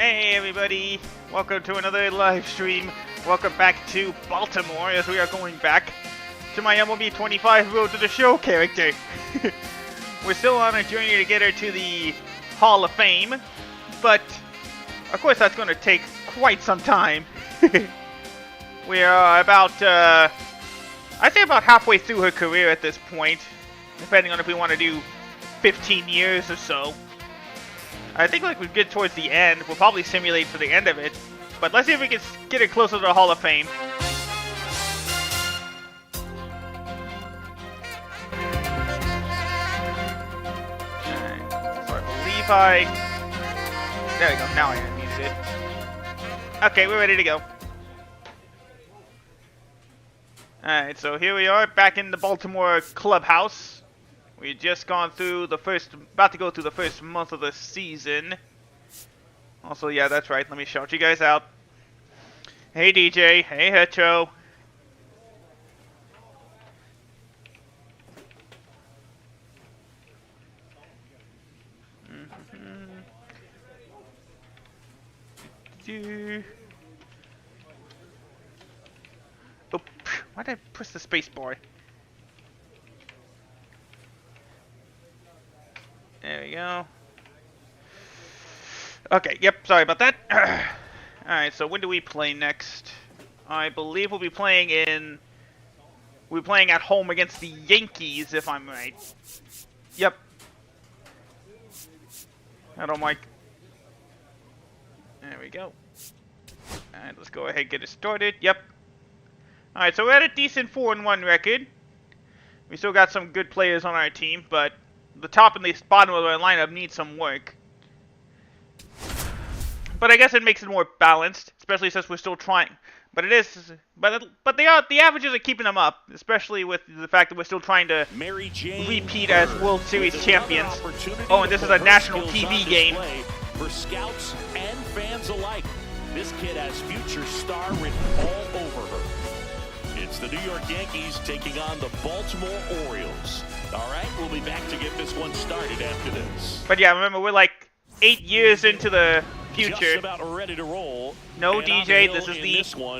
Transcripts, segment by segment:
Hey everybody, welcome to another live stream. Welcome back to Baltimore as we are going back to my MLB 25 Road to the Show character. We're still on a journey to get her to the Hall of Fame, but of course that's going to take quite some time. We are about, I'd say about halfway through her career at this point, depending on if we want to do 15 years or so. I think like we get towards the end, we'll probably simulate for the end of it. But let's see if we can get it closer to the Hall of Fame. Alright, so I believe there we go, now I unmute it. Okay, we're ready to go. Alright, so here we are, back in the Baltimore clubhouse. We just gone through about to go through the first month of the season. Also, yeah, that's right. Let me shout you guys out. Hey, DJ. Hey, Hetcho. Oh, why did I push the space bar? There we go. Okay, yep, sorry about that. Alright, so when do we play next? I believe we'll be playing at home against the Yankees, if I'm right. Yep. Hello, Mike. There we go. Alright, let's go ahead and get it started. Yep. Alright, so we're at a decent 4-1 record. We still got some good players on our team, but the top and the bottom of our lineup needs some work. But I guess it makes it more balanced, especially since we're still trying. But it is, but the averages are keeping them up, especially with the fact that we're still trying to repeat as World Series champions. Oh, and this is a national TV game. For scouts and fans alike, this kid has future star written all over her. It's the New York Yankees taking on the Baltimore Orioles. All right, we'll be back to get this one started after this. But yeah, remember, we're like 8 years into the future. Just about ready to roll. No, DJ, this is the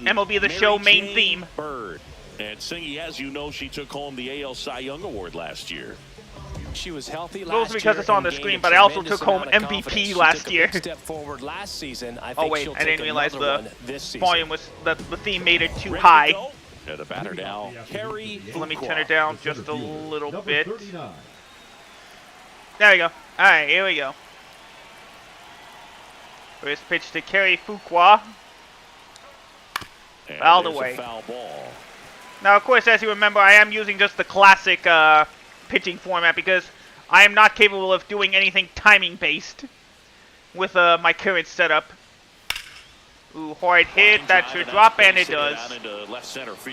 MLB The Show main theme. Bird. And Singy, as you know, she took home the AL Cy Young Award last year. She was healthy last Mostly because it's on the screen, but I also took home MVP last year. Step forward last season. I oh think wait, I didn't realize the season. volume was the theme made it too high. The batter now, Carrie. Let me turn it down just a little bit. There we go. Alright, here we go. First pitch to Kerry Fuqua. Fouled away. Foul ball. Now, of course, as you remember, I am using just the classic pitching format because I am not capable of doing anything timing-based with my current setup. Ooh, hard hit. That should drop, and it does.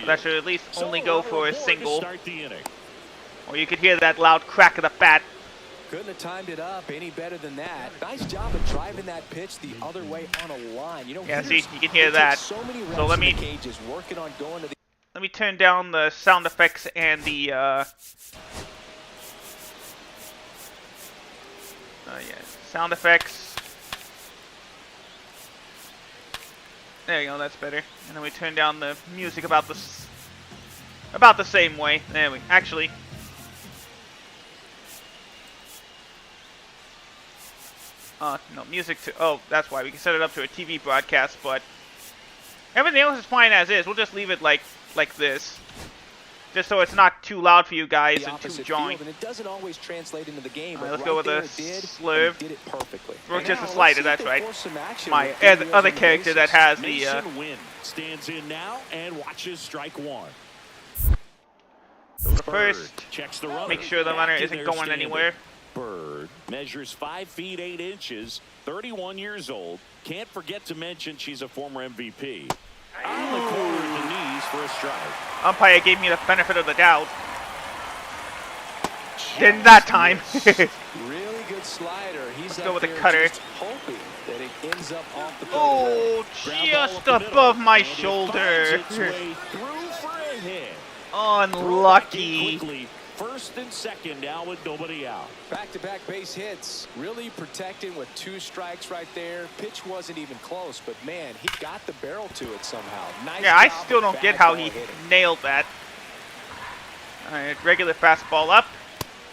That should at least only go for a single. Or you could hear that loud crack of the bat. Couldn't have timed it up any better than that. Nice job of driving that pitch the other way on a line. You know, yeah, see, you can hear that. So let me turn down the sound effects and the sound effects. There you go, that's better. And then we turn down the music about the same way. There we actually. No, music to, oh, that's why. We can set it up to a TV broadcast, but everything else is fine as is. We'll just leave it like this. Just so it's not too loud for you guys and too jarring. And it doesn't always translate into the game. Right, let's go with a slurve. Did it perfectly. Or just a slider, that's right. My other character that has the stands in now and watches strike one. So the first, make sure the runner isn't going anywhere. Bird measures 5 feet 8 inches, 31 years old. Can't forget to mention she's a former MVP. On the corner of the knees for a strike. Umpire gave me the benefit of the doubt. Didn't that time. Really good slider. Let's go with the cutter. Hoping that it ends up off the oh, just above my shoulder. Through for a hit. Unlucky. First and second now with nobody out. Back-to-back base hits. Really protecting with 2 strikes right there. Pitch wasn't even close, but man, he got the barrel to it somehow. Nice Yeah, I job still of don't get how he hitting. nailed that. All right, regular fastball up.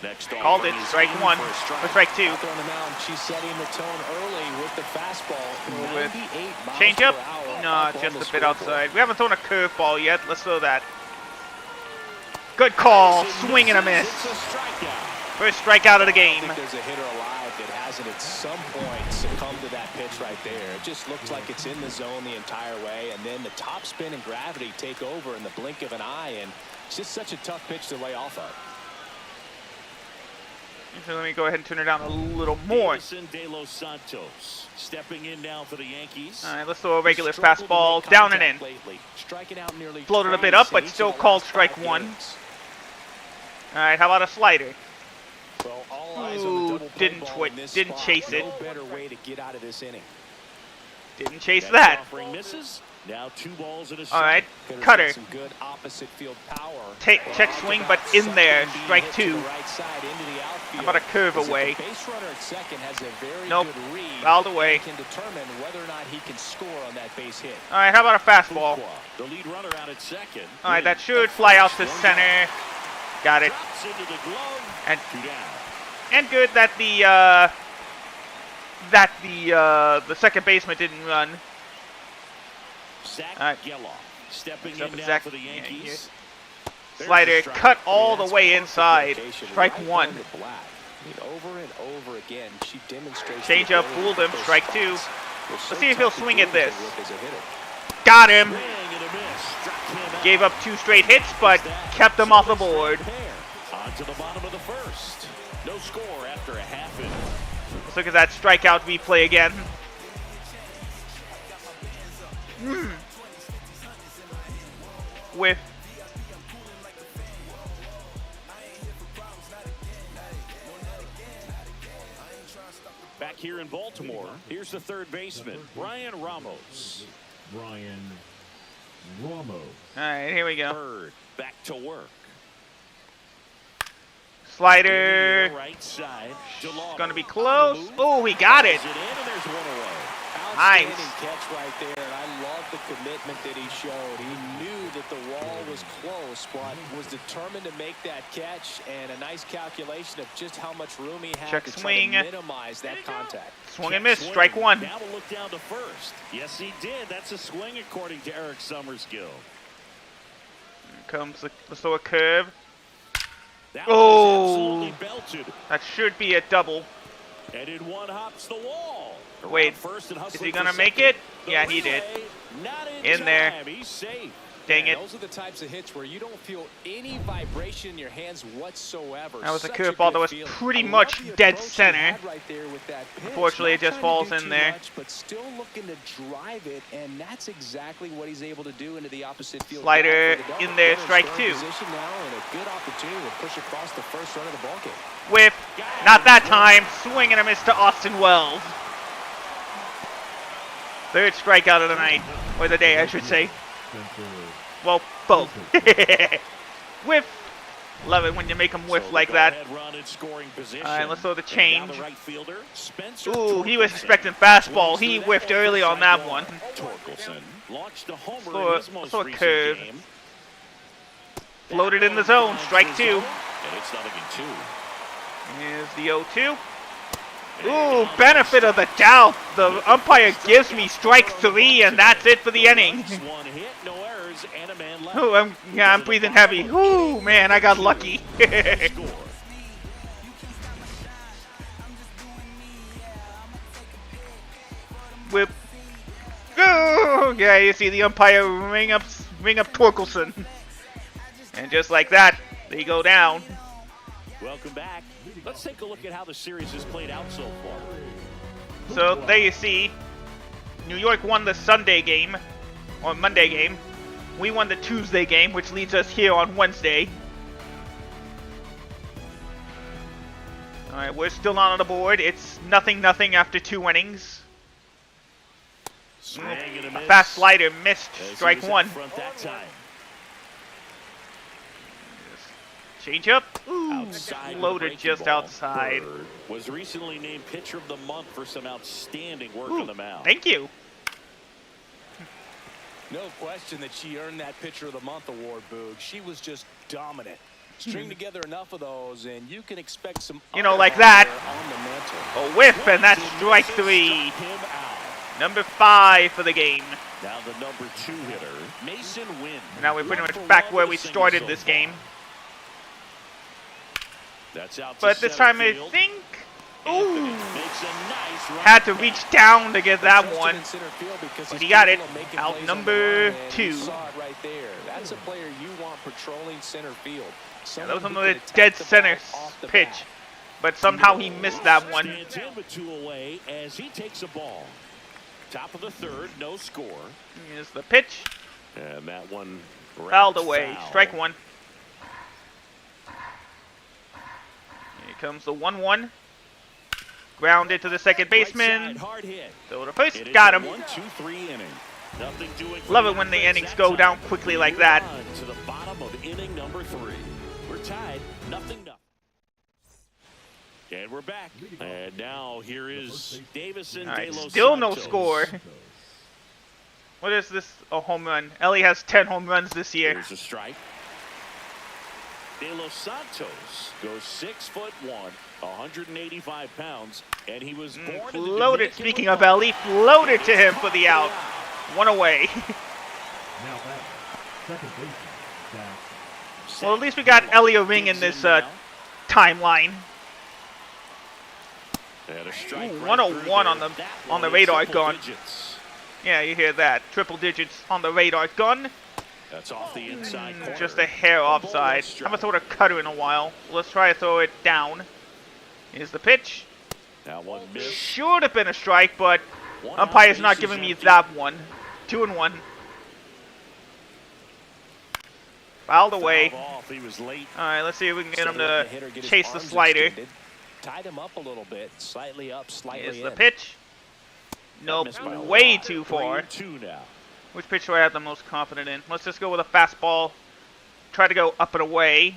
Next Called it. Strike 1. Or strike 2. Out there on the mound, she's setting the tone early with the fastball. With 98 miles change per up? hour No, up on just the a bit scoreboard. outside. We haven't thrown a curveball yet. Let's throw that. Good call. Swing and a miss. It's a strikeout. First strikeout of the I game. don't think there's a hitter alive that hasn't at some point succumbed to that pitch right there. It just looks like it's in the zone the entire way, and then the top spin and gravity take over in the blink of an eye, and it's just such a tough pitch to lay off of. So let me go ahead and turn it down a little more. Davison De Los Santos stepping in now for the Yankees. All right, let's throw a regular Struggled to fastball make down and contact in. lately. Striking out nearly Floated a bit 20 up, but saves still in the called last strike 5 1. games. All right, how about a slider? Well, all eyes on Ooh, the double play didn't ball in this didn't spot. chase it. No better way to get out of this inning. Didn't chase Next that. offering misses. Now 2 balls and a All strike. right, Hitter's cutter. got some good opposite field power. Check swing, but in there. Strike 2. Right side into the outfield. How about a curve As if away? The base runner at second has a very Nope. good read. Fouled away. Can determine whether or not he can score on that base hit. All right, how about a fastball? The lead runner out at second. All right, that should fly out to center. Got it. Drops into the glove. And 2 down. and good that the second baseman didn't run. Zach All right. Geloff stepping Next up in is now Zach- for the yeah, Yankees. There's Slider the strike. cut all the That's way perfect inside. location, Strike right 1. on the black. I mean, over and over again, she demonstrates. Change the up, ability fooled to him. those Strike spots. 2. They're Let's so see if he'll tough to swing do at this. with as a hitter. Got him. Swing and a miss. Struck him out. Gave up 2 straight hits, but kept them off the board. On to the bottom of the first. No score after a half inning. Let's look at that strikeout replay again. With Back here in Baltimore, here's the third baseman, Brian Ramos. Brian Ramos. all right, here we go. Bird back to work. Slider. Right side. DeLong Gonna be on the close. move. Oh, we got it. Throws in, and there's one away. Nice. Outstanding catch right there, and I love the commitment that he showed. He knew that the wall was close, but was determined to make that catch, and a nice calculation of just how much room he had Check to swing. try to minimize that contact. Swung and missed. Strike 1. Now to look down to first. Yes, he did. That's a swing according to Eric Summerskill. Comes let's throw a curve. That Oh. was absolutely belted. That should be a double. And in one hops the wall. Wait, Around first and is hustling he for gonna make second. it? The Yeah, he did. relay, not In time. there. He's safe. Dang Yeah, it. those are the types of hits where you don't feel any vibration in your hands whatsoever. That was a Such curveball that good was feeling. pretty I love much the dead approach he center. had right there with that pitch. Unfortunately, it Not just trying to falls do in too there. much, but still looking to drive it, and that's exactly what he's able to do into the opposite field. Slider For the double. in there, Runner strike scoring 2. Position now, and a good opportunity to push across the first run of the ballgame. Whip. Not that time. Swing and a miss to Austin Wells. Third strikeout of the night. Or the day, I should say. Center. Well, both. Whiff. Love it when you make them whiff So like the that. go-ahead run in scoring position. All right, let's throw the And now change. the right fielder, Spencer Ooh, he was Torkelson. expecting fastball. Swings He through that whiffed ball early for on that strike one. Torkelson launched a homer Throw in his a- most throw a recent curve. game. Floated in the That zone. finds Strike the 2. zone, and it's nothing in 2. Here's the 0-2. Ooh, benefit of the doubt. The umpire gives me strike 3, and that's it for the inning. One hit, no errors, and a man left. Ooh, I'm breathing heavy. Ooh, man, I got lucky. Score. Whip. Ooh, yeah, you see the umpire ring up Torkelson. And just like that, they go down. Welcome back. Let's take a look at how the series has played out so far. So there you see, New York won the Sunday game, or Monday game. We won the Tuesday game, which leads us here on Wednesday. Alright, we're still not on the board. It's 0-0 after 2 innings. Swing and a A miss. fast slider missed. As he Strike was 1. out front that time. Change up. Ooh, Outside loaded breaking just ball. outside. Bird was recently named Pitcher of the Month for some outstanding work Ooh, on the mound. thank you. No question that she earned that Pitcher of the Month award, Boog. She was just dominant. String together enough of those, and you can expect some. You know, like that. On the mantle. A whiff, and that's strike 3. Number 5 for the game. Now the number 2 hitter, Mason Wynn. Now we're pretty much back where we started this game. That's out But this time I field. think, ooh, Makes a nice run. had to reach down to get that Justin one. in center field because But he's he got it. capable of making Out plays on number the run, and 2. you saw it right there. That's a player you want patrolling center field. Yeah, that was Someone who another can attack dead the ball center off the pitch. bat. But somehow he missed that one. Stands in with 2 away as he takes a ball. Top of the 3rd, no score. Here's the pitch. And that one Fouled away. foul. Strike 1. Here comes the 1-1. Grounded to the second Right baseman. side, hard hit. Throw to first. It is Got a him. 1-2-3 inning. Nothing doing. Love it when the innings go down quickly like that. To the bottom of inning number 3. We're tied, 0-0. And we're back. And now here is Davison All right, De Los still no Santos. score. What is this? A home run. Ellie has 10 home runs this year. Here's a strike. De Los Santos goes 6'1", 185 pounds, and he was born in the Floated. Dominican Speaking of Republic. Ellie, floated to him for the out. 1 away. Now batting, second baseman, Zach. Well, at least we got Ellie a ring in this timeline. And a strike Ooh, right 101 through on there. the- That on the one, radar triple gun. digits. Yeah, you hear that. Triple digits on the radar gun. That's off the inside corner. Just a hair offside. I haven't thrown a cutter in a while. Let's try to throw it down. Here's the pitch. That one missed. Should have been a strike, but One umpire's out, not bases giving me empty. that one. 2-1. Fouled away. Fouled off. He was late. All right, let's see if we can get him So let to the hitter get his chase the arms slider. extended. Tied him up a little bit, slightly up, slightly Here's in. the pitch. Nope, Missed by a way lot. too far. 3-2 now. Which pitch do I have the most confident in? Let's just go with a fastball. Try to go up and away.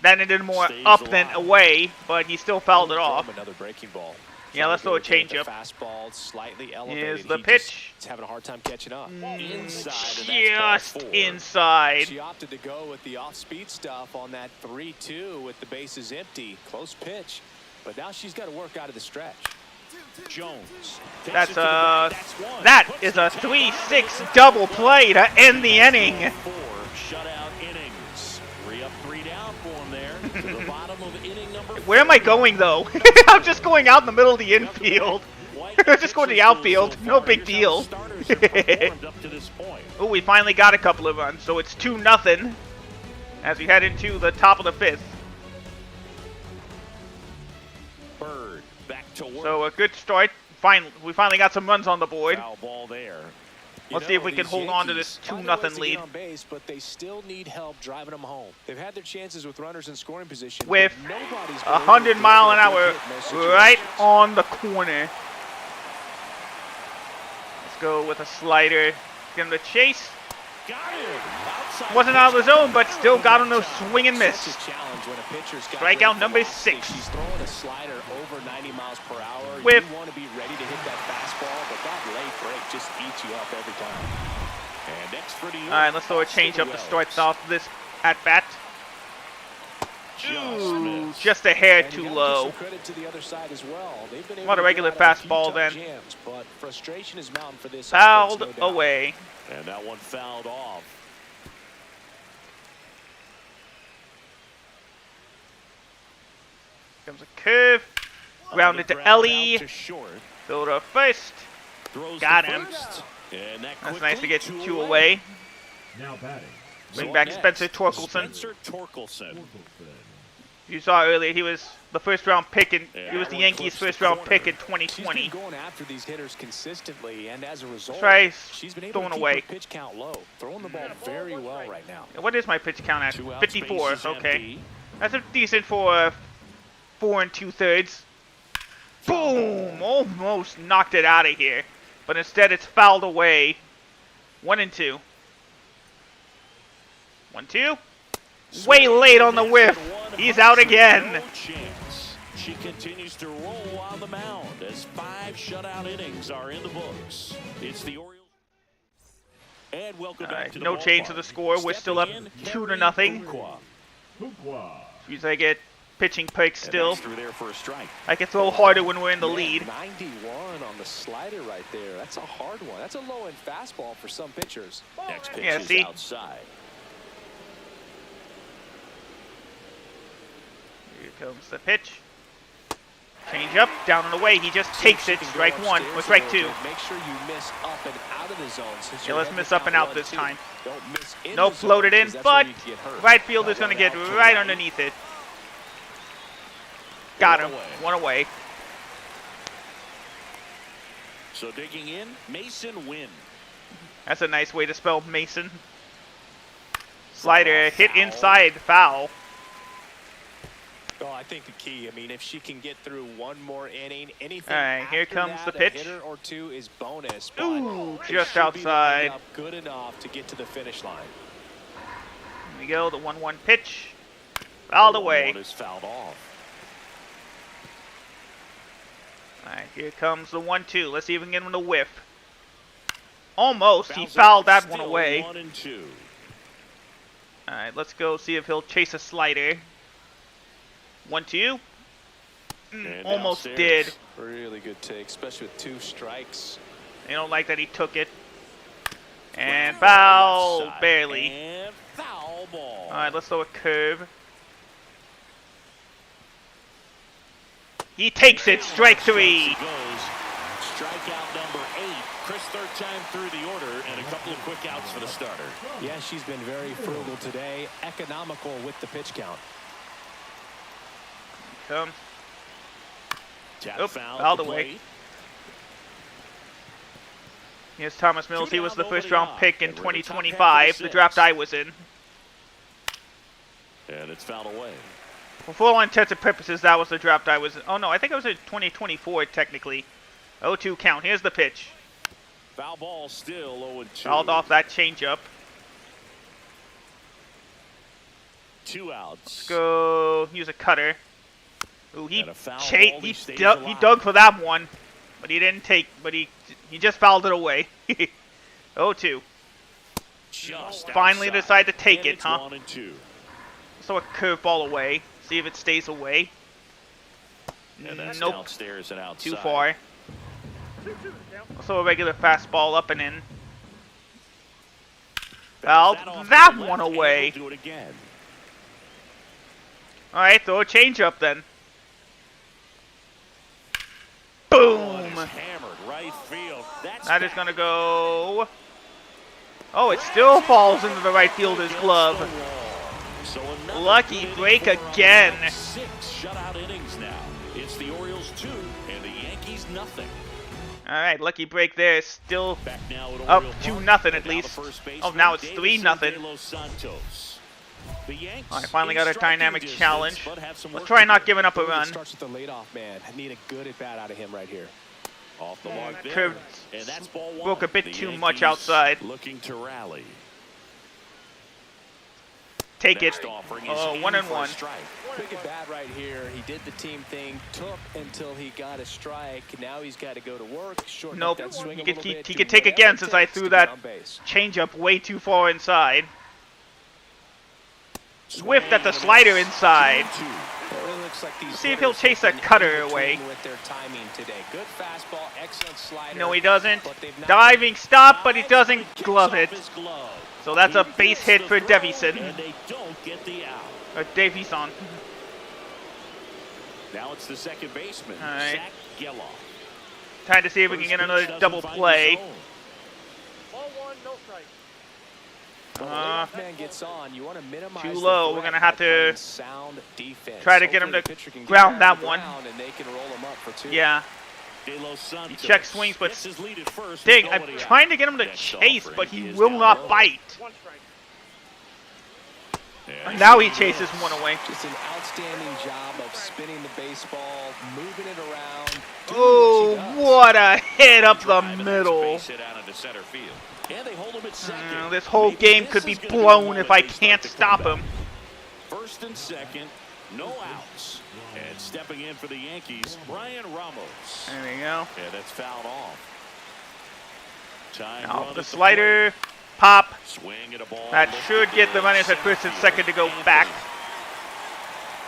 That ended more Stays up than alive. away, but he still fouled it Throw off. him another breaking ball. Yeah, let's throw a Trying to changeup. go with the Fastball slightly elevated. Here's the He pitch. He's having a hard time catching up. Inside, and that's Just ball 4. inside. She opted to go with the off-speed stuff on that 3-2 with the bases empty. Close pitch, but now she's got to work out of the stretch. Jones. takes That's it to the bag. That's one. that Puts is the a tag 3-6 on. double play to end the inning. 4 shutout innings. 3 up, 3 down for him there. To the bottom of inning number 4. Where am I going though? I'm just going out in the middle of the infield. Just going to the outfield. No big deal. Oh, we finally got a couple of runs, so it's 2-0 as we head into the top of the 5th. Bird back to work. So a good start. We finally got some runs on the board. Foul ball there. Let's see if we can hold on to this 2-0 lead. On base, but they still need help driving them home. They've had their chances with runners in scoring position. With but nobody's been able to 100 deliver mile an a hour big hit in those situations. right on the corner. Let's go with a slider. Get him to chase. Got him. Outside Wasn't out of the zone, but still got him to swing and miss. Such a challenge when a pitcher's got Strikeout great number velocity. 6. She's throwing a slider over 90 miles per hour. Whip. You want to be ready to hit that fastball, but that late break just eats you up every time. And next for New York. All right, let's throw a changeup to start off this at bat. Ooh, missed. just a hair And too you gotta give low. some credit to the other side as well. They've been able What a to regular get out of a few fastball tough then. jams, but frustration is mounting for this Fouled offense, no doubt. away. And that one fouled off. Comes a curve. Grounded to Ellie. Out to short. Throw to first. Throws Got to him. first. And that That's nice to get quickly 2 away. Now batting, Bring So back next, Spencer Torkelson. Spencer Torkelson. Torkelson. You saw earlier, he was the first round pick, and Yeah, he was the that one Yankees' clips the first round corner. pick in She's 2020. been going after these hitters consistently, and as a result, Try she's been able throwing to keep away. her pitch count low, throwing the ball very well right now. What is my pitch count at? 2 outs, 54. bases Okay, empty. that's a decent for 4 2/3. Boom! Almost knocked it out of here, but instead it's fouled away. 1 and 2. 1-2. Way late on the whiff. He's out again. No chance. She continues to roll on the mound as 5 shutout innings are in the books. It's the Orioles. And welcome back to the no change to the score. We're still up 2-0. Because I get pitching picks still. Through there for a strike. I can throw harder when we're in the lead. 91 on the slider right there. That's a hard one. That's a low-end fastball for some pitchers. Next pitch Yeah, is see? outside. Here comes the pitch. Change up, down and away. He just takes it. Strike 1 or strike 2. Make sure you miss up and out of the zone. Yeah, let's miss up and out this time. Don't miss in Nope, the zone, floated in, because that's but where you get hurt. right fielder's going to get right underneath it. Got him. 1 away. So digging in, Mason Wynn. That's a nice way to spell Mason. Slider hit inside, foul. Oh, I think the key, I mean, if she can get through one more inning, anything All right, here after comes that, the pitch. A hitter or two is bonus. But Ooh, it just should be outside. lining up good enough to get to the finish line. Here we go, the 1-1 pitch. Fouled away. One is fouled off. All right, here comes the 1-2. Let's see if we can get him to whiff. Almost. He fouled that one away. 1-2. All right, let's go see if he'll chase a slider. 1-2. And Almost downstairs. did. Really good take, especially with 2 strikes. They don't like that he took it. And foul, Left side. barely. And foul ball. All right, let's throw a curve. He takes it, strike 3. He goes. Strikeout number 8. Chris, third time through the order, and a couple of quick outs for the starter. Yeah, she's been very frugal today, economical with the pitch count. Come. Tap Oop, foul fouled at the away. plate. Here's Thomas Mills. He was the first-round pick in And we're in the top half of 2025, the the draft sixth. I was in. And it's fouled away. For all intents and purposes, that was the draft I was in. Oh, no, I think I was in 2024, technically. 0-2 count. Here's the pitch. Foul ball still 0-2. Fouled off that changeup. 2 outs. Go use a cutter. Ooh, he And a foul ball, he he stays dug alive. for that one, but he didn't take. But he just fouled it away. 0-2. Just Finally outside. decide to take And it, it's huh? 1-2. So a curveball away. See if it stays away. And that's Nope. downstairs and outside. Too far. So a regular fastball up and in. Fouled That off to that the one left, and away. he'll do it again. All right, throw a changeup then. Oh, and Boom. it's hammered right field. That's That is back. gonna go. Oh, it still falls into the right fielder's Against glove. the wall. So another Lucky good break inning for 'em. again. 6 shutout innings now. It's the Orioles 2 and the Yankees nothing. All right, lucky break there. Still Back now at up Oriole 2-0 Park. at And now the least. first Oh, baseman, now it's Davison 3-0. De Los Santos. The Yanks All right, finally got in a striking dynamic distance, challenge. but have some Let's work try to not do. giving up a It run. starts with the leadoff man. I need a good at bat out of him right here. Off the mark there. Curved. And that's ball 1. Broke a bit The too Yankees much outside. Looking to rally. Take it. Next offering is Oh, in 1-1. for a strike. Quick at bat right here. He did the team thing, took until he got a strike. Now he's got to go to work. Shorten Nope. up that swing He a could- little bit, he do could take whatever again it since I takes threw to that get on base. Changeup way too far inside. Whiffed at the slider inside. It really looks like these See if he'll hitters chase have a been cutter in between away. with their timing today. Good fastball, excellent slider. No, he doesn't. but they've not- Diving stop, but he doesn't Kicks glove off it. his glove. So that's a He base gets hit the for throw, Davison. And they don't get the out. Or Davison. Now it's the second baseman, All right. Zach Geloff. Time to see if we can First get pitch another doesn't double find the play. zone. When the leadoff man gets on, you want to minimize Too the low. threat We're gonna by have to playing sound defense. try to get him Hopefully to the pitcher can get ground down that to one. the ground and they can roll him up for 2. Yeah. De Los Santos He check swings, but gets his lead at first, Dang, with I'm nobody out. trying to get him to Next chase, offering but he is will down not low. bite. And Now he he chases misses. one away. Just an outstanding job of spinning the baseball, moving it around. doing Oh, what she does. what a hit up the Drive, and that's a middle. base hit out into center field. And they hold him at second. This whole Maybe game this could be is gonna the blown moment if I they start can't to come stop back. him. First and second, no outs. And stepping in for the Yankees, Brian Ramos. There we go. Yeah, that's fouled off. Time Now run the at slider, plate. pop. Swing at a ball. That should get the runners at first and second to go back.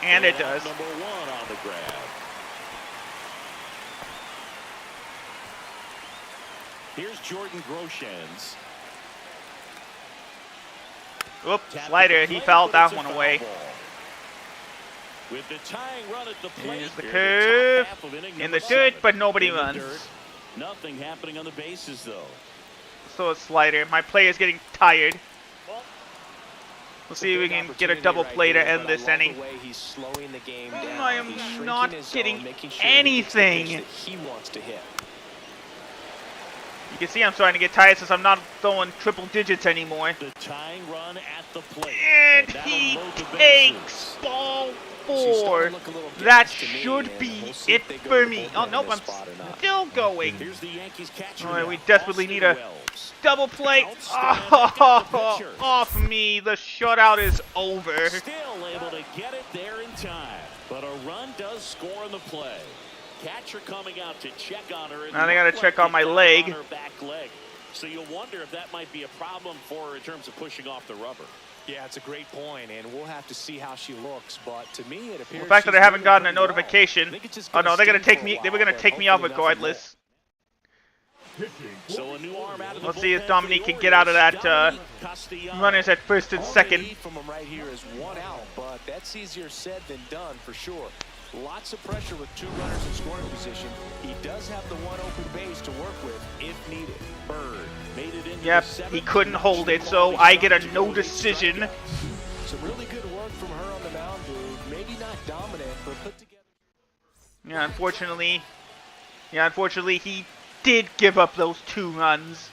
And it does. Number 1 on the grab. Here's Jordan Groshans. Oop, slider, he fouled that one away. With the tying run at the plate. Here's the curve in the dirt, but nobody runs. Nothing happening on the bases though. So a slider. My player's getting tired. We'll see if we can get a double play to end this inning. I am not getting anything. He wants to hit. You can see I'm starting to get tired since I'm not throwing triple digits anymore. The tying run at the plate. And he takes ball 4. That should be it for me. Oh, nope, I'm still going. Here's the Yankees catcher. All right, we desperately need a double play. Oh, off me. The shutout is over. Still able to get it there in time. But a run does score on the play. Catcher coming out to check on her. Now they got to check on my leg. Her back leg. So you'll wonder if that might be a problem for her in terms of pushing off the rubber. Yeah, it's a great point, and we'll have to see how she looks. But to me, it appears the fact that I haven't gotten a notification. Well. Oh no, they're gonna take me. They were gonna take me off regardless. So a new arm out of the Let's see if Dominique can get out of that runners at first and second. From him right here is 1 out, but that's easier said than done for sure. Lots of pressure with 2 runners in scoring position. He does have the 1 open base to work with if needed. Bird made it into Yep, the 7th. he couldn't hold it, so I get a no decision. Some really good work from her on the mound, dude. Maybe not dominant, but put together. Yeah, unfortunately, he did give up those 2 runs.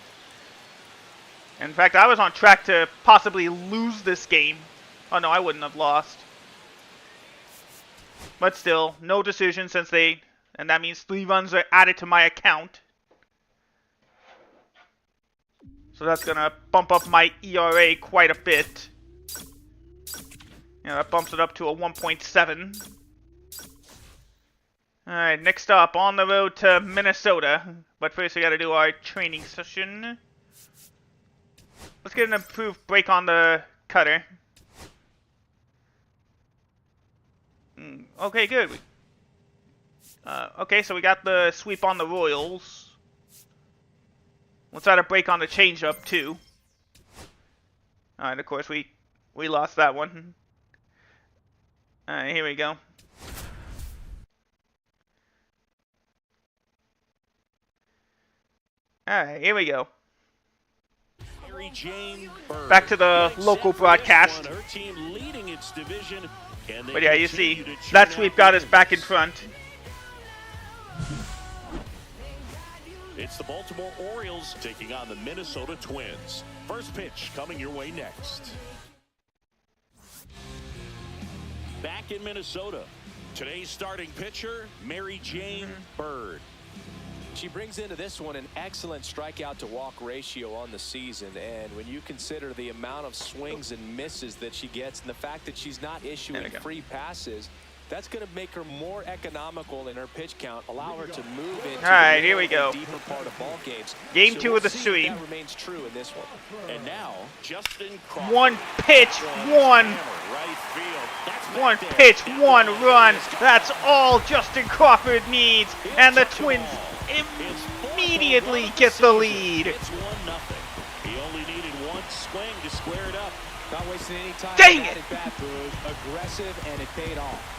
In fact, I was on track to possibly lose this game. Oh no, I wouldn't have lost. But still, no decision since and that means 3 runs are added to my account. So that's gonna bump up my ERA quite a bit. Yeah, that bumps it up to a 1.7. Alright, next up, on the road to Minnesota. But first we gotta do our training session. Let's get an improved break on the cutter. Okay, good. Okay, so we got the sweep on the Royals. Let's add a break on the changeup too. Alright, of course we lost that one. Alright, here we go. Alright, here we go. Back to the local broadcast. But yeah, you see, that sweep got us back in front. It's the Baltimore Orioles taking on the Minnesota Twins. First pitch coming your way next. Back in Minnesota, today's starting pitcher, Mary Jane Bird. She brings into this one an excellent strikeout to walk ratio on the season, and when you consider the amount of swings and misses that she gets and the fact that she's not issuing free passes, that's going to make her more economical in her pitch count, allow her to move into Alright, here we go. deeper part of ball games. Game So 2 we'll of the see if sweep. that remains true in this one. And now, Justin Crawford. 1 pitch, 1. Right field. That's 1 back there. pitch, 1 run. That's all Justin Crawford needs. And the Twins immediately get the lead. It's 1-0. He only needed 1 swing to square it up. Not wasting any time. Dang it! Bat, aggressive, and it paid off.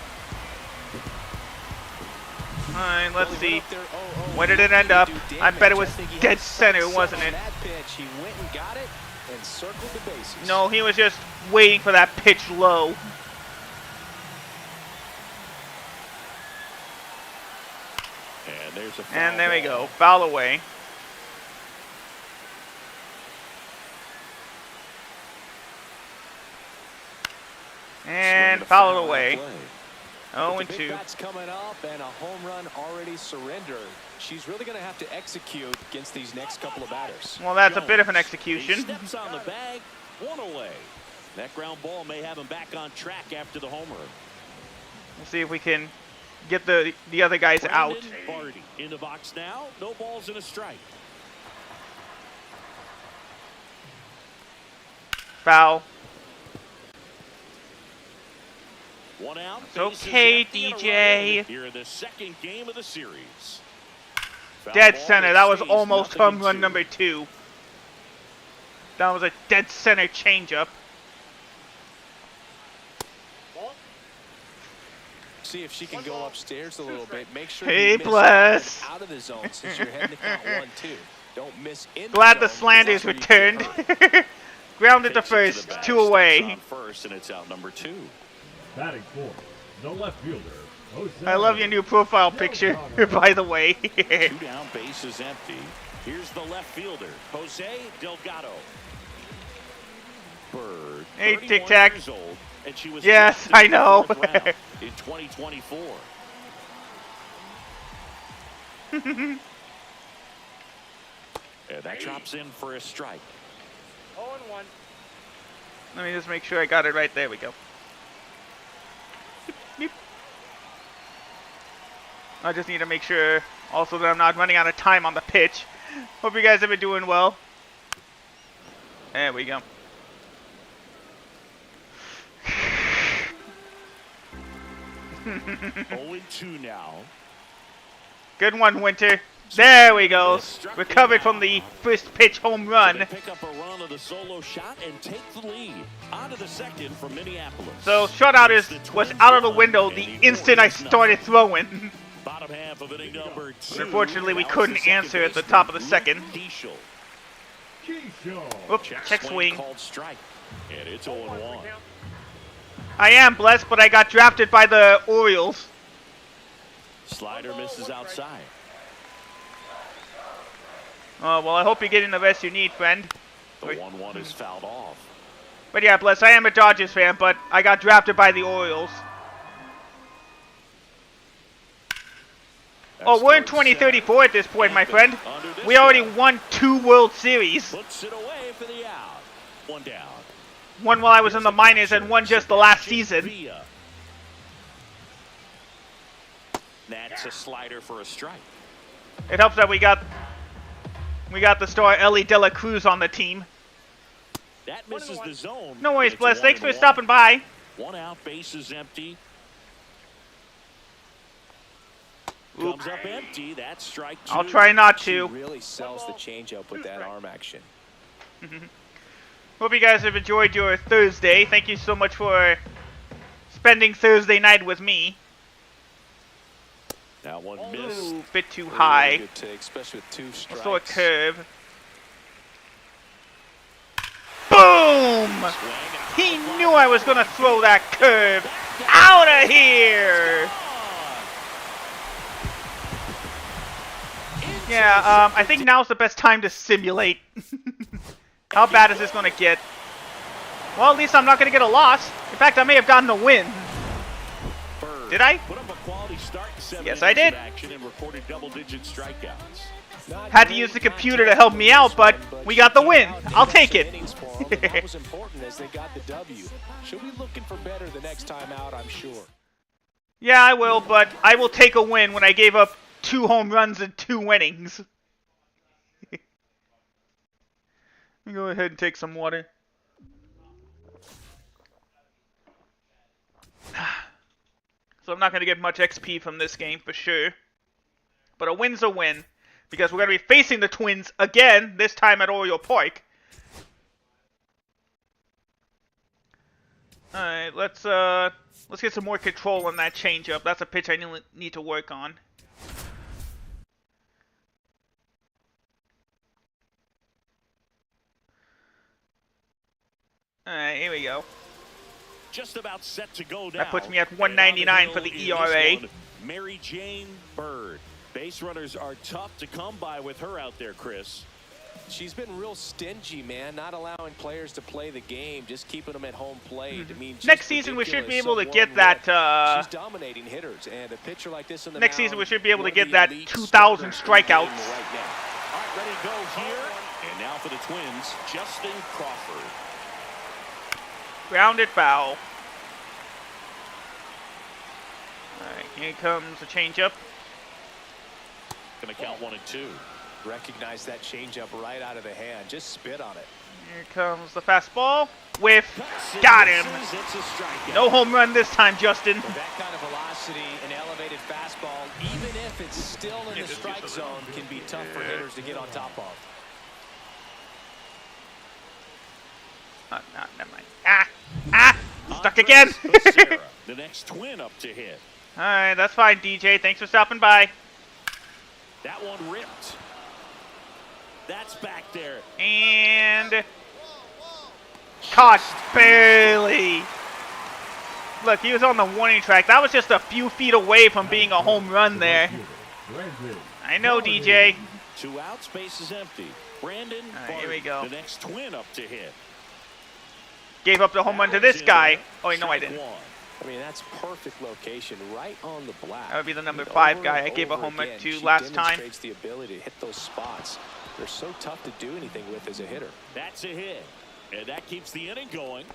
Alright, let's see. Where did it end up? I bet it was dead center, wasn't it? That pitch, he went and got it and circled the bases. No, he was just waiting for that pitch low. And there's a foul And there we ball. go. Foul away. And foul it away. 0 and The 2. big bat's coming up and a home run already surrendered. She's really going to have to execute against these next couple of batters. Well, that's a bit of an He execution. steps on the bag, 1 away. That ground ball may have him back on track after the homer. We'll see if we can get the other guys out. Barty in the box now. No balls and a strike. Foul. One out. It's okay, DJ. Here in the second game of the series. Dead center. That was almost home run number 2. That was a dead center changeup. See if she can go upstairs a little bit. Make sure Hey, you miss bless. out of the zone since you're heading to count 1-2. Don't miss in Glad the the zone, slant 'cause is that's where you get returned. hurt. Grounded to Takes it first, the bag, 2 away. steps on first, and it's out number 2. Batting fourth, the left fielder, Jose. I love your new profile picture, by the way. 2 down, base is empty. Here's the left fielder, Jose Delgado. Bird, Hey, 31 Tic Tac. years old, and she was Yes, drafted I in the know. 4th round in 2024. And that drops in for a strike. 0-1. Let me just make sure I got it right. There we go. Beep. I just need to make sure also that I'm not running out of time on the pitch. Hope you guys have been doing well. There we go. 0-2 now. Good one, Winter. There we go. Recovered from the first pitch home run. They pick up a run of the solo shot and take the lead. On to the second from Minneapolis. So shutout was out of the window the instant I started throwing. Bottom half of inning number 2. Unfortunately, we Now it's couldn't the second answer at the baseman, top of the Luke second. Keishel. Oops, check swing. Called strike. And it's 0-1. I am blessed, but I got drafted by the Orioles. Slider misses outside. Well, I hope you're getting the rest you need, friend. The 1-1 is fouled off. But yeah, bless, I am a Dodgers fan, but I got drafted by the Orioles. Oh, we're in 2034 at this point, my friend. We already won 2 World Series. Puts it away for the out. 1 down. One while I was in the minors and one just the last season. That's a slider for a strike. It helps that we got the star Ellie De La Cruz on the team. That misses the zone. No worries, It's bless. Thanks for 1-1. stopping by. 1 out, base is empty. Oops. Comes up empty. That's strike 2. I'll try not She to. really sells the changeup with that arm action. Hope you guys have enjoyed your Thursday. Thank you so much for spending Thursday night with me. That one missed. Ooh, bit too Really high. good take, especially with 2 strikes. I saw a curve. Boom! He knew I was gonna throw that curve. Out of here! Yeah, I think now's the best time to simulate. How bad is this gonna get? Well, at least I'm not gonna get a loss. In fact, I may have gotten a win. Did I? Put up a quality start in 7 Yes, I innings did. of action and recorded double-digit strikeouts. Had to use the computer to help me out, but we got the win. I'll take it. That was important as they got the W. She'll be looking for better the next time out, I'm sure. Yeah, I will, but I will take a win when I gave up 2 home runs and 2 innings. Let me go ahead and take some water. So I'm not going to get much XP from this game for sure. But a win's a win. Because we're going to be facing the Twins again, this time at Oriole Park. Alright, let's get some more control on that changeup. That's a pitch I need to work on. Alright, here we go. Just about set to go now. That puts me at 199 for the ERA. Mary Jane Bird. Base runners are tough to come by with her out there, Chris. She's been real stingy, man, not allowing players to play the game, just keeping them at home plate. I mean, Next season we should be able to get that she's dominating hitters, and a pitcher like this on the next mound, season we should be able to one of get the that elite 2,000 starters strikeouts. right now. All right, ready to go here. And now for the Twins, Justin Crawford. Grounded foul. Alright, here comes the changeup. Gonna count 1-2. Recognize that changeup right out of the hand. Just spit on it. Here comes the fastball. Whiff. Got him. No home run this time, Justin. With that kind of velocity, an elevated fastball, even if it's still in the strike zone, can be tough for hitters to get on top of. Never mind. Stuck again. The next twin up to hit. Alright, that's fine, DJ. Thanks for stopping by. That one ripped. That's back there. And caught barely. Look, he was on the warning track. That was just a few feet away from being a home run there. I know, DJ. 2 outs, base is empty. Brandon, right, here we go. The next twin up to hit. Gave up the home run to this guy. Oh, wait, no, I didn't. I mean, that's perfect location, right on the black. That would be the number 5 guy I gave a home run to last time. Demonstrates the ability to hit those spots. They're so tough to do anything with as a hitter. That's a hit, and that keeps the inning going.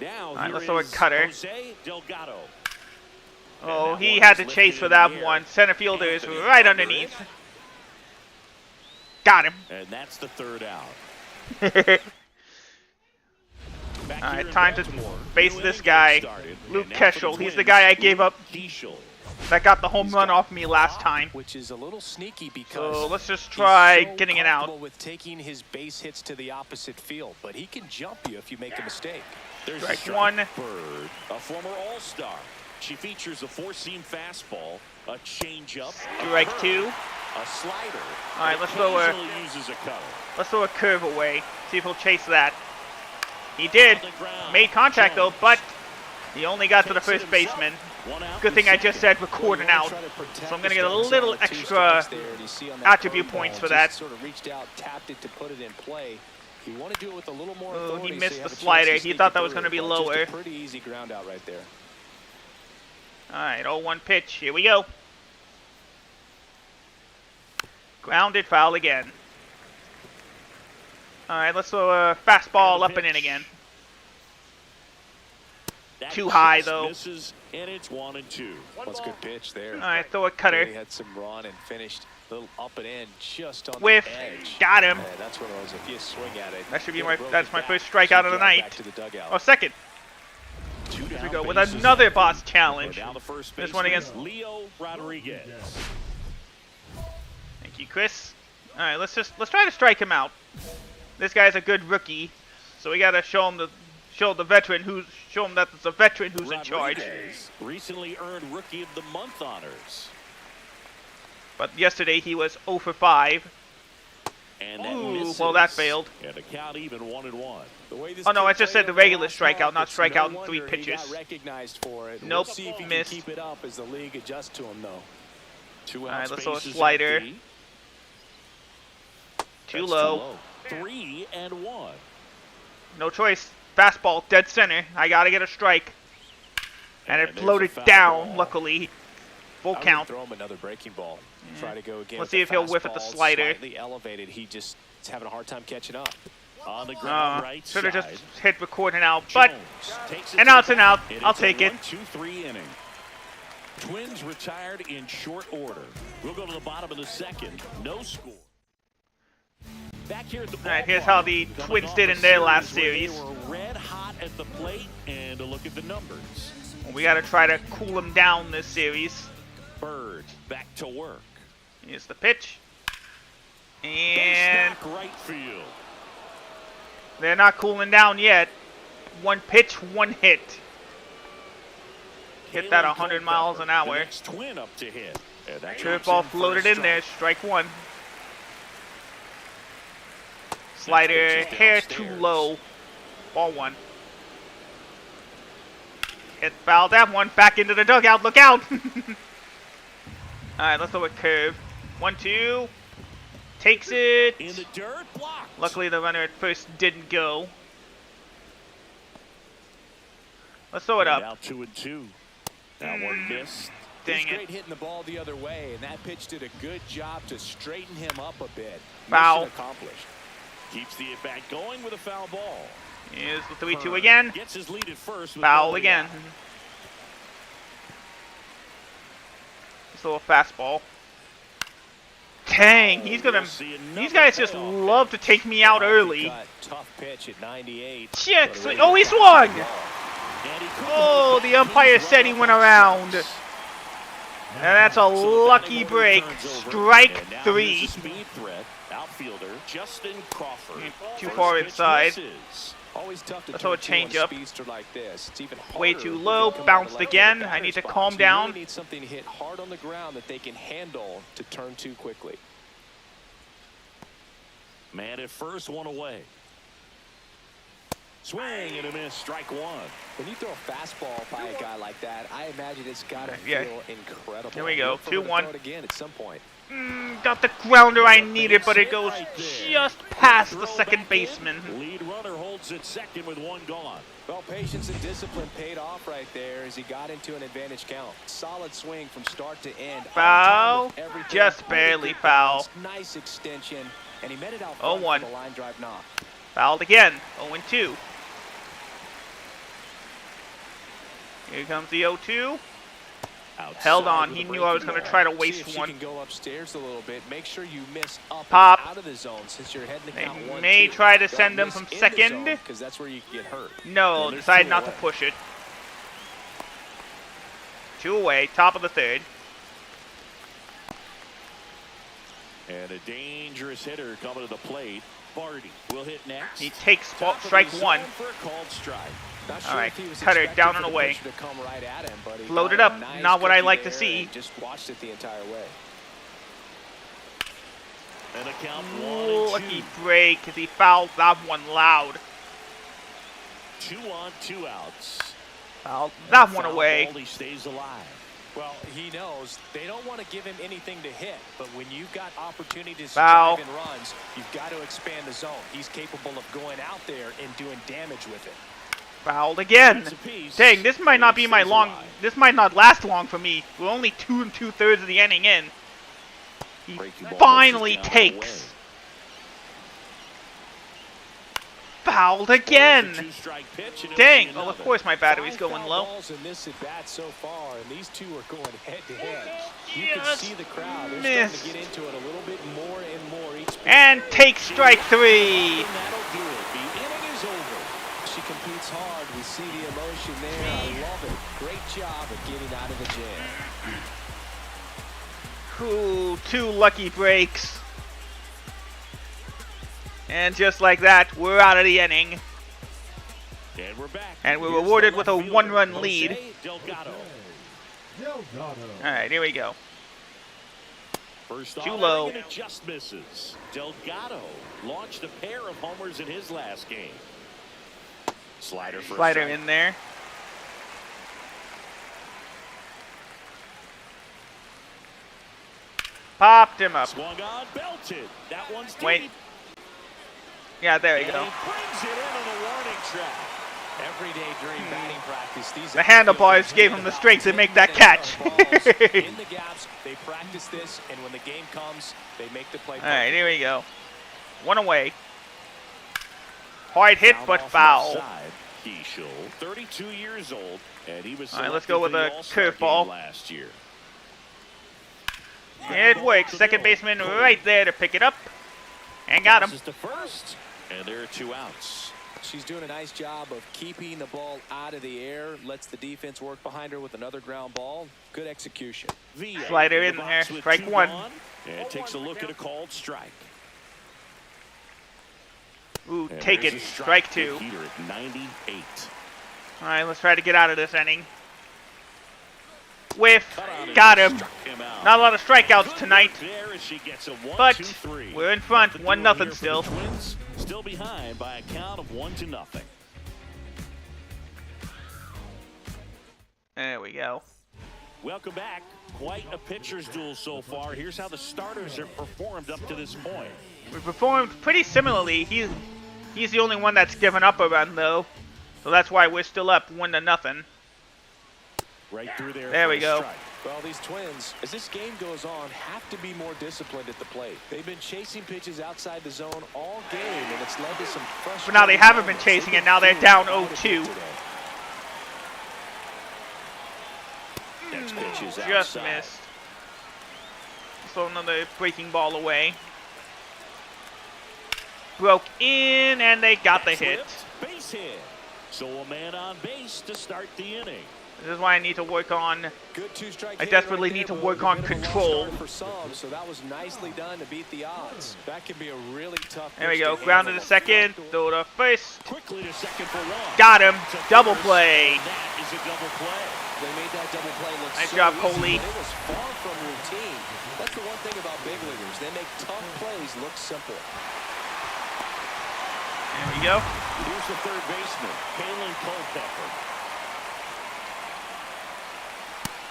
Now right, here let's throw a is cutter. Jose Delgado. Oh, he had to chase for that one. Center fielder is right underneath. Got him. And that's the 3rd out. Alright, time to face this guy, Luke Keschel. He's the guy I gave up that got the home run off me last time. Which is a little sneaky because so let's just try getting it out. With taking his base hits to the opposite field, but he can jump you if you make a mistake. There's Strike 1. Bird, a former All-Star. She features a 4-seam fastball, a changeup, Strike 2. a slider. Alright, let's throw a curve away. See if he'll chase that. He did. Made contact though, but he only got to the first baseman. Good thing I just said recording out. So I'm going to get a little extra attribute points for that. Sort of reached out, tapped it to put it in play. You want to do it with a little more Oh, authority, he so missed you the have a chance slider. to He sneak thought it that was through. going to be Well, lower. just a pretty easy ground out right there. Alright, 0-1 pitch. Here we go. Grounded foul again. Alright, let's throw a fastball up and in again. Too high though. Misses, and it's 1-2. That's a good pitch there. Alright, throw a cutter. He had some run and finished a little up and in just on Whiff. the edge. Got him. Yeah, that's what it was. If you swing at it, That should be it'll that's my back, first strikeout of the back night. to the dugout. Oh, second. Here we go with another boss challenge. This one against Leo Rodriguez. Thank you, Chris. Alright, let's try to strike him out. This guy's a good rookie, so we gotta show him show him that it's a veteran who's in charge. Recently earned Rookie of the Month honors. But yesterday he was 0 for 5. And that Ooh, misses. well that failed. And the count even 1-1. Oh no, I just said the regular strikeout, not strikeout in 3 pitches. He got recognized for it. Nope, We'll see if he missed. can keep it up as the league adjusts to him, though. 2 Alright, outs, let's throw a bases slider. empty. Too That's low. 3-1. No choice. Fastball, dead center. I gotta get a strike. And it there's floated a foul down, ball. luckily. Full I would count. throw him another breaking ball. Try to go again. Let's with see the if he'll whiff at the fastball, slider. Slightly elevated. He just is having a hard time catching up. On the ground, right Should have side. just hit recording out, but Jones takes it an to out's the an out. and I'll it's a take it. 1-2-3 inning. Twins retired in short order. We'll go to the bottom of the second. No score. Back here at the Alright, here's how the Twins did in their last series. They were red hot at the plate, and a look at the numbers. We gotta try to cool them down this series. Bird back to work. Here's the pitch. Base And knock right field. they're not cooling down yet. 1 pitch, 1 hit. Hit that 100 miles an The hour. next twin up to hit. And that Curveball drops for floated a in there. strike. Strike 1. Slider, Next pitch is hair too downstairs. low. Ball 1. Hit foul that one. Back into the dugout. Look out. Alright, let's throw a curve. 1-2. Takes it. In the dirt, blocked. Luckily, the runner at first didn't go. Let's throw it up. Now 2-2. That one missed. Dang He's it. great hitting the ball the other way, and that pitch did a good job to straighten him up a bit. Foul. Mission accomplished. Keeps the at-bat going with a foul ball. Here's the 3-2 again. Gets his lead at first. Foul again. This little fastball. Dang, he's gonna. These guys just love to take me out early. Tough pitch at 98. Shit! Oh, he swung! Oh, the umpire said he went around. And that's a lucky break. Strike 3. Outfielder Justin Crawford. Too far inside. Always tough to Let's throw a turn change up. speedster like this. It's even Way harder too when low. you come Bounced down the again. level of the I need to batter's calm box. down. You really need something to hit hard on the ground that they can handle to turn too quickly. Man at first, one away. Swing and a miss. Strike 1. When you throw a fastball by a guy like that, I imagine it's got to Yeah. feel incredible. Here we go. Look for him to 2-1. throw it again at some point. Got the grounder I needed, but it goes just past the second baseman. Lead runner holds at second with 1 gone. Well, patience and discipline paid off right there as he got into an advantage count. Solid swing from start to end. Foul. On time with everything. Just barely foul. Nice extension, and he met it out 0-1. for the line drive knock. Fouled again. 0-2. Here comes the 0-2. Held on. He knew I was going to try to See waste if she one. can go upstairs a little bit. Make sure you miss up Pop. and out of the zone since you're heading to They count 1-2. may try to Don't send him miss from in the second. zone, because that's where you can get hurt. No, And there's decided 2 not to away. push it. 2 away. Top of the 3rd. And a dangerous hitter coming to the plate. Barty will hit next. He takes Top of the strike zone 1. for a called strike. Not sure All right, if he was cutter expecting down for and the away. pitcher to come right at him, but he Floated got a up, nice not what I cookie like to there see. and just watched it the entire way. And a count Ooh, 1-2. lucky break because he fouled that one loud. 2 on, 2 outs. Fouled that one Foul away. ball, he stays alive. Well, he knows they don't want to give him anything to hit, but when you've got opportunities to Foul. drive in runs, you've got to expand the zone. He's capable of going out there and doing damage with it. Fouled again. That's a piece. Dang, this might not be my Stays long. alive. This might not last long for me. We're only 2 2/3 of the inning in. He Breaking ball finally misses down takes. Fouled again. Two strike pitch, and Dang. it'll Well, be of course my battery's 5 going foul low. balls in this at bat so far, and these two are going head to head. You can Just see the crowd. They're missed. starting to get into it a little bit more and more each. And take strike 3. And that'll do it. The inning is over. She competes hard. We see the emotion there. I love it. Great job of getting out of the jam. Ooh, 2 lucky breaks. And just like that, we're out of the inning. And we're back. And we're Here's rewarded the with a left fielder, 1-run Jose lead. Delgado. Delgado. Alright, here we go. First Too off, low. and it just misses. Delgado launched a pair of homers in his last game. Slider for a Slider strike. in there. Popped him up. Swung on, belted. That one's deep. Wait. Yeah, there you And go. he brings it in on the warning track. Every day during batting practice, these The handlebars gave him the strength to make that catch. in the gaps, they practice this, and when the game comes, they make the play. Alright, here we go. 1 away. Hard hit, Down but off foul. left side. Keishel, 32 years old, and he was All right, let's selected go with for the a All-Star game curveball. last year. It works. Second baseman right there to pick it up. And got him. Passes to first, and there are 2 outs. She's doing a nice job of keeping the ball out of the air, lets the defense work behind her with another ground ball. Good execution. Villa Slider the in box there. with Strike 2 1. gone, and takes a look at a called strike. Ooh, And take there's it. a Strike 2. Heater at 98. Alright, let's try to get out of this inning. Whiff. Cut on it, Got him. struck him out. Not a lot of strikeouts Good tonight. work there as she gets a 1, But 2, 3. we're in front, Nothing 1-0 doing here for still. the Twins, still behind by a count of 1-0. There we go. Welcome back. Quite a pitcher's duel so far. Here's how the starters have performed up to this point. We performed pretty similarly. He's the only one that's given up a run though. So that's why we're still up 1-0. Right through there. There we go. Strike. Well, these Twins, as this game goes on, have to be more disciplined at the plate. They've been chasing pitches outside the zone all game, and it's led to some frustrating. But now they haven't been chasing it. Now they're down 0-2. Next pitch is Just outside. missed. So another breaking ball away. Broke in, and they got the hit. Base hit. So a man on base to start the inning. This is why I need to work on. Good two-strike. I desperately need to work on control. For some, so that was nicely done to beat the odds. That can be a really tough. There we go. Ground to the second. Throw to first. Quickly to second for one. Got him. Double play. That is a double play. They made that double play look Nice so job, easy, Coley. but it was far from routine. That's the one thing about big leaguers. They make tough plays look simple. There we go. Here's the third baseman, Kalen Culpepper.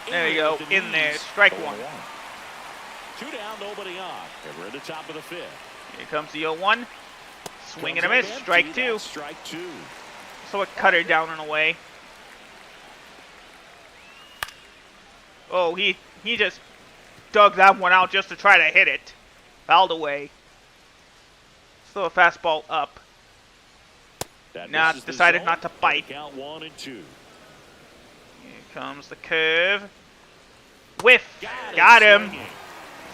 There you go. In there. Strike one. 2 down, nobody on. And we're at the top of the fifth. Here comes the 0-1. Swing and a miss. Strike two. Strike two. So it cut her down and away. Oh, he just dug that one out just to try to hit it. Fouled away. Still a fastball up. Now it's decided not to bite. Count 1 and 2. Here comes the curve. Whiff. Got him.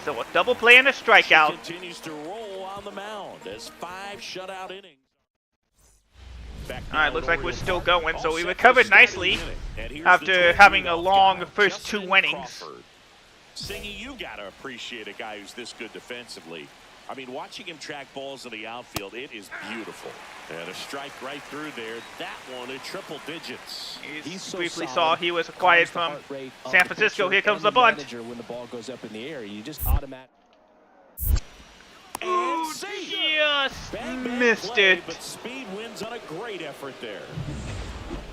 So a double play and a strikeout. She continues to roll on the mound as 5 shutout innings. Alright, looks like we're still going, so we recovered nicely after having a long first 2 innings. Singy, you gotta appreciate a guy who's this good defensively. I mean, watching him track balls in the outfield, it is beautiful. And a strike right through there. That one in triple digits. He so briefly solid. saw he was acquired from San Francisco. Here comes the bunt. When the ball goes up in the air, you just automatically. Ooh, just missed it. But speed wins on a great effort there.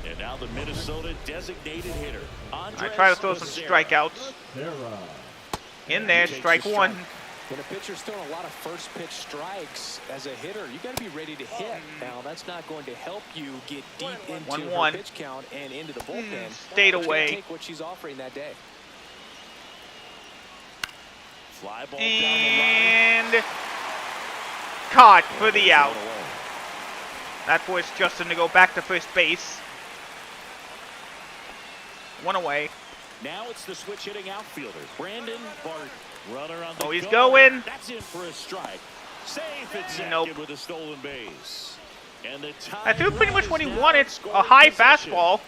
And now the Minnesota designated hitter. I try to throw some strikeouts. In there, strike one. When a pitcher's throwing a lot of first pitch strikes as a hitter, you got to be ready to hit. Now, that's not going to help you get deep into 1-1. her pitch count and into the bullpen. Stayed But you gotta away. take what she's offering that day. Fly ball And caught for the out. That forced Justin to go back to first base. One away. Now it's the switch hitting outfielder, Brandon Barton. Runner on the Oh, he's go. going. That's in for a strike. Safe at second Nope. with a stolen base. And the I threw pretty much what he time is wanted, now a scoring high possession. fastball,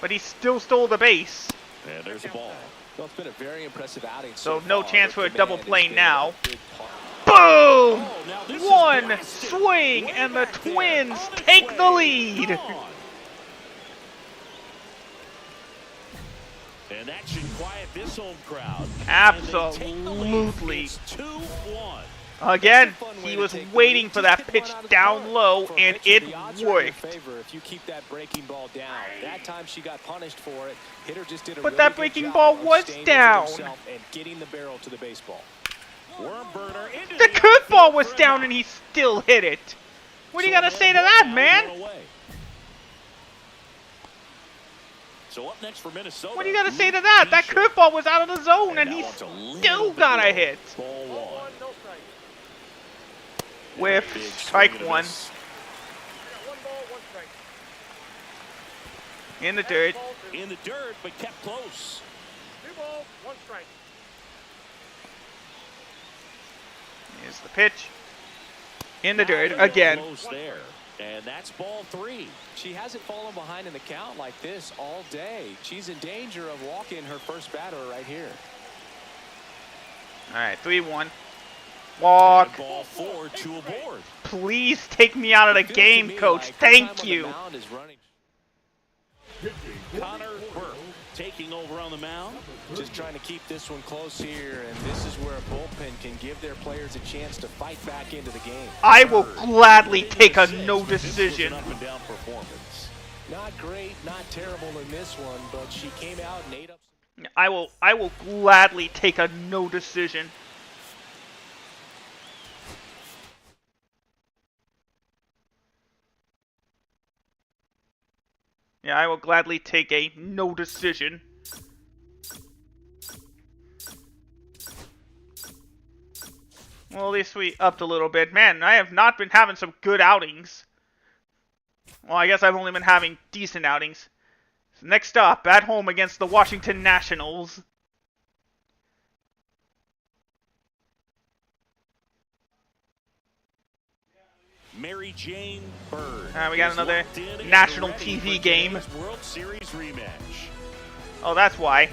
but he still stole the base. And there's a ball. Well, it's been a very impressive outing. So no far, chance but for a the double man play has been now. a big part. Boom! Oh, now this is One blasted. swing, Way and the back there. Twins On its take way. the lead. Gone. And that should quiet this home crowd. Absolutely. It's 2-1. Again, he was waiting for that pitch down low, and it worked. If you keep that breaking ball down, that time she got punished for it. Hitter just did a But really that good breaking job ball of was staying down. within herself and getting the barrel to the baseball. Worm burner into The outfield curveball was for a down, knock. and he still hit it. What do you got to say to that, man? So up next for Minnesota. What do you got to say to that? That curveball was out of the zone, and he still got a hit. Ball one. With Big strike swing and a one. miss. In the dirt. In the dirt, but kept close. Here's the pitch. In the dirt again. Close there. And that's ball 3. She hasn't fallen behind in the count like this all day. She's in danger of walking her first batter right here. All right, 3-1. Walk. And ball 4, 2 aboard. Please take me out of the It feels to game, me coach. like her Thank time on the you. mound is running. Connor Burke taking over on the mound. Just trying to keep this one close here, and this is where a bullpen can give their players a chance to fight back into the game. I will gladly take a no decision. Up and down performance. Not great, not terrible in this one, but she came out and ate up. I will gladly take a no decision. Yeah, I will gladly take a no decision. Well, at least we upped a little bit. Man, I have not been having some good outings. Well, I guess I've only been having decent outings. So next up, at home against the Washington Nationals. Mary Jane Bird. We got another national TV game. World Series rematch. Oh, that's why.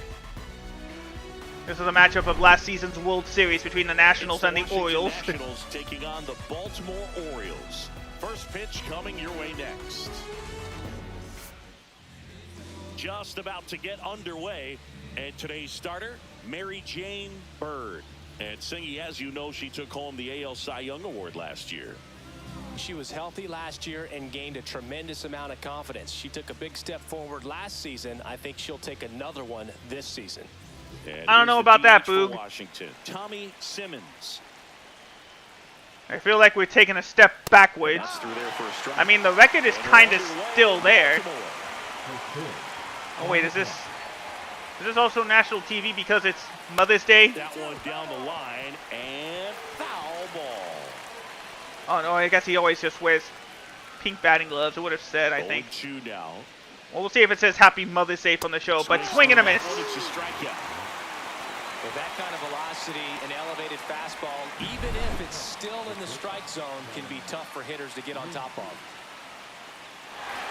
This is a matchup of last season's World Series between the Nationals and the Orioles. Nationals taking on the Baltimore Orioles. First pitch coming your way next. Just about to get underway, and today's starter, Mary Jane Bird. And Singy, as you know, she took home the AL Cy Young Award last year. She was healthy last year and gained a tremendous amount of confidence. She took a big step forward last season. I think she'll take another one this season. And I don't know about that, DH for Boog. Washington, Tommy Simmons. I feel like we're taking a step backwards. Through there for a strike. I mean, the record is kind of still there. Baltimore. Oh wait, is this also national TV because it's Mother's Day? That one down the line and foul ball. Oh no, I guess he always just wears pink batting gloves. It would have said, I think. 0-2 now. Well, we'll see if it says Happy Mother's Day from the show, but swing and a miss. It's a strikeout. With that kind of velocity, an elevated fastball, even if it's still in the strike zone, can be tough for hitters to get on top of.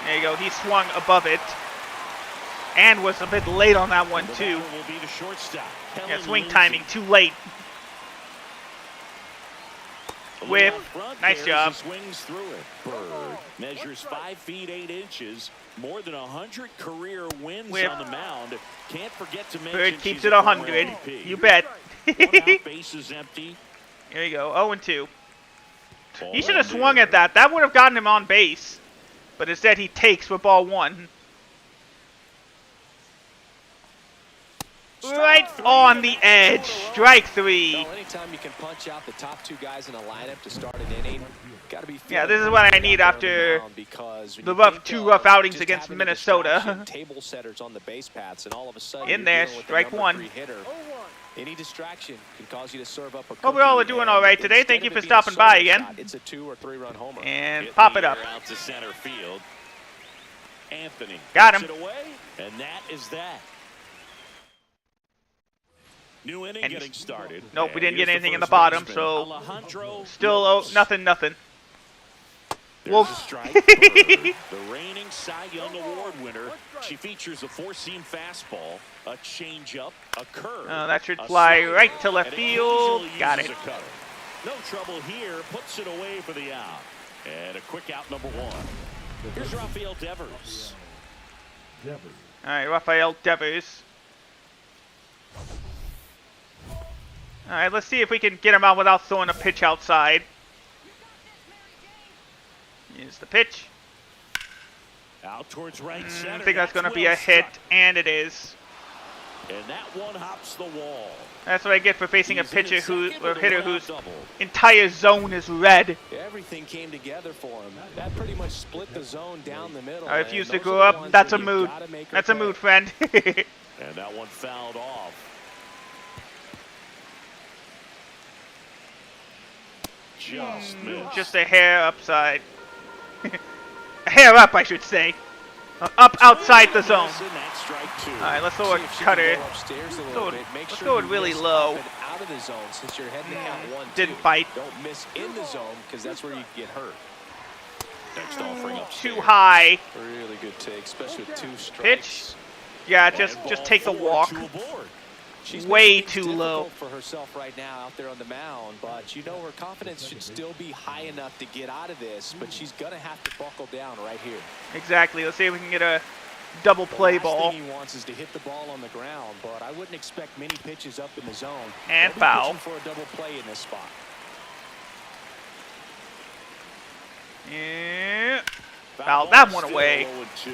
There you go. He swung above it. And was a bit late on that one, too. Will be the shortstop, Yeah, Helen swing Lindsay. timing too late. Whip. Out front Nice there job. as he swings through it. Bird measures 5 feet 8 inches. More than 100 career wins Whip. on the mound. Can't forget to mention Bird keeps she's it a former 100. MVP. You bet. One out, base is empty. Here you go. 0-2. Ball He should have one swung there. at that. That would have gotten him on base. But instead he takes for ball 1. Right on the edge. Strike 3. Well, anytime you can punch out the top two guys in a lineup to start an inning, got to be. Yeah, this is what I need after the two rough outings against Minnesota. Table setters on the base paths, and all of a sudden In you're there, dealing with the strike number 1. 3 hitter. Any distraction can cause you to serve up a Hope we all cookie, are doing and all right today. instead Thank you of for it being a stopping by solo again. shot, it's a 2 or 3 run homer. And Hit pop the it up. air out to center field. Anthony Got puts him. it away, and that is that. New inning And getting started. Nope, we And didn't get here's anything in the first bottom, baseman, so Alejandro still Lopez. nothing. There's Wolf. a strike. Bird, the reigning Cy Young Award winner. She features a 4-seam fastball, a changeup, a curve. Oh, that should a fly slider, right to left and field. occasionally Got uses it. a cutter. No trouble here. Puts it away for the out. And a quick out number 1. Here's Rafael Devers. Devers. All right, Rafael Devers. All right, let's see if we can get him out without throwing a pitch outside. Here's the pitch. Out towards right center. I think that's going to be well a hit, struck. and it is. And that one hops the wall. That's what I get for facing a He's in pitcher his who, second or with a hitter one-out whose double. entire zone is red. Everything came together for him. That pretty much split the zone down the middle. I refuse and to those grow are the up. ones That's a that you've mood. gotta make her That's a pay. mood, friend. And that one fouled off. Just missed. Just a hair upside. A hair up, I should say. Up outside the zone. And that's strike 2. All right, let's throw a See if she can cutter. go upstairs a Let's little go- bit. Make let's sure go you really miss low. up and out of the zone since you're heading to count 1-2. Didn't bite. Don't miss in the zone because that's where you get hurt. Next offering upstairs. Too high. Really good take, especially with 2 strikes. Pitch. Yeah, And just ball take the 4, walk. 2 aboard. She's Way making things too difficult low. for herself right now out there on the mound, but you know her confidence should still be high enough to get out of this, but she's going to have to buckle down right here. Exactly. Let's see if we can get a double play The last ball. thing he wants is to hit the ball on the ground, but I wouldn't expect many pitches up in the zone. And They'll be foul. pitching for a double play in this spot. Yeah. Foul Fouled that ball one still away. 0-2.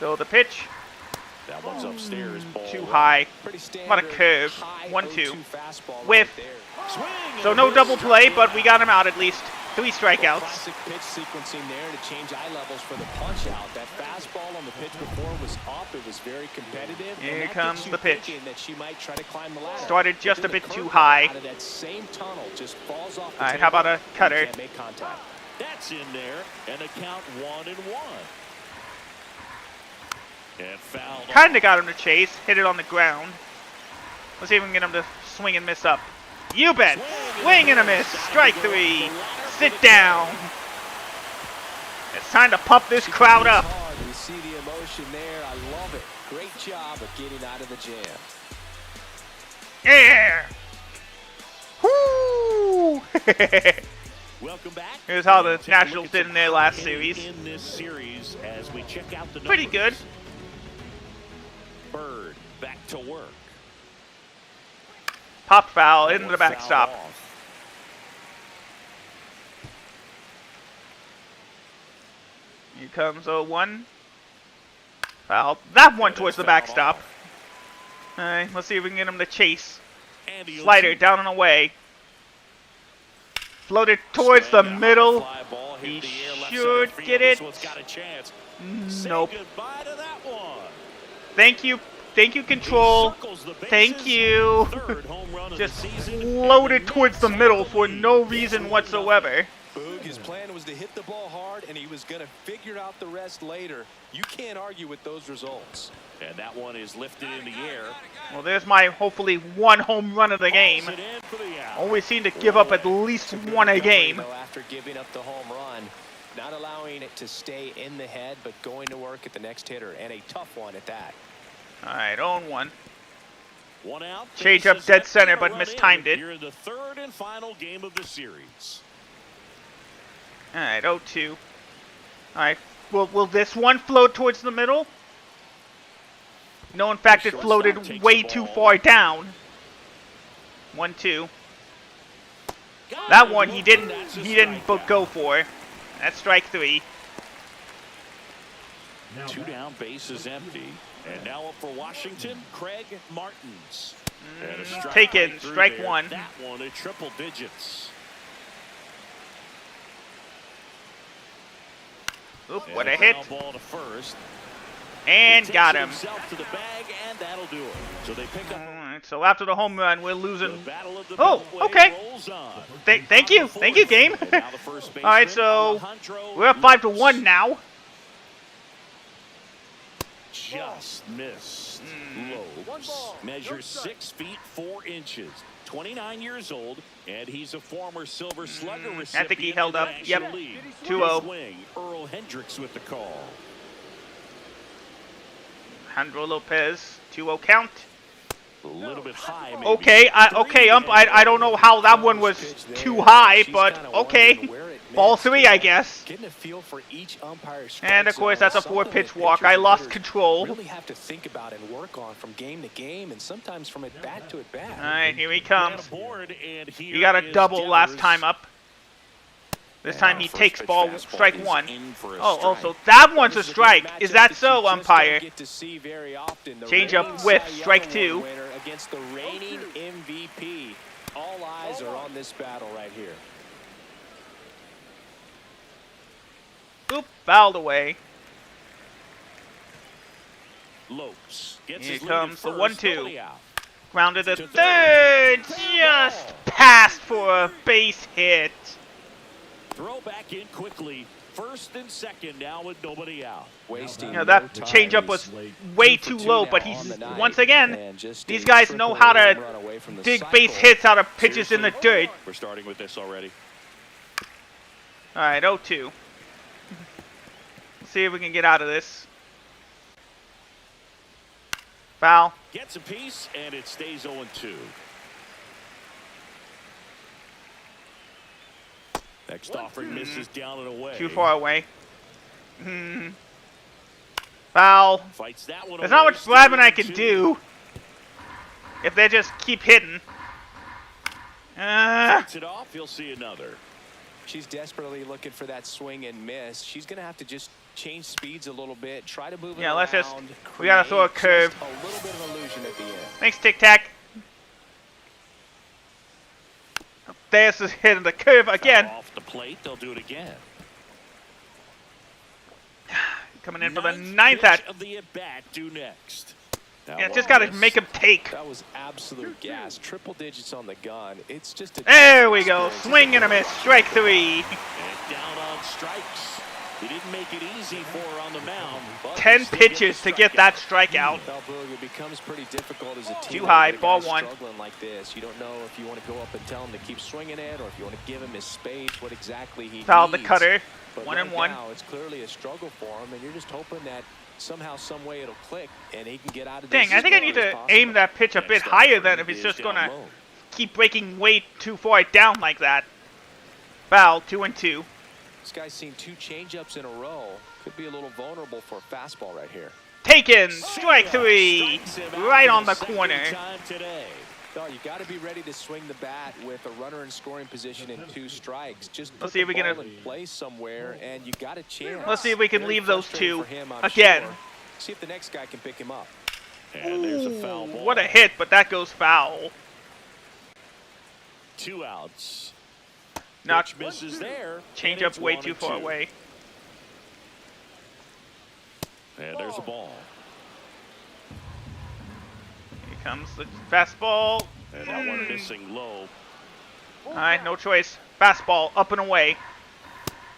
So the pitch. That one's upstairs. Ball Too 1. high. Pretty standard. What a curve. High 1-2. 0-2 fastball Whiff. right there. Swing So and no a double miss. play, but we got him out at least. 3 strikeouts. Classic pitch sequencing there to change eye levels for the punch out. That fastball on the pitch before was up. It was very competitive. Here comes the pitch. That she might try to climb the ladder. Started just a bit too high. Out of that same tunnel, just falls off the All right, how about a cutter? Can't make contact. That's in there, and a count 1-1. And fouled. Kinda got him to chase. Hit it on the ground. Let's see if we can get him to swing and miss up. You bet. Swing and a miss. Strike 3. Sit down. It's time to pump this crowd up. You see the emotion there. I love it. Great job of getting out of the jam. Yeah. Woo. Welcome back. Here's how the Nationals did in their last series. In this series, as we check out the Pretty good. Bird back to work. Pop foul into the backstop. Here comes 0-1. Foul. That one towards the backstop. All right, let's see if we can get him to chase. Slider down and away. Floated towards the middle. He should get it. Nope. Thank you. Thank you, control. Thank you. Just floated towards the middle for no reason whatsoever. Boog, his plan was to hit the ball hard, and he was going to figure out the rest later. You can't argue with those results. And that one is lifted in the air. Well, there's my hopefully 1 home run of the game. Always seem to give up at least 1 a game. After giving up the home run, not allowing it to stay in the head, but going to work at the next hitter, and a tough one at that. All right, 0-1. 1 out. Change up dead center, but mistimed it. Here in the 3rd and final game of the series. All right, 0-2. All right, will this one float towards the middle? No, in fact, it floated way too far down. 1-2. That one he didn't go for. That's strike 3. 2 down, bases empty. And now up for Washington, Craig Martins. Taken, strike 1. That one at triple digits. Oop, what a hit. Ball to first. And got him. To the bag, and that'll do it. So they pick up. All right, so after the home run, we're losing. Oh, okay. Thank you, game. All right, so we're up 5-1 now. Just missed. Lopes measures 6 feet 4 inches. 29 years old, and he's a former Silver Slugger recipient. I think he held up. Yep. 2-0. Earl Hendricks with the call. Alejandro Lopez, 2-0 count. A little bit high, maybe. Okay, ump. I don't know how that one was too high, but okay. Ball 3, I guess. Getting a feel for each umpire's And of course, that's a 4-pitch walk. I lost control. Really have to think about and work on from game to game, and sometimes from at bat to at bat. All right, here he comes. He got a double last time up. This time he takes ball, strike 1. Oh, also, that one's a strike. Is that so, umpire? Change up whiff, strike 2. Against the reigning MVP. All eyes are on this battle right here. Oop, fouled away. Lopes gets Here his comes the 1-2. out. Grounded to third. Just passed for a base hit. Throw back in quickly. 1st and 2nd now with nobody out. Wasting that changeup was way too low, but he's once again, these guys know how to dig base hits out of pitches in the dirt. We're starting with this already. All right, 0-2. Let's see if we can get out of this. Foul. Gets a piece, and it stays 0-2. Next offering misses down and away. Too far away. Foul. Fights that one. There's not much blabbing I can do if they just keep hitting. Fights it off. You'll see another. She's desperately looking for that swing and miss. She's going to have to just change speeds a little bit, try to move it around. Let's just, we got to throw a curve. A little bit of illusion at the end. Thanks, Tic Tac. There's his hit in the curve again. Off the plate, they'll do it again. Coming in for the ninth at. Of the at-bat due next. Yeah, just got to make him take. That was absolute gas. Triple digits on the gun. It's just a... There we go. Swing and a miss. Strike 3. And down on strikes. He didn't make it easy for her on the mound. 10 pitches to get that strikeout. Well, Boog, it becomes pretty difficult as a team. Too high, when a ball guy's 1. Struggling like this, you don't know if you want to go up and tell him to keep swinging it, or if you want to give him his space, what exactly he Foul the needs. cutter. But 1 right and 1. now, it's clearly a struggle for him, and you're just hoping that somehow, some way, it'll click, and he can get out of this. Dang, I think I need to aim that pitch a bit higher then if it's just going to keep breaking way too far down like that. Foul, 2 and 2. This guy's seen 2 changeups in a row. Could be a little vulnerable for a fastball right here. Taken, strike 3, right on the corner. No, you got to be ready to swing the bat with a runner in scoring position and 2 strikes. Just Let's put see if the we can ball in place somewhere, and you got a chance. Let's see if we can Very leave those frustrating 2 for him, I'm again. sure. See if the next guy can pick him up. And there's a foul ball. What a hit, but that goes foul. 2 outs. Not Pitch misses there. change and up it's way 1 too and far 2. away. And there's a ball. Here comes the fastball. And that one missing low. All right, no choice. Fastball up and away.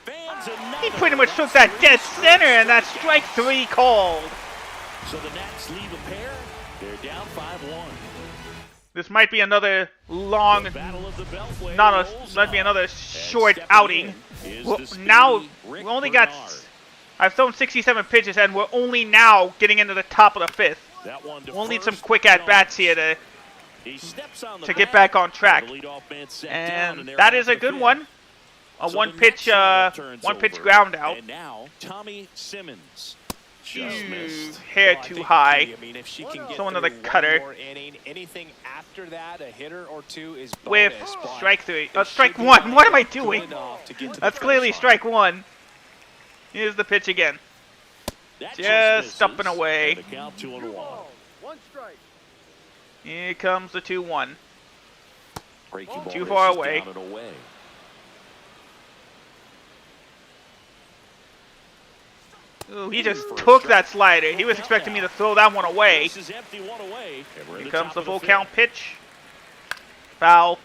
Fans He pretty much took that dead center, and that's strike 3 called. So the Nats leave a pair. They're down 5-1. This might be another long, The battle of the Beltway might be another And short stepping outing. in is Well, the speedy now Rick we only got. Bernard. I've thrown 67 pitches, and we're only now getting into the top of the 5th. That one to We'll need some first. quick at bats here to He steps on the get bag. back on track. The leadoff man set down, And they're that off is a the good field. one. A So one the pitch next turns over. ground out. And now Tommy Simmons just Ooh, missed. hair Well, I too think high. the key, I mean, if she can get So another through cutter. one more inning, anything after that, a hitter or 2 is With bonus. but strike 3. it Strike should be 1. What am I good doing? enough to get to the That's finish clearly line. strike 1. Here's the pitch again. That Just up misses, and away. And the count 2-1. Here comes the 2-1. Breaking ball Too far misses away. down and away. Ooh, he just took that slider. He was expecting me to throw that one away. This is empty, one away. And we're in Here the comes top the of full fifth. count pitch. Foul.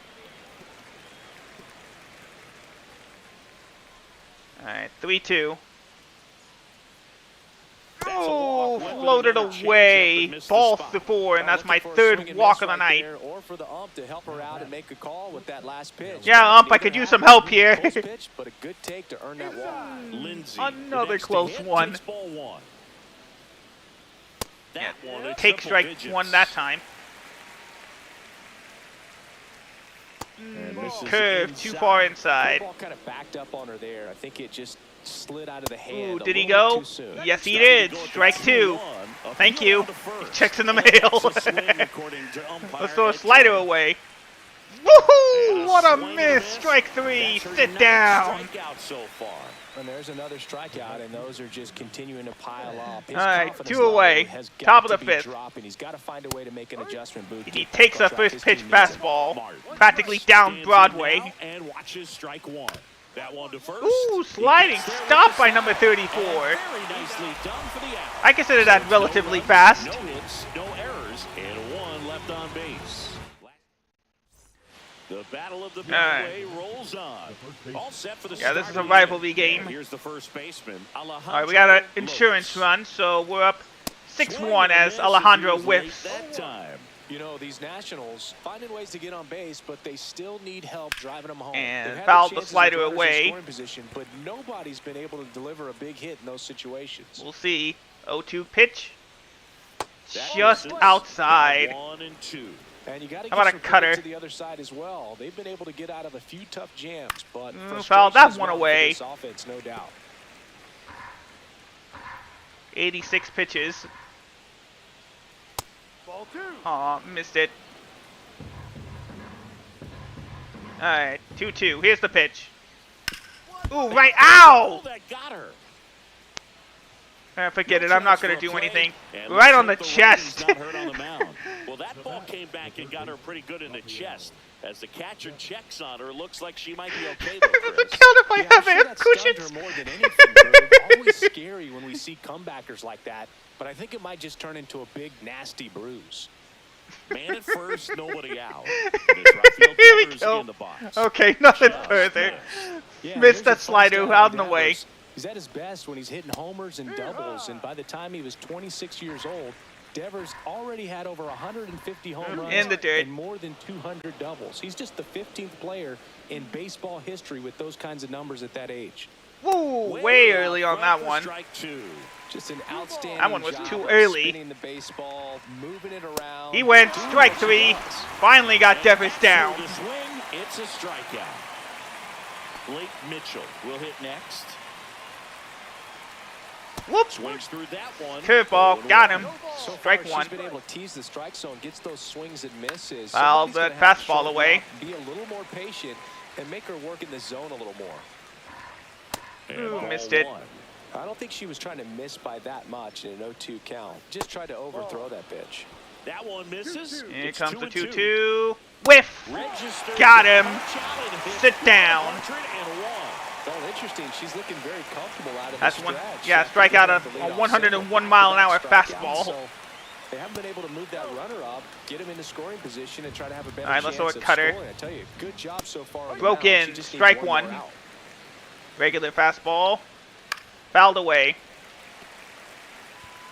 Alright, 3-2. Oh, floated away. Ball to 4, and that's my third walk of the night. Or for the ump to help her out and make a call with that last pitch. Yeah, ump, I could use some help here. Close pitch, but a good take to earn that walk. Lindsay, Another the next to close hit, one. takes ball 1. That one at Take triple strike digits. 1 that time. And misses Curve too inside. far inside. Ball kind of backed up on her there. I think it just slid out of the hand. Ooh, a did he little go? too soon. Yes, he Starting to did. go at the Strike 2. 2-1. A Thank field you. out to first. Checks in the And mail. that's a swing, according to umpire Let's throw a Ed slider Turner. away. Woohoo! And What a swing and miss! miss. Strike 3. That's her Sit ninth down. strikeout so far. And there's another strikeout, and those are just continuing to pile up. His All right, confidence 2 level away. has got Top of to the be 5th. dropping. He's got to find a way to make an adjustment. Boot. He takes a first pitch fastball, Martin practically down stands in Broadway. now and watches strike 1. That one to first. Ooh, He sliding gets there stop with by the number single. 34. And very nicely done for the out. I consider that relatively No runs, fast. No hits, no errors, and 1 left on base. The battle of the Beltway rolls on. All set for the Yeah, this start is a of the rivalry inning. game. And here's the first baseman, Alejandro. All right, we got an Lopez. insurance run, so we're up Swing 6-1 and a as miss Alejandro he was late whiffs. that time. You know, these Nationals finding ways to get on base, but they still need help driving them home. And They've had fouled their the chances slider with runners in away. scoring position, but nobody's been able to deliver a big hit in those situations. We'll see. 0-2 pitch. That Just misses. outside. 1 and 2. And you got to How get about a some credit cutter? to the other side as well. They've been able to get out of a few tough jams, but fouled that frustration's one mounting for away. this offense, no doubt. 86 pitches. Aw, missed it. Alright, 2-2. Here's the pitch. Ooh, right. Ow! That got her. Forget No it. I'm not chance going for to a do play. anything. And Right looks on the like chest. Rays got hurt on the mound. Well, that ball came back like it got her pretty good in the chest. As the catcher checks on her, looks like she might be okay though, Does Chris. it count if I Yeah, have I'm sure air that stunned cushions? her more than anything, Berg. Always scary when we see comebackers like that, but I think it might just turn into a big, nasty bruise. Man at first, nobody out. This right field Here we Devers go. in the box. Okay, nothing Just further. missed. Yeah, Missed here's that a first slider down out for in the way. Devers. He's at his best when he's hitting homers and doubles, and by the time he was 26 years old, Devers already had over 150 home runs In the dirt. and more than 200 doubles. He's just the 15th player in baseball history with those kinds of numbers at that age. Woo, way early on that For one. Strike two. Just an outstanding That one was job too of early. spinning the baseball, moving it around. He went doing strike what he 3. does. Finally got Devers down. Through the swing, it's a strikeout. Blake Mitchell will hit next. Whoops. Swings through that one. Curveball, got him. So far, Strike she's 1. been able to tease the strike zone, gets those swings and misses. Foul Somebody's that gonna have to fastball shorten away. up, be a little more patient, and make her work in the zone a little more. And Ooh, ball missed it. 1. I don't think she was trying to miss by that much in an 0-2 count. Just tried to overthrow that pitch. That one misses. Here It's comes the 2-2. 2-2. Whiff. Registered Got him. punch out and hit Sit down. 101. Well, interesting. She's looking very comfortable out of That's the one. stretch. Yeah, strike out After a the leadoff 101 single, mile an hour strikeout, fastball. so they haven't been able to move that runner up, get him into scoring position, and try to have a better All right, let's chance throw a of cutter. scoring. I tell you, good job so far. on the Broke mound. in, She just needs strike one 1. more out. Regular fastball. Fouled away.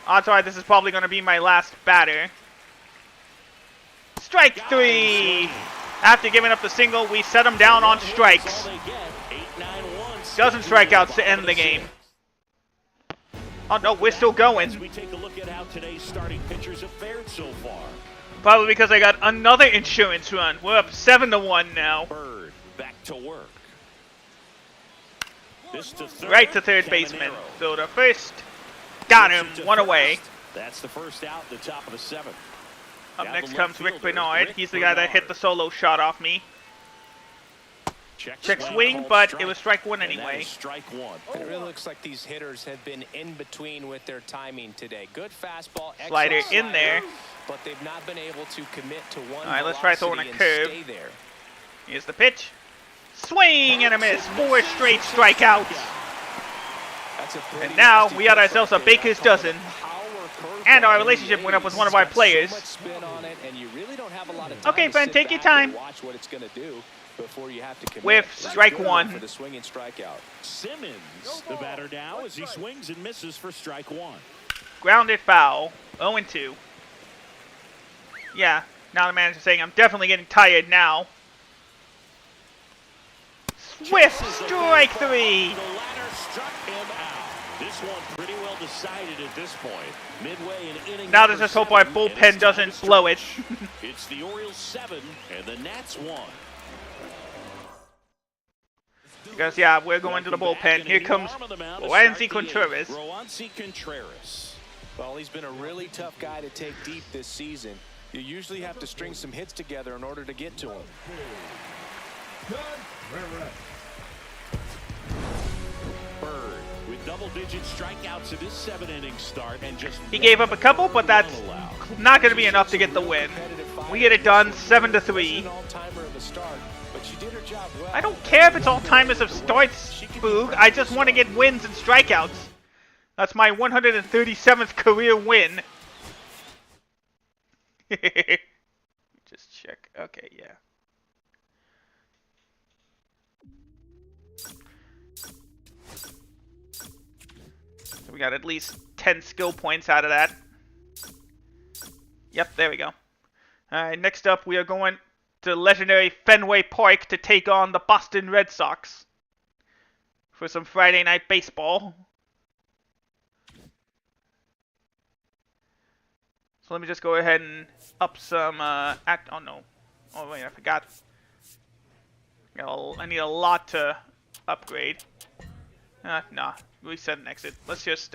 Odds are this is probably going to be my last batter. Strike 3. After giving up the single, we set him down on strikes. That's all they get. 8-9-1. Dozen strikeouts to end the game. Oh no, we're still As going. we take a look at how today's starting pitchers have fared so far. Probably because I got another insurance run. We're up 7-1 now. Bird back to work. This to third. Right to third baseman. Caminero. Throw to first. Got him. Gets it to 1 first. away. That's the first out in the top of the 7th. Up Now next the comes left Rick fielder, Bernard. Rick He's the guy that hit Bernard. the solo shot off me. Check swing, called but strike. it was strike 1 And that anyway. is strike 1. And it really looks like these hitters have been in between with their timing today. Good fastball, excellent Slider in slider, there. but they've not been able to commit to one. All right, let's try throwing a velocity curve. and stay there. Here's the pitch. Swing and a miss. 4 straight strikeouts. That's a pretty And now nasty we got pitch ourselves a right there. baker's That's called dozen. a power curveball. And our In the relationship went up with 80s. one of our It's got players. So much spin on it, and you really don't have a lot of time Okay, to Ben, sit take your back and time. watch what it's going to do before you have to commit. With That's strike good 1. for the swing and strikeout. Simmons, the batter now, as he swings and misses for strike 1. Grounded foul. 0-2. Yeah, now the manager's saying I'm definitely getting tired now. Swift strike 3. The ladder struck him out. This one pretty well decided at this point. Midway in inning Now number let's just hope our 7, and bullpen it's time doesn't to blow it. stretch. It's the Orioles 7 and the Nats 1. Because, yeah, we're going to the Welcome back, bullpen. and Here a new comes arm of the mound to Roansy start the Contreras. eighth. Roansy Contreras. Well, he's been a really tough guy to take deep this season. You usually have to string some hits together in order to get to him. Bird with double-digit strikeouts in this 7-inning start and just He gave up a couple, but that's one allowed. not going to be enough to get the win. We get it done 7-3. I don't care if it's all timers of starts, Boog. I just want to get wins and strikeouts. That's my 137th career win. Just check. Okay, yeah. So we got at least 10 skill points out of that. Yep, there we go. Alright, next up we are going to legendary Fenway Park to take on the Boston Red Sox for some Friday night baseball. So let me just go ahead and up some oh no. Oh wait, I forgot. I need a lot to upgrade. Nah, reset and exit. Let's just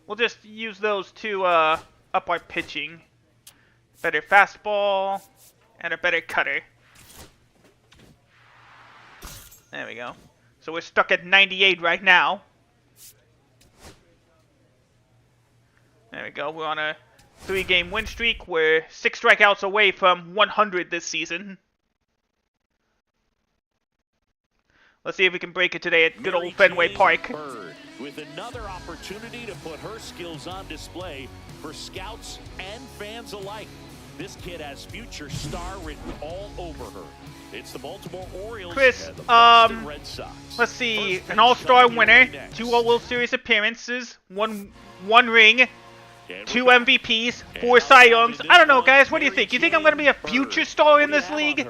we'll just use those to up our pitching. Better fastball and a better cutter. There we go. So we're stuck at 98 right now. There we go. We're on a 3-game win streak. We're 6 strikeouts away from 100 this season. Let's see if we can break it today at good old Fenway Park. Bird with another opportunity to put her skills on display for scouts and fans alike. This kid has future star written all over her. It's the Baltimore Orioles Chris, and the Boston Red Sox. Let's see, an All-Star winner, 2 World Series appearances, one ring, 2 MVPs, 4 Cy Youngs. I don't know, guys. What do you think? You think I'm going to be a future star in this league?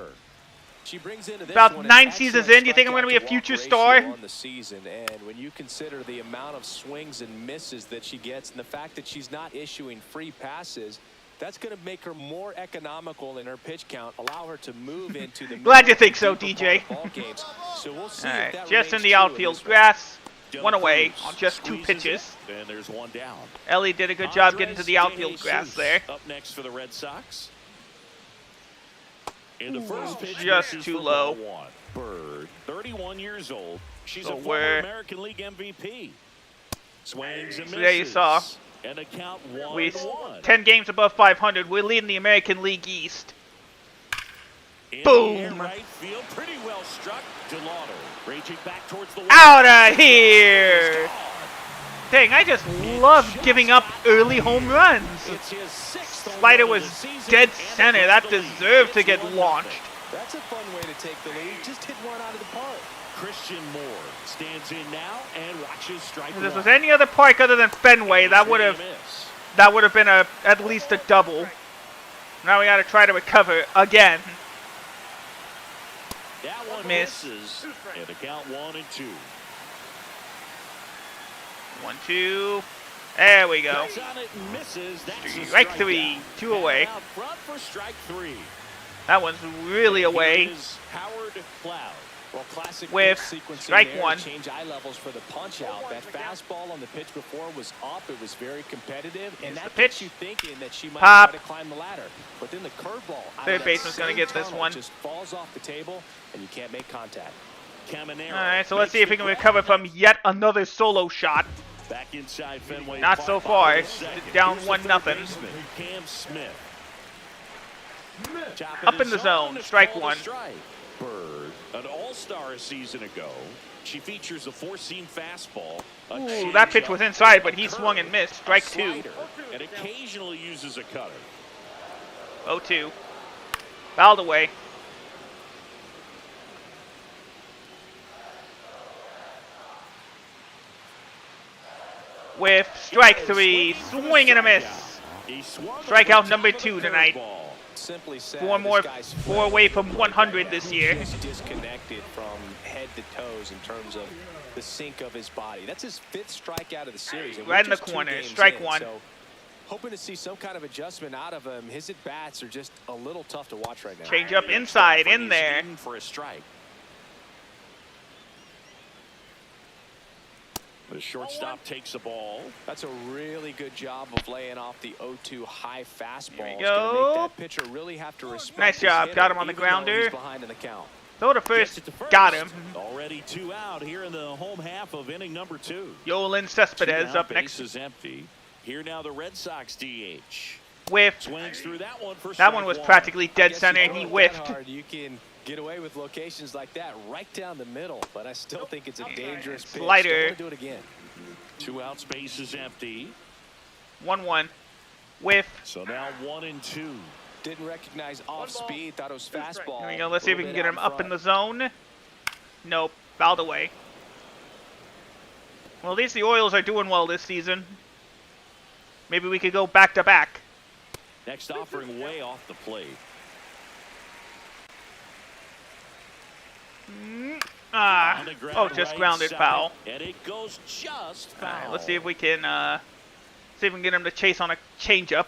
About 9 seasons in, do you think I'm going to be a future star? On the season, and when you consider the amount of swings and misses that she gets, and the fact that she's not issuing free passes, that's going to make her more economical in her pitch count, allow her to move into the Glad you think so, DJ. games. So we'll see. All right, just in the outfield grass, 1 away on just 2 pitches. And there's 1 down. Ellie did a good job getting to the outfield grass there. Up next for the Red Sox. In the first pitch, just too low. Bird, 31 years old. She's So a former we're- American League MVP. Swings and misses. So there you saw. And a count We 1-1. 10 games above 500. We're leading the American League East. In Boom. the air right field, pretty well struck. DeLauder raging back towards the Out of here! Dang, I just love giving up early home runs. It's his 6th home Slider run of was the season dead and center. That puts the lead. deserved to It's get 1-0. launched. That's a fun way to take the lead. Just hit one out of the park. Christian Moore stands in now and watches strike If this was one. any other park other than Fenway, that would have been at least a double. Now we got to try to recover again. That one Miss. misses. And the count 1-2. 1-2. There we go. Gets on it and misses. That's a Strike strikeout. 3. 2 away. And out front for strike 3. That one's really away. Here's Howard Cloud. Well, classic With pitch sequencing strike there, 1. Change eye levels for the punch out. That fastball on the pitch before was up. It was very competitive, and Here's that the gets pitch. you thinking that she might Pop. try to climb the ladder. But then the curveball out Third of that baseman's gonna same get this tunnel one. just falls off the table, and you can't make contact. Caminero. All right, so let's see if we can recover from yet another solo shot. Back inside Fenway. Not so far. Down 1-0. Cam Smith. Up in the zone. Strike 1. Bird, an all-star a season ago. She features a 4-seam fastball. Ooh, that pitch was inside, but he swung and missed. Strike 2. And occasionally uses a cutter. 0-2. Fouled away. With strike 3. Swing and a miss. Strikeout number 2 tonight. Simply said, 4 more, 4 away from 100 this year. He's disconnected from head to toes in terms of the sink of his body. That's his 5th strikeout of the series. And Right in we're the just 2 corner. games Strike in, 1. So hoping to see some kind of adjustment out of him. His at-bats are just a little tough to watch right now. Change up inside, in there. For a strike. The shortstop takes the ball. That's a really good job of laying off the 0-2 high fastball. Here we It's gonna go. make that pitcher really have to respect Nice his job. hitter, Got him on the even though grounder. he's behind in the count. Throw to first. Got him. Already 2 out here in the home half of inning number 2. Yolan Cespedes up Base next is empty. Here now the Red Sox DH. with. Swings through that one for That one was practically dead center and he whiffed. You can get away with locations like that right down the middle, but I still think it's a dangerous pitch. Slider. Don't wanna do it again. 2 outs, base is empty. 1-1. Whiff. So now 1-2. Didn't recognize off speed, thought it was fastball. There we go. Let's see if we can get him up in the zone. Nope. Fouled away. Well, at least the Orioles are doing well this season. Maybe we could go back to back. Next offering way off the plate. Ah. On the ground, Oh, just right grounded side, foul. And it goes just foul. All right, let's see if we can get him to chase on a changeup.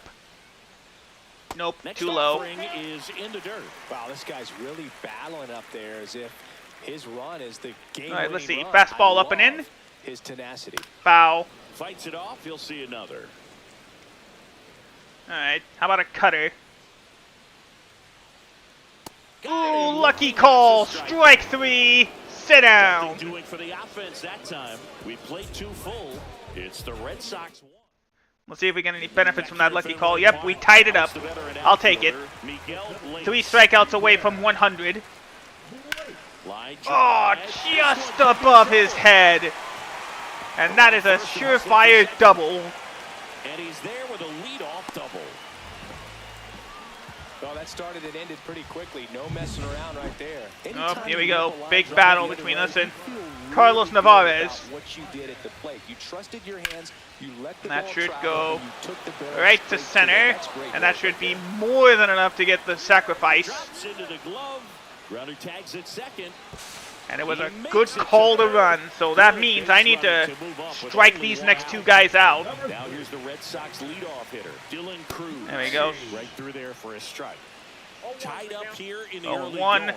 Nope, Next too low. offering is in the dirt. Wow, this guy's really battling up there as if his run is the game. All right, let's see. Run. Fastball I up and in. love his tenacity. Foul. Fights it off. He'll see another. All right, how about a cutter? Got Ooh, him. lucky That's call. a strike. Strike 3. Sit down. Nothing doing for the offense that time. We played 2 full. It's the Red Sox 1. Let's see if we get any benefits from that lucky call. Yep, we tied it up. I'll take it. 3 strikeouts away from 100. Oh, just above his head. And that is a surefire double. And he's there with a leadoff double. Well, that started and ended pretty quickly. No messing around right there. Oh, here we go. Big battle between us and Carlos Navarez. What you did at the plate. You trusted your hands. You let the That ball should travel, go and you took the barrel right to straight center. That's great. And that should be more than enough to get the sacrifice. Drops into the glove. Runner tags at second. And it was a good call to run. So that means I need to strike these next 2 guys out. Now here's the Red Sox leadoff hitter, Dylan Cruz. There we go. Right through there for a strike. Tied up here in the Oh, early 1. going.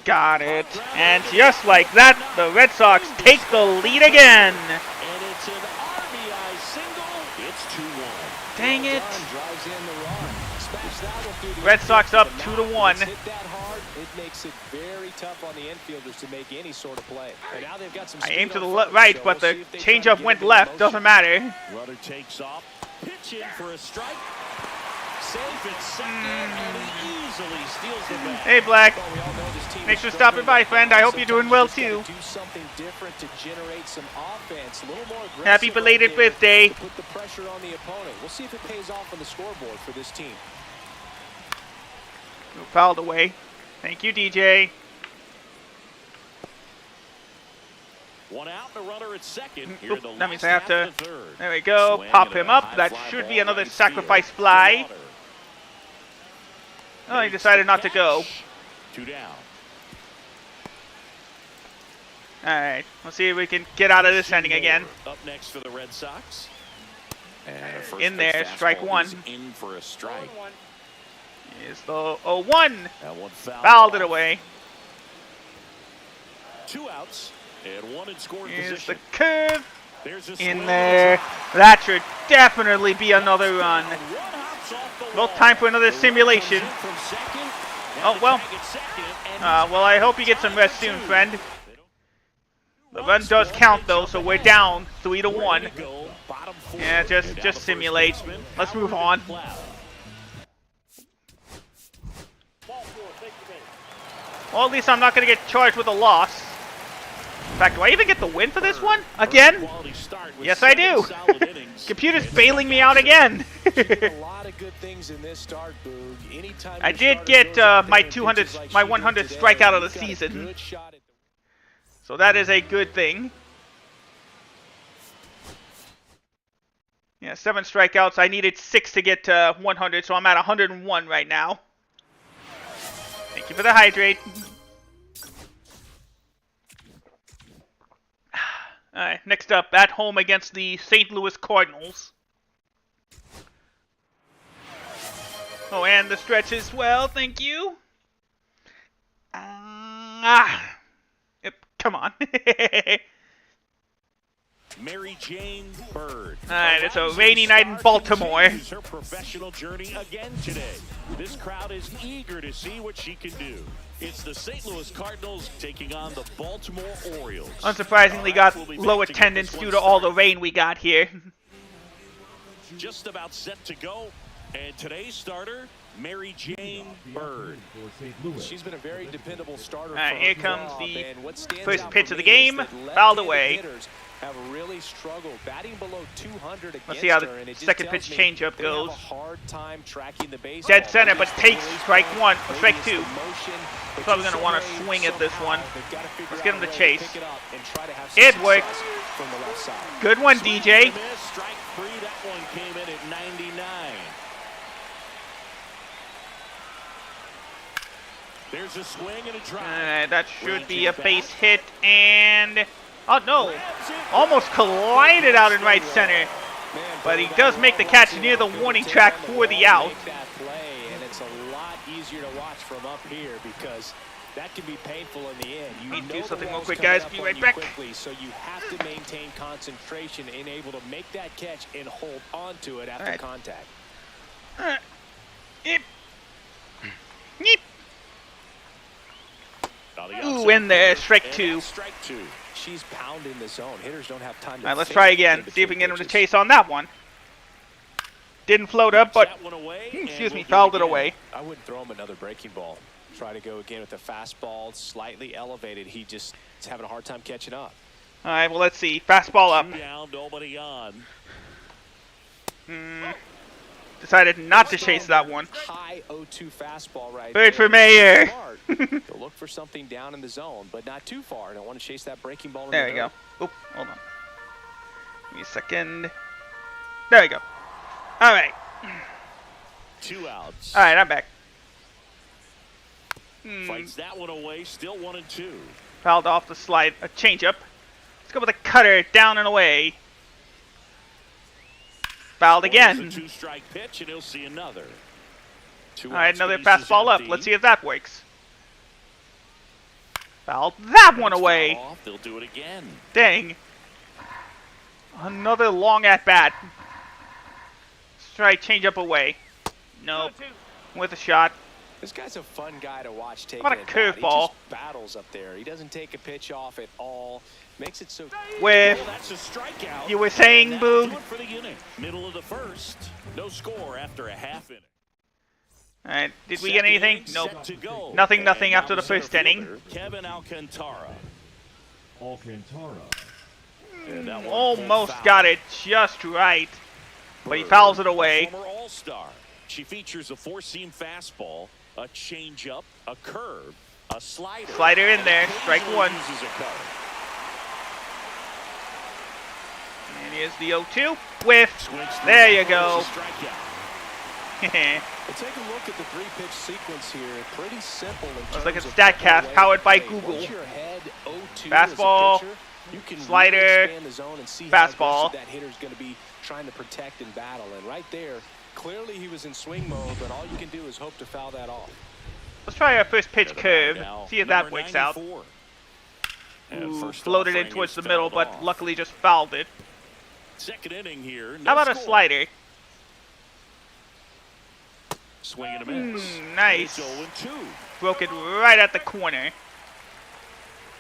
Got it. And just like that, the Red Sox take the lead again. And it's an RBI single. It's 2-1. Dang it. Drives in the run. Smash that one through the Red Sox up infield. 2-1. Hit that hard. It makes it very tough on the infielders to make any sort of play. And now they've got some I speed aimed to the up front, right, so but we'll the see if they try to changeup get went into left. motion. Doesn't matter. Runner takes off. Pitch in for a strike. Safe at second, and he easily steals the bat. Hey, Black. Well, we all know this team Thanks is for stopping by, struggling friend. I hope right you're now. doing well, Sometimes too. you just gotta do something different to generate some offense. A little more aggressive Happy belated right there birthday. to put the pressure on the opponent. We'll see if it pays off on the scoreboard for this team. Fouled away. Thank you, DJ. One out, the runner at second. Here in the That means last I have half to. of the third. There we go. Swing Pop and him a up. high That fly should ball be another right sacrifice field. fly. Water. Oh, he decided not to go. 2 down. Alright. Let's see if we can get out of this inning again. Up next for the Red Sox. And a first In there, pitch strike fastball 1. is in for a strike. Is the 0-1. That one Fouled it away. 2 outs and 1 in scoring Here's the position. curve. There's a In swing. there. That should definitely be another run. One hops off the Well, wall. time for another The runner simulation. comes in from second. Oh, And well. the tag at second, and Well, I hope you get some rest soon, friend. The run does count, though, so we're down 3-1. ready to go. Bottom 4. Yeah, And now just the simulate. first baseman, Let's move Howard on. McLeod. Well, at least I'm not going to get charged with a loss. In fact, do I even get the win for this one? Again? Quality start with Yes, I 7 do. solid innings. Computer's bailing me out again. A lot of good things in this start, Boog. Anytime I your did starter get goes out my there and 200 pitches like my she did 100th today, strikeout of the you've got a season. good shot at So that is a good thing. Yeah, 7 strikeouts. I needed 6 to get to 100, so I'm at 101 right now. Thank you for the hydrate. Alright, next up, at home against the St. Louis Cardinals. Oh, and the stretch as well, thank you. Yep, come on. Mary Jane Bird. Alright, it's a rainy night in Baltimore. Continues her professional journey again today. This crowd is eager to see what she can do. It's the St. Louis Cardinals taking on the Baltimore Orioles. Unsurprisingly got low attendance due to all the rain we got here. Just about set to go. And today's starter, Mary Jane Bird. For St. Louis. She's been a very dependable starter. Alright, for here her comes job, the and what stands first out pitch for of the me is game, that fouled left-handed away. hitters have really struggled batting below 200 against Let's see how the her, and it just second tells pitch me changeup they have goes. a hard time tracking the baseball. Dead center, but It's takes really strike strong. 1, Maybe strike it's 2. the motion, but Probably just gonna wanna some way, swing at this somehow, one. they've gotta figure Let's out get him a to way chase. pick it up and try to have some It worked. success from the left side. Good one, DJ. Miss, strike 3. That one came in at 99. There's a swing and a drive. That should be a base hit, and... Oh, no. Almost collided out in right center. But he does make the catch near the warning track for the out. Make that play, and it's a lot easier to watch from up here because that can be painful in the end. You Need to know do the something real ball's quick, coming guys. up Be on right you back. quickly, so you have to maintain concentration and able to make that catch and hold on to it after All right. contact. Yep. Yep. On the Ooh, outside in there, corner, strike and 2. that's strike 2. She's pounding the zone. Hitters don't have time to Alright, let's think try again. in See if we can get him to between chase on that one. Didn't float up, but That one away, excuse and me, we'll fouled go it again. away. I wouldn't throw him another breaking ball. Try to go again with the fastball, slightly elevated. He just is having a hard time catching up. All right, well, let's see. Fastball up. 2 down, nobody on. Decided not to chase that one. High 0-2 fastball right Bird there. for mayor. Smart. He'll look for something down in the zone, but not too far. Don't want to chase that breaking ball. There we go. Oop, hold on. Give me a second. There we go. All right. 2 outs. All right, I'm back. Fights that one away, still 1-2. Fouled off the slide. A changeup. Let's go with a cutter down and away. Fouled again. It's a 2-strike pitch, and he'll see another. All right, another fastball up. Let's see if that works. Fouled that one away. They'll do it again. Dang. Another long at bat. Let's try changeup away. Nope. With a shot. This guy's a fun guy to watch take. What a curveball. He just battles up there. He doesn't take a pitch off at all. Makes it so. With Oh, that's a strikeout. you were saying, And that'll Boog. do it for the inning. Middle of the first. No score after a half inning. All right, did we get anything? Second Nope. inning set to go. Nothing And now after the center first inning. fielder, Kevin Alcantara. Alcantara. And that one Almost foul. got it just right. But he fouls it A away. former All-Star. She features a 4-seam fastball, a changeup, a curve, a slider. Slider in there, strike Occasionally one. uses a cutter. And here's the 0-2. Whiff. Swings through There the you first, go. a strikeout. Well, take a look at the 3-pitch sequence here. Pretty simple. Looks like a StatCast powered by Google. Once you're ahead 0-2 Fastball, as a pitcher, you can slider, really expand the zone and see fastball. how aggressive that hitter's going to be trying to protect and battle. And right there, clearly he was in swing mode, but all you can do is hope to foul that off. Let's try our first pitch curve. Now, See if that number works out. 94. And Ooh, first floated in offering towards is the middle, fouled but off. luckily just fouled it. Second inning here. How about a score. slider? Swing and a miss. Nice. It's 0-2. Broke it right at the corner.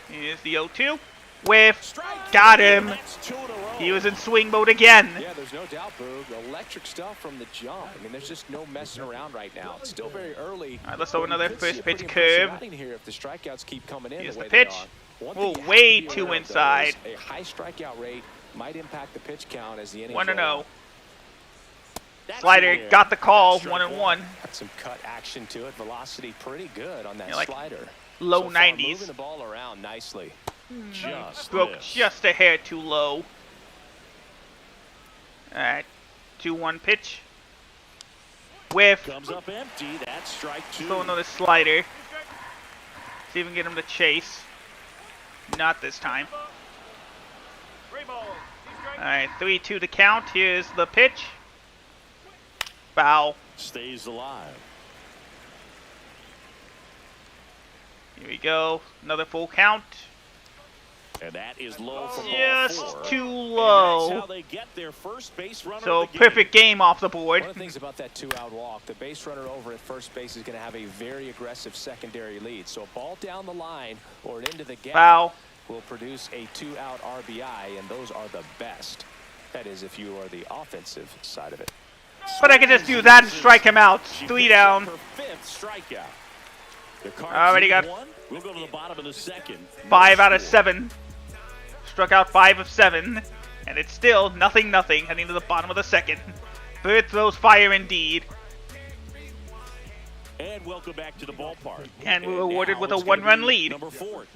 Here's the 0-2. Whiff. Strike. Got him. That's 2 in a row. He was in swing mode again. Yeah, there's no doubt, Boog. Electric stuff from the jump. I mean, there's just no messing around right now. It's still very early. All right, let's throw another You could see first a pitch pretty impressive curve. outing here if the strikeouts keep coming in Here's the way the pitch. they are. One Oh, thing you have way to be too aware of, though, inside. is a high strikeout rate might impact the pitch count as the innings 1-0. roll on. That's Slider in. got the call. Strike 1-1. Got some cut action to it. Velocity pretty good on that Yeah, like slider. Low So far, 90s. moving the ball around nicely. Just Broke missed. just a hair too low. Alright. 2-1 pitch. Whiff. Comes up empty. That's strike 2. Throw another slider. See if we can get him to chase. Not this time. Alright, 3-2 to count. Here's the pitch. Foul. Stays alive. Here we go. Another full count. And that is low for ball Just 4. too And low. that's how they get their first base runner So of the game. perfect game off the board. One of the things about that 2-out walk, the base runner over at first base is going to have a very aggressive secondary lead. So a ball down the line or into the gap Foul. will produce a 2-out RBI, and those are the best. That is, if you are the offensive side of it. But I could just do that and strike him out. She 3 picks up down. her 5th strikeout. The Cards Already lead got 1. We'll go to the bottom of the second. 5 out of No score. 7. Struck out 5 of 7. And it's still nothing heading to the bottom of the second. Bird throws fire indeed. And welcome back to the ballpark. And we're awarded now with a it's gonna 1-run be lead. Number 4.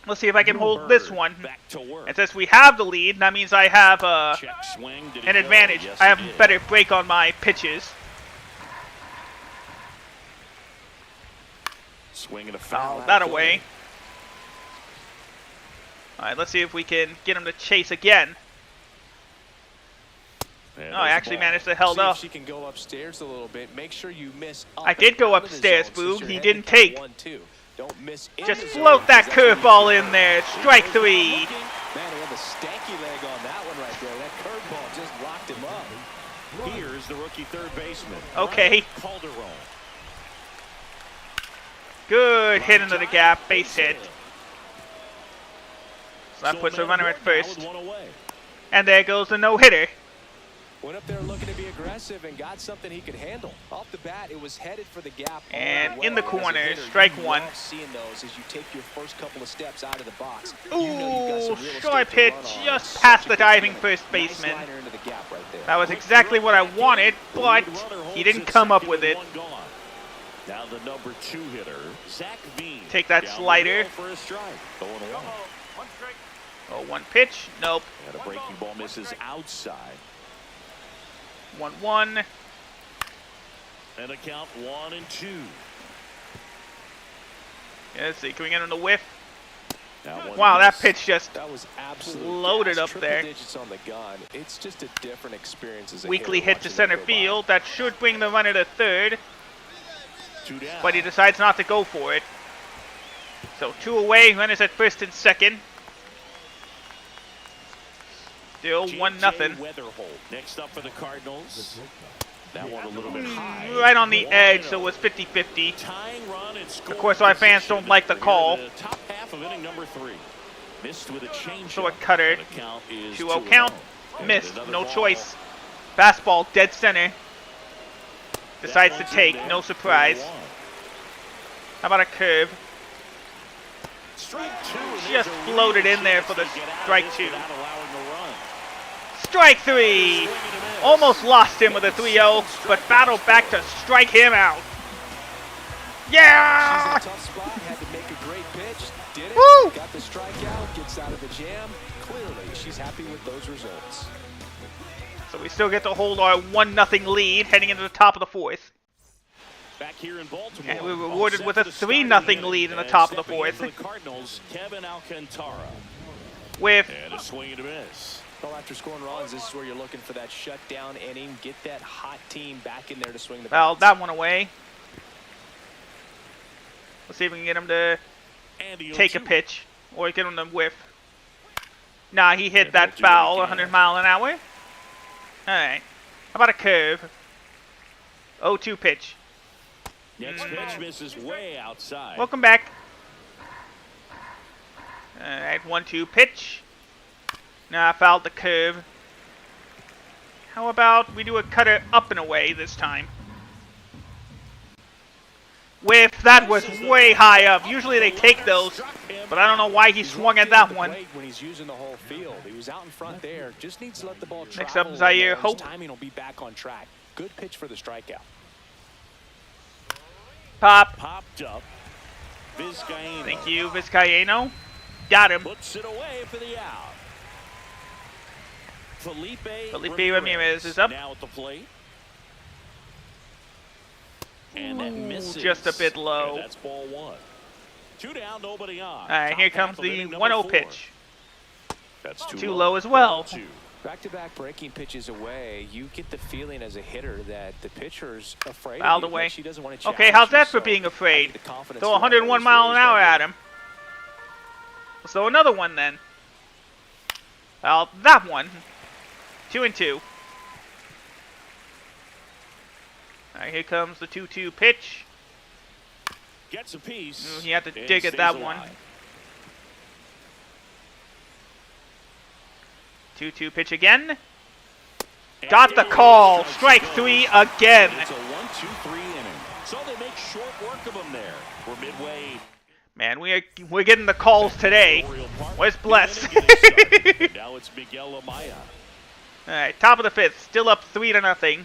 Let's see if I can hold this one. Back to work. And since we have the lead, that means I have Check swing. Did he an go? advantage. Yes, I have he did. better break on my pitches. Swing and a foul. Foul that away. Alright, let's see if we can get him to chase again. And Oh, I there's the actually ball. managed to held See if off. she can go upstairs a little bit. Make sure you miss up I did and go out of the upstairs, zone since Boog. you're He heading didn't to take. 1-2. Don't miss in Just the zone, float that because that's curveball when you in there. Strike 3. Man, he had the stanky leg on that one right there. That curveball just locked him up. Here's the rookie third baseman. Okay. Ryan Calderon. Good hit into the gap. Base hit. So that So puts a man runner at Gordon now first. with one away. And there goes the no-hitter. Went up there looking to be aggressive and got something he could handle. Off the bat, it was headed for the gap. And in the corner, strike one. Seeing those as you take your first couple of steps out of the box. Ooh, strike pitch just past the diving first baseman. That was exactly what I wanted, but he didn't come up with it. Now the number 2 hitter, Zach Veen. Take that slider. For a strike. 0-1. Oh, one pitch. Nope. And a breaking ball misses outside. 1-1. And a count 1-2. Yeah, let's see. Can we get on the whiff? Wow, that pitch just that was loaded up there. Digits on the gun. It's just a different experience as a Weekly hitter hit to center field. That should bring the runner to third. 2 down. But he decides not to go for it. So 2 away. Runners at first and second. Still 1-0. Next up for the Cardinals. That one a little bit high. Right on the edge, so it was 50-50. Of course, our fans don't like the call. Top half of inning number 3. Missed with a change. So a cutter. 2-0 count. And Missed. No ball. choice. Fastball, dead center. Decides to take. No surprise. How about a curve? Strike 2. Just floated in there for the strike 2. Strike 3. Almost lost him with a 3-0, but battled back to strike him out. Yeah! She's in a tough spot, had to make a great pitch, did it, Woo! got the strikeout, gets out of the jam. Clearly, she's happy with those results. So we still get to hold our 1-0 lead heading into the top of the 4th. Back here in Baltimore. And we're rewarded with a 3-0 lead in the top of the 4th. The Cardinals, Kevin Alcantara. With And a swing and a miss. Well, after scoring runs, this is where you're looking for that shutdown inning. Get that hot team back in there to swing the well, bats. that one away. Let's see if we can get him to take a pitch or get him to whiff. Nah, he hit that foul 100 mile an hour. All right. How about a curve? 0-2 pitch. Next pitch misses way outside. Welcome back. All right, 1-2 pitch. Nah, fouled the curve. How about we do a cutter up and away this time? Whiff, that was way high up. Usually they take those, but I don't know why he swung at that one. When he's using the whole field, he was out in front there. Just needs to let the ball travel. Next up, Zaire Hope. His timing will be back on track. Good pitch for the strikeout. Pop. Popped up. Vizcaino. Thank you, Vizcaino. Got him. Puts it away for the out. Felipe Ramirez is up. Now at the plate. And that misses. Just a bit low. And that's ball 1. 2 down, nobody on. All right, here comes the 1-0 pitch. That's too low as well. Back-to-back breaking pitches away, you get the feeling as a hitter that the pitcher's afraid Fouled of you, away. she doesn't want to Okay, how's that for being afraid? Throw 101 mile an hour at him. Let's throw another one then. Well, that one. 2-2. All right, here comes the 2-2 pitch. Gets a piece. He had to dig at that one. 2-2 pitch again. Got the call. Strike 3 again. It's a 1-2-3 inning. So they make short work of him there. We're midway. Man, we're getting the calls today. Where's Bless? Now it's Miguel Amaya. All right, top of the 5th, still up 3-0.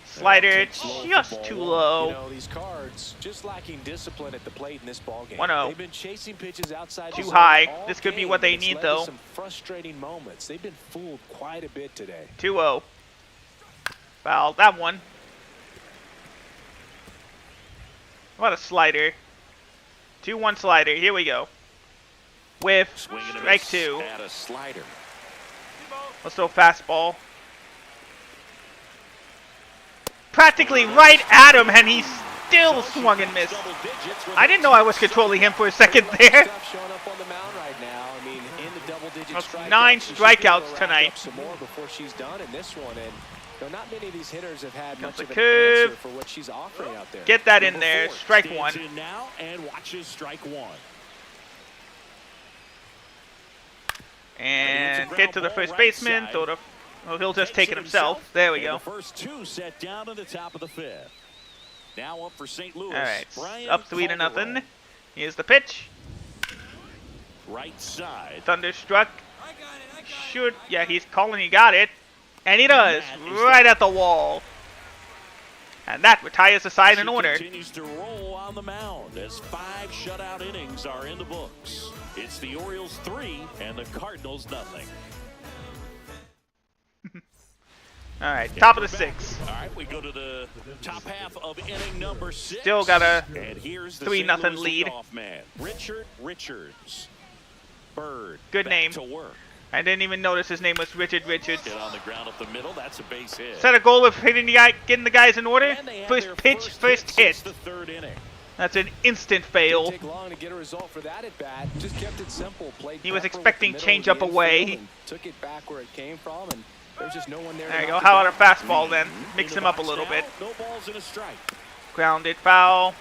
Slider just too low. You know, these Cards just lacking discipline at the plate in this ballgame. 1-0. They've been chasing pitches outside Too the zone high. all This could be game, what they and it's need, led to though. Some frustrating moments. They've been fooled quite a bit today. 2-0. Foul that one. What a slider. 2-1 slider. Here we go. With strike 2. At a slider. Let's throw fastball. Practically right at him, and he still swung and missed. I didn't know I was controlling him for a second there. That's 9 strikeouts tonight. Some more before she's done in this one, and not many of these hitters have had much of an curve. answer for what she's offering out there. Get that in there. Strike 1. In now and watches strike 1. And hit to the first baseman. Throw to Well, he'll just take it himself. There we go. The first two set down in the top of the fifth. Now up for St. Louis. All right, Brian up 3-0. Here's the pitch. Right side. Thunderstruck. Shoot. Yeah, he's calling. He got it. And he does. Right at the wall. And that retires the side in order. Continues to roll on the mound as 5 shutout innings are in the books. It's the Orioles 3 and the Cardinals nothing. All right, top of the 6th. All right, we go to the top half of inning number 6. Still got a and here's the 3-0 lead. Man. Richard Richards. Bird. Good name. To work. I didn't even notice his name was Richard Richards. Get on the ground up the middle. That's a base hit. Set a goal of hitting the guy, getting the guys in order. First pitch, first hit. The 3rd inning. That's an instant fail. Didn't take long to get a result for that at bat. Just kept it simple. Played He was Pepper expecting with the middle changeup of the away. infield and took it back where it came from, and there's just no one there. There you to go. knock How it about a down. fastball then? Mix him up a little bit. No balls and a strike. Grounded foul.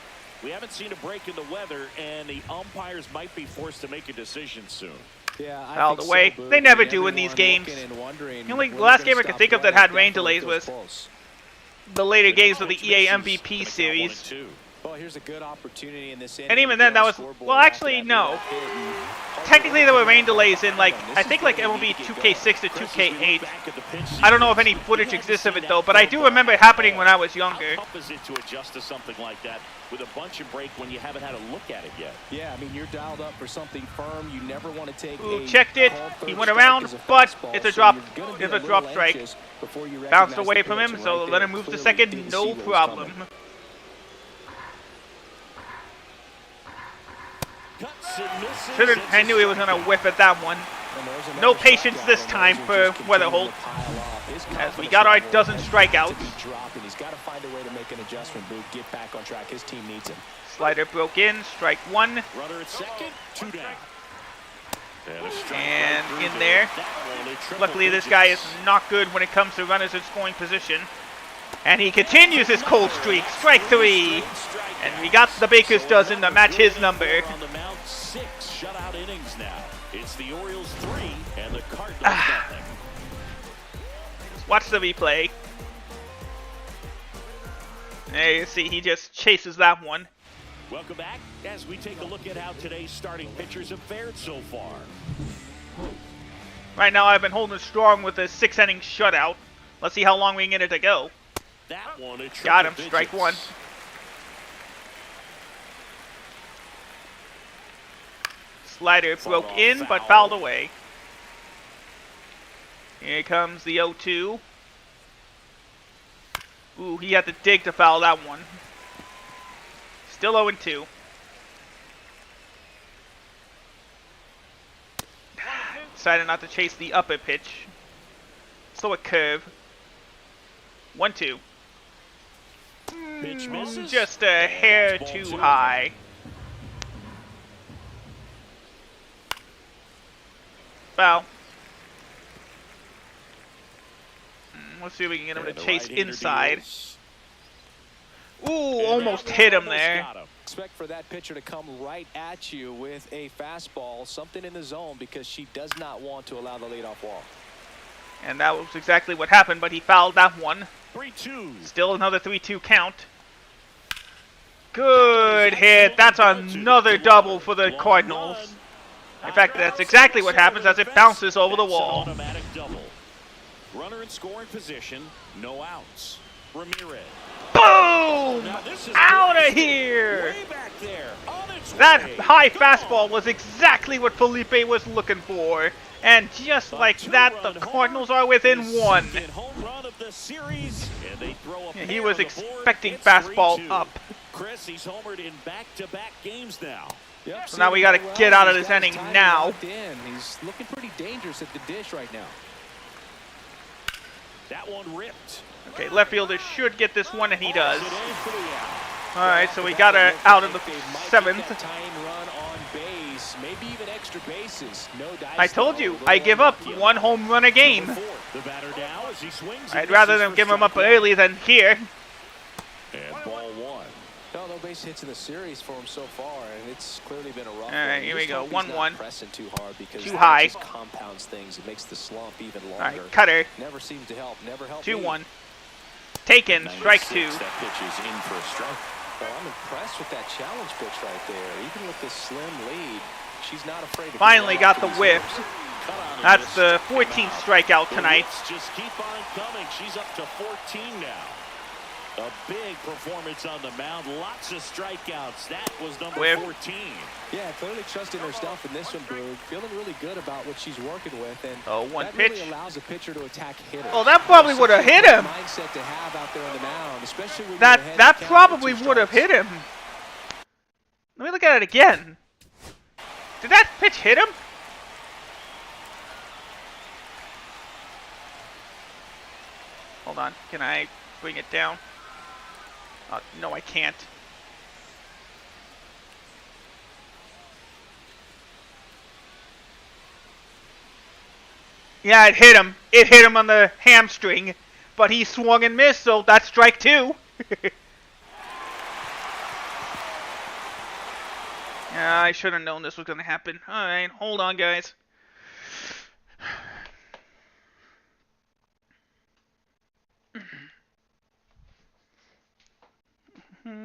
We haven't seen a break in the weather, and the umpires might be forced to make a decision soon. Yeah, I Fouled think away. so, Boot. They never And do in these everyone games. looking and wondering The only when last they're game I gonna could stop think of that running. had rain Definitely delays feels was close. the later And games of the coach EA misses. MVP Gonna count 1 series. and 2. Well, here's a good opportunity in this inning. And even to then, get that on was, the scoreboard well, after actually, that no. leadoff hit, and Technically, there were rain delays in, like, This I is think, where like they MLB need to get 2K6 to Chris, as we 2K8. look back at the pitch I don't know if any sequence, footage we haven't exists of seen it, though, that but I for do a remember it while. happening when I was younger. How tough is it to adjust to something like that with a bunch of break when you haven't had a look at it yet? Yeah, I mean, you're dialed up for something firm. You never want to take Ooh, a checked it. called He third went strike around, as a but fastball, it's a so drop. you're gonna be It's a little drop strike. anxious before you Bounced recognize away the from pitch, him, and so right let there, him move to clearly second. didn't No see what was problem. coming. Cuts and misses. Shouldn't. I knew he was gonna whip at that one. And there's another No patience strikeout, this and time those for are just continuing Weatherholt, to pile up. His as we confidence got our level dozen has strikeouts. to be dropping. He's got to find a way to make an adjustment, Boot, get back on track. His team needs him. Slider broke in. Strike 1. Runner at second, 2 down. And, a strike And right through in there. That one, a triple Luckily, this guy is digits. not good when it comes to runners in scoring position. And he continues his cold streak. Strike 3. And we got the Baker's dozen to match his number. On the mound, 6 shutout innings now. It's the Orioles 3 and the Cardinals nothing. Watch the replay. There you see, he just chases that one. Welcome back as we take a look at how today's starting pitchers have fared so far. Right now, I've been holding strong with a 6-inning shutout. Let's see how long we can get it to go. That one, a triple Got him. digits. Strike 1. Slider broke off in, but foul. fouled away. Here comes the 0-2. Ooh, he had to dig to foul that one. Still 0-2. Decided not to chase the upper pitch. So a curve. 1-2. Pitch misses. Just a And hair that's ball too 2. high. Foul. Let's see if we can get him And to the chase right-hander inside. deals. Ooh, And almost that hit him almost there. got him. Expect for that pitcher to come right at you with a fastball, something in the zone, because she does not want to allow the leadoff walk. And that was exactly what happened, but he fouled that one. 3-2. Still another 3-2 count. Good hit. That's another double for the Cardinals. In fact, that's exactly what happens as it bounces over the That's an wall. automatic double. Runner in scoring position, no outs. Ramirez. Boom! Now this is Out of crazy. here! Way back there. On its That way. high Gone. fastball was exactly what Felipe was looking for. And just like that, the Cardinals are within one. Second home run of the series, and they throw a He pair was on the board. expecting It's fastball 3-2. up. Chris, he's homered in back-to-back games now. Yep, So now we gotta get out of this inning now. He's looking pretty dangerous at the dish right now. That one ripped. Okay, left fielder should get this one, and he does. It in for the out. All right, so we got her out in the They might get 7th. that tying run on base, maybe even extra bases. No dice, I told though. you, Little I give up unlucky. one home run a game. Number 4. The batter now as he swings. and I'd rather misses them for give him up strike one. early than here. And ball 1. No, base hits in the series for him so far, and it's clearly been a rough one. All right, here we go. 1-1. Pressing too hard because too high. Just compounds things. It makes the slump even longer. All right, cutter. Never seems to help. Never helped. 2-1. Taken. Strike 2. That pitch is in for a strike. Well, I'm impressed with that challenge pitch right there. Even with this slim lead, she's not afraid to Finally got the whiff. Cut on and That's miss. the 14th strikeout The tonight. whiffs just keep on coming. She's up to 14 now. A big performance on the mound. Lots of strikeouts. That was number Whiff. 14. Yeah, clearly trusting herself in this one, Boog. Feeling really good about what she's working with, and one that pitch. really allows a pitcher to attack hitters. Oh, that probably would have hit him. Mindset to have out there on the mound, especially when you're That ahead that of the count probably with 2 would have strikes. hit him. Let me look at it again. Did that pitch hit him? Hold on. Can I bring it down? No, I can't. Yeah, it hit him. It hit him on the hamstring, but he swung and missed, so that's strike 2. Yeah, I should have known this was going to happen. All right, hold on, guys.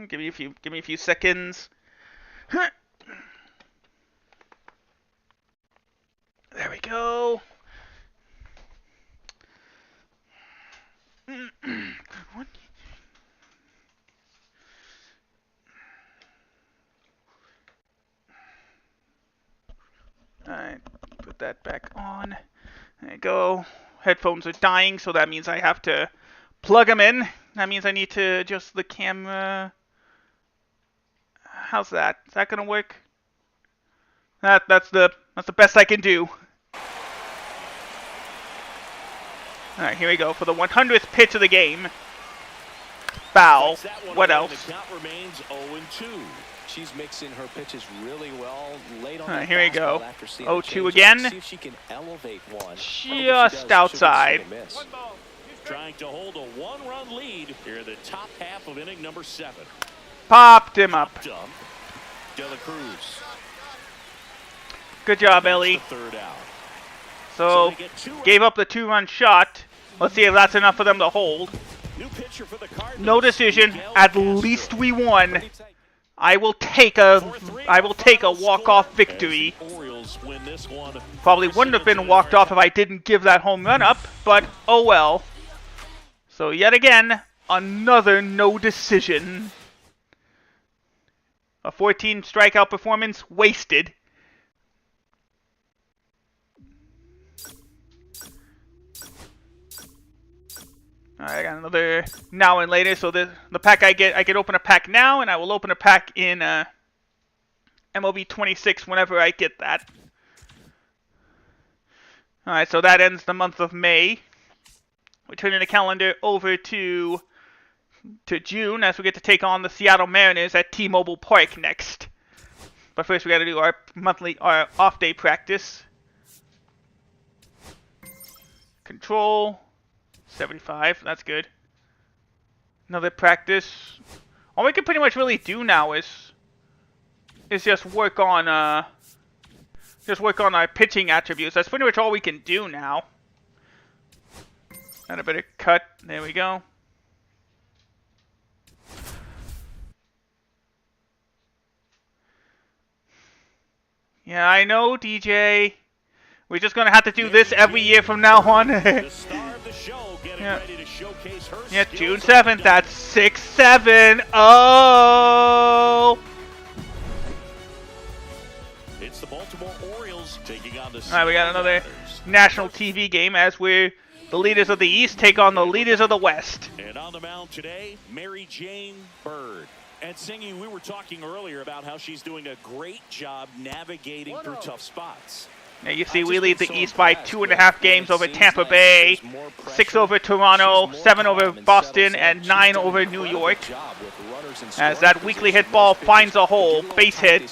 Give me a few seconds. There we go. Good one. Alright, put that back on. There you go. Headphones are dying, so that means I have to plug them in. That means I need to adjust the camera. How's that? Is that gonna work? That's the best I can do. Alright, here we go for the 100th pitch of the game. Bow. What else? The count remains 0-2. She's mixing her pitches really well. Late on Alright, here we go. 0-2 See again. if she can elevate one. Just outside. Trying to hold a 1-run lead here in the top half of inning number 7. Popped him up. Dump. De La Cruz. Good job, Ellie. Third out. So, they get 2 gave up the 2-run shot. Let's see if that's enough for them to hold. New pitcher for the Cardinals. No decision. Miguel At Castro. least we won. I will take a walk-off victory. As the Orioles win this one. Probably wouldn't have been walked off if I didn't give that home run up, but oh well. So yet again, another no decision. A 14 strikeout performance wasted. Alright, I got another now and later. So the pack I can open a pack now, and I will open a pack in MLB 26 whenever I get that. Alright, so that ends the month of May. We're turning the calendar over to June as we get to take on the Seattle Mariners at T-Mobile Park next. But first we got to do our off-day practice. Control 75, that's good. Another practice. All we can pretty much really do now is just work on our pitching attributes. That's pretty much all we can do now. And a bit of cut. There we go. Yeah, I know, DJ. We're just gonna have to do this every year from now on. The star of the show getting Yeah. ready to showcase her Yeah, skills June on 7th. the That's 6-7. Oh! It's the Baltimore Orioles taking on the All right, we got another Mariners. national TV game as we're the leaders of the East take on the leaders of the West. And on the mound today, Mary Jane Bird. And Singy, we were talking earlier about how she's doing a great job navigating through tough spots. Now you see we lead the East by 2.5 games over Tampa Bay, 6 over Toronto, 7 over Boston, and 9 over New York. As that weakly hit ball finds a hole, base hit.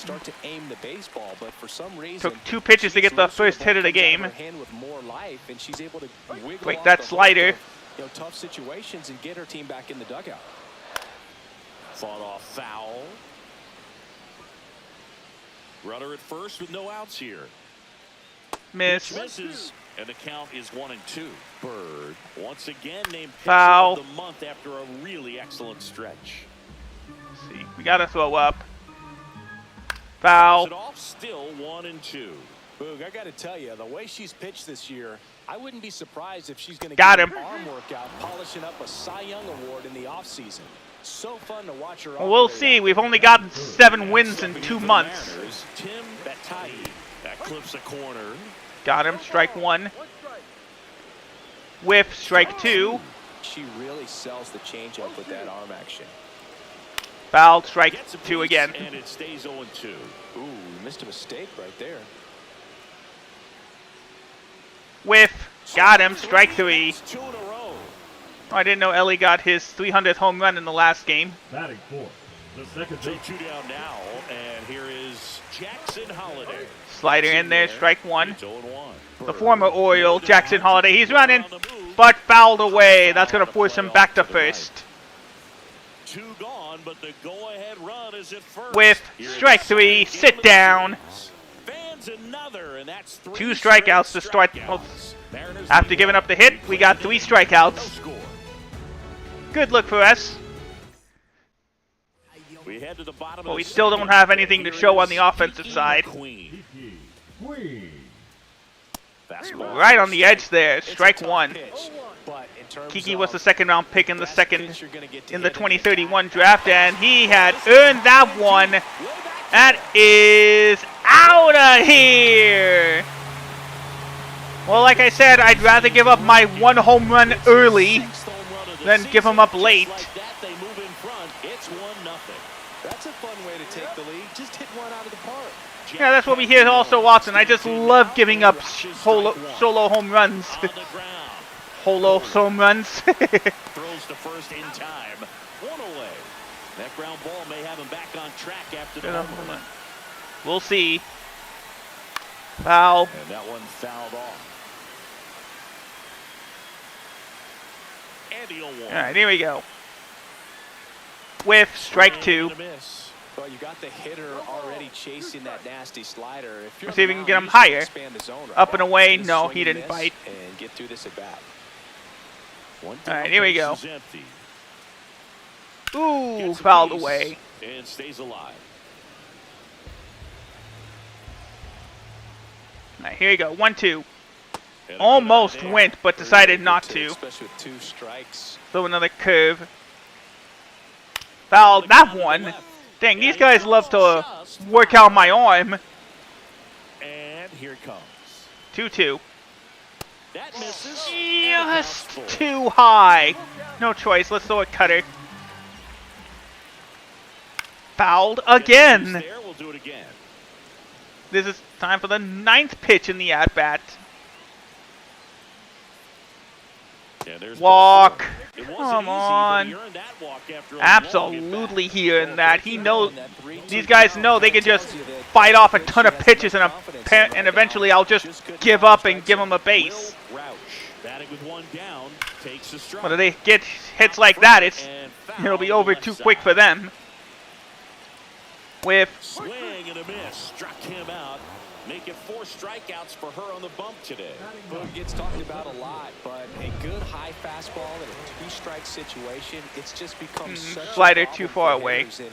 Took 2 pitches to get the first hit of the game. Break that slider. Tough situations and get her team back in the dugout. Fought off foul. Runner at first with no outs here. Miss. Misses, and the count is 1-2. Bird once again named pitcher Foul. of the month after a really excellent stretch. Let's see, we gotta throw up. Foul. It off, still 1-2. Boog, I got to tell you, the way she's pitched this year, I wouldn't be surprised if she's going to Got get him. an arm workout polishing up a Cy Young award in the offseason. So fun to watch her. Well, we'll see. We've only gotten 7 wins in 2 The months. Mariners, Tim Batai. That clips a corner. Got him. Strike 1. Whiff. Strike 2. She really sells the changeup with that arm action. Foul. Strike Gets a 2 piece, again. and it stays 0-2. Ooh, missed a mistake right there. Whiff. Got him. Strike 3. 2 in a row. Oh, I didn't know Ellie got his 300th home run in the last game. Batting fourth, the second So baseman. 2 down now, and here is Jackson Holiday. Slider in there. Strike 1. It's 0-1. The former Oriole, Jackson Holiday. He's running, but fouled away. That's going to force him back to first. 2 gone, but the go-ahead run is at first. With Here strike it's 3, sit down. Fans another, and that's 3 2 strikeouts to start. strikeouts. Mariners After lead giving up the hit, we got 3 no strikeouts. score. Good look for us. We head to the bottom But of we the still don't second. have anything to Here show on is the offensive Kiki side. McQueen. Kiki Queen. Fastball. Right on the edge there. It's a Strike tough 1. pitch, but in terms Kiki was of the second round pick in the best second pitch you're gonna get to in the hit 2031 draft, and he had earned that one. That is out of here. Well, like I said, I'd rather give up my 1 home run early than give him up late. They move in front. It's 1-0. That's a fun way to take the lead. Just hit one out of the park. Yeah, that's what we hear all so often. I just love giving up solo home runs. On the ground. Holo home runs. Throws to first in time. 1 away. That ground ball may have him back on track after the home run. We'll see. Foul. And that one fouled off. And the 0-1. All right, here we go. Whiff, strike 2. And a miss. Well, you got the hitter already chasing that nasty slider. If you're Let's see if we on can the get him mound, you higher. should expand the zone right Up and now. away. Just No, swing he and didn't miss bite. And get through this at bat. One All right, down, here we base go. is empty. Ooh, Gets a fouled piece away. And stays alive. All right, here we go. 1-2. And a Almost good eye went, but decided not to. Especially with 2 strikes. Throw another curve. Fouled that one. Dang, these guys love to work out my arm. And here it comes. 2-2. That misses. Just too high. No choice. Let's throw a cutter. Fouled again. There, we'll do it again. This is time for the 9th pitch in the at-bat. Yeah, there's Walk. It wasn't Come easy, but on. he earned that walk after a Absolutely long here in that. He knows. That 3-2 These guys count know they can tells just you that fight off a she ton of has pitches enough and confidence in and right eventually now. I'll just couldn't give find up and strikes give him a Will base. Roush, batting with 1 down, takes a strike. But if they get hits like that, And it'll be foul over left too side. quick for them. With Swing and a miss. Struck him out. Make it 4 strikeouts for her on the bump today. Boog gets talked about a lot, but a good high fastball in a 2-strike situation, it's just become such a slider problem too far for away. hitters in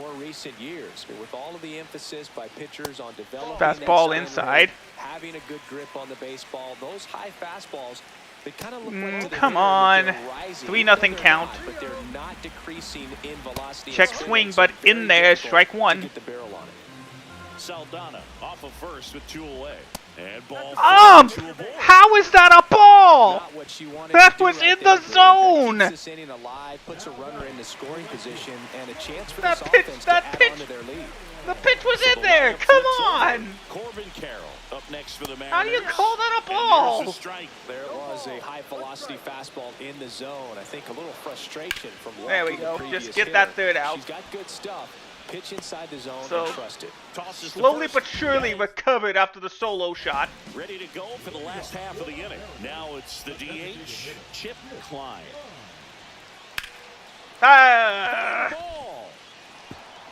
more recent years. But with all of the emphasis by pitchers on developing Fastball that swing inside. rate, having a good grip on the baseball, those high fastballs, they kind of look like to the come hitter on. that they're rising. 3-0 Even though they're count. not, but they're not decreasing in velocity. and check spin swing, rate, but so in very there, difficult strike to 1. get the barrel on it. Saldana off of first with 2 away. And ball to a ball. How is that a ball? Not what she wanted That to do was right in there, the Boog. zone. That keeps this inning alive, puts a runner in the scoring position, and a chance for That this pitch- offense that to add pitch- on to their lead. The pitch was So in the there. lineup Come flips over. on. Corbin Carroll up next for the Mariners. How do you call that a And there's ball? the strike. There was a high velocity fastball in the zone. I think a little frustration from There we walking the go. previous Just get that hitter. third out. She's got good stuff. Pitch inside the zone So, and trust it. Tosses to Slowly first. but surely recovered after the solo shot. Ready to go for the last half of the inning. Now it's the DH, Chip Klein. Ah, Ball.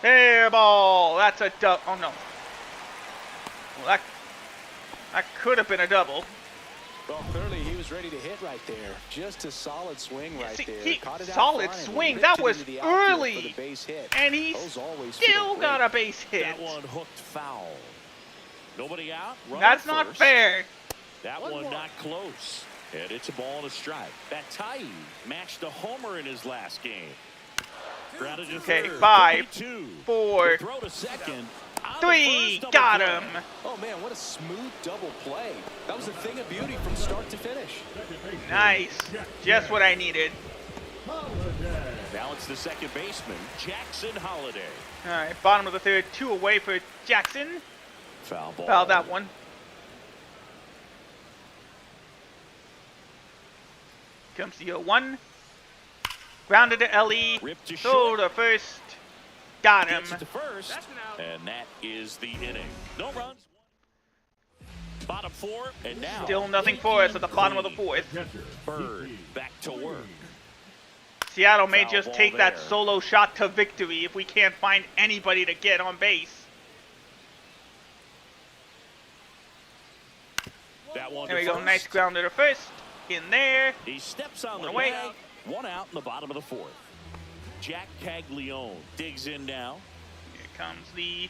Fair ball. That's a double. Oh, no. Well, that could have been a double. Well, clearly he was ready to hit right there. Just a solid swing right there. Caught it out solid fine, swing. ripped That it was into the outfield for early. the base hit. And he Those always still feel got great. a base hit. That one hooked foul. Nobody out. That's not first. fair. That one not close. And it's a ball and a strike. That tie matched a homer in his last game. Grounded to Okay, third. 5, 2. 4, Throw to second. 3. Got him. Oh, man, what a smooth double play. That was a thing of beauty from start to finish. Nice. Just what I needed. Now it's the second baseman, Jackson Holiday. All right, bottom of the third, 2 away for Jackson. Foul ball. Fouled that one. Comes the 0-1. Grounded to LE. Ripped to Throw short. to first. Got him. Gets it to first. And that is the inning. No runs. Bottom 4, and now Still nothing for us at the bottom of the 4th. Bird back to work. Seattle may Foul just ball take that there. solo shot to victory if we can't find anybody to get on base. That one There we to go. first. Nice grounder to first. In there. He steps on One the away. bag. One out in the bottom of the 4th. Jack Caglione digs in now. Here comes the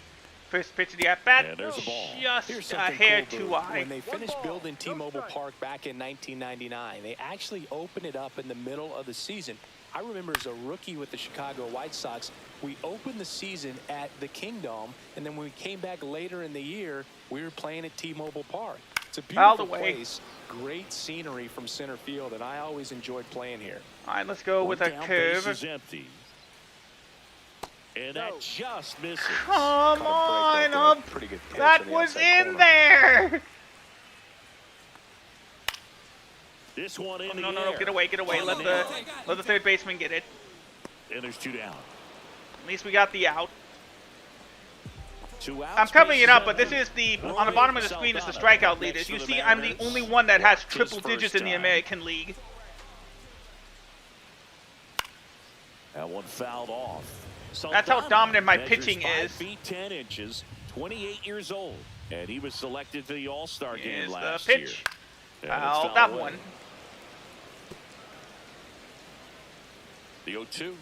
first pitch of the at-bat. And there's a ball. Here's Just a something hair cool, too Boot. high. When they finished building T-Mobile Park back in 1999, they actually opened it up in the middle of the season. I remember as a rookie with the Chicago White Sox, we opened the season at the Kingdome, and then when we came back later in the year, we were playing at T-Mobile Park. It's a Fouled beautiful away. place, great scenery from center field, and I always enjoyed playing here. All right, let's go with One a down, curve. base is empty. And that just misses. Come Caught him on break right up. there. Pretty good pitch That on the was outside in corner. there. This one in the No, air. get away. Let the third baseman get it. And there's 2 down. At least we got the out. 2 outs. I'm covering it bases up, but this empty. is on the bottom of the screen is the strikeout leaders. You see, I'm the only one that has triple digits in the American League. That one fouled off. That's how dominant my measures pitching 5 is. feet 10 inches, 28 years old, and he was selected to the All-Star game Here's the last pitch. year. And it's Fouled fouled that away. one. The 0-2.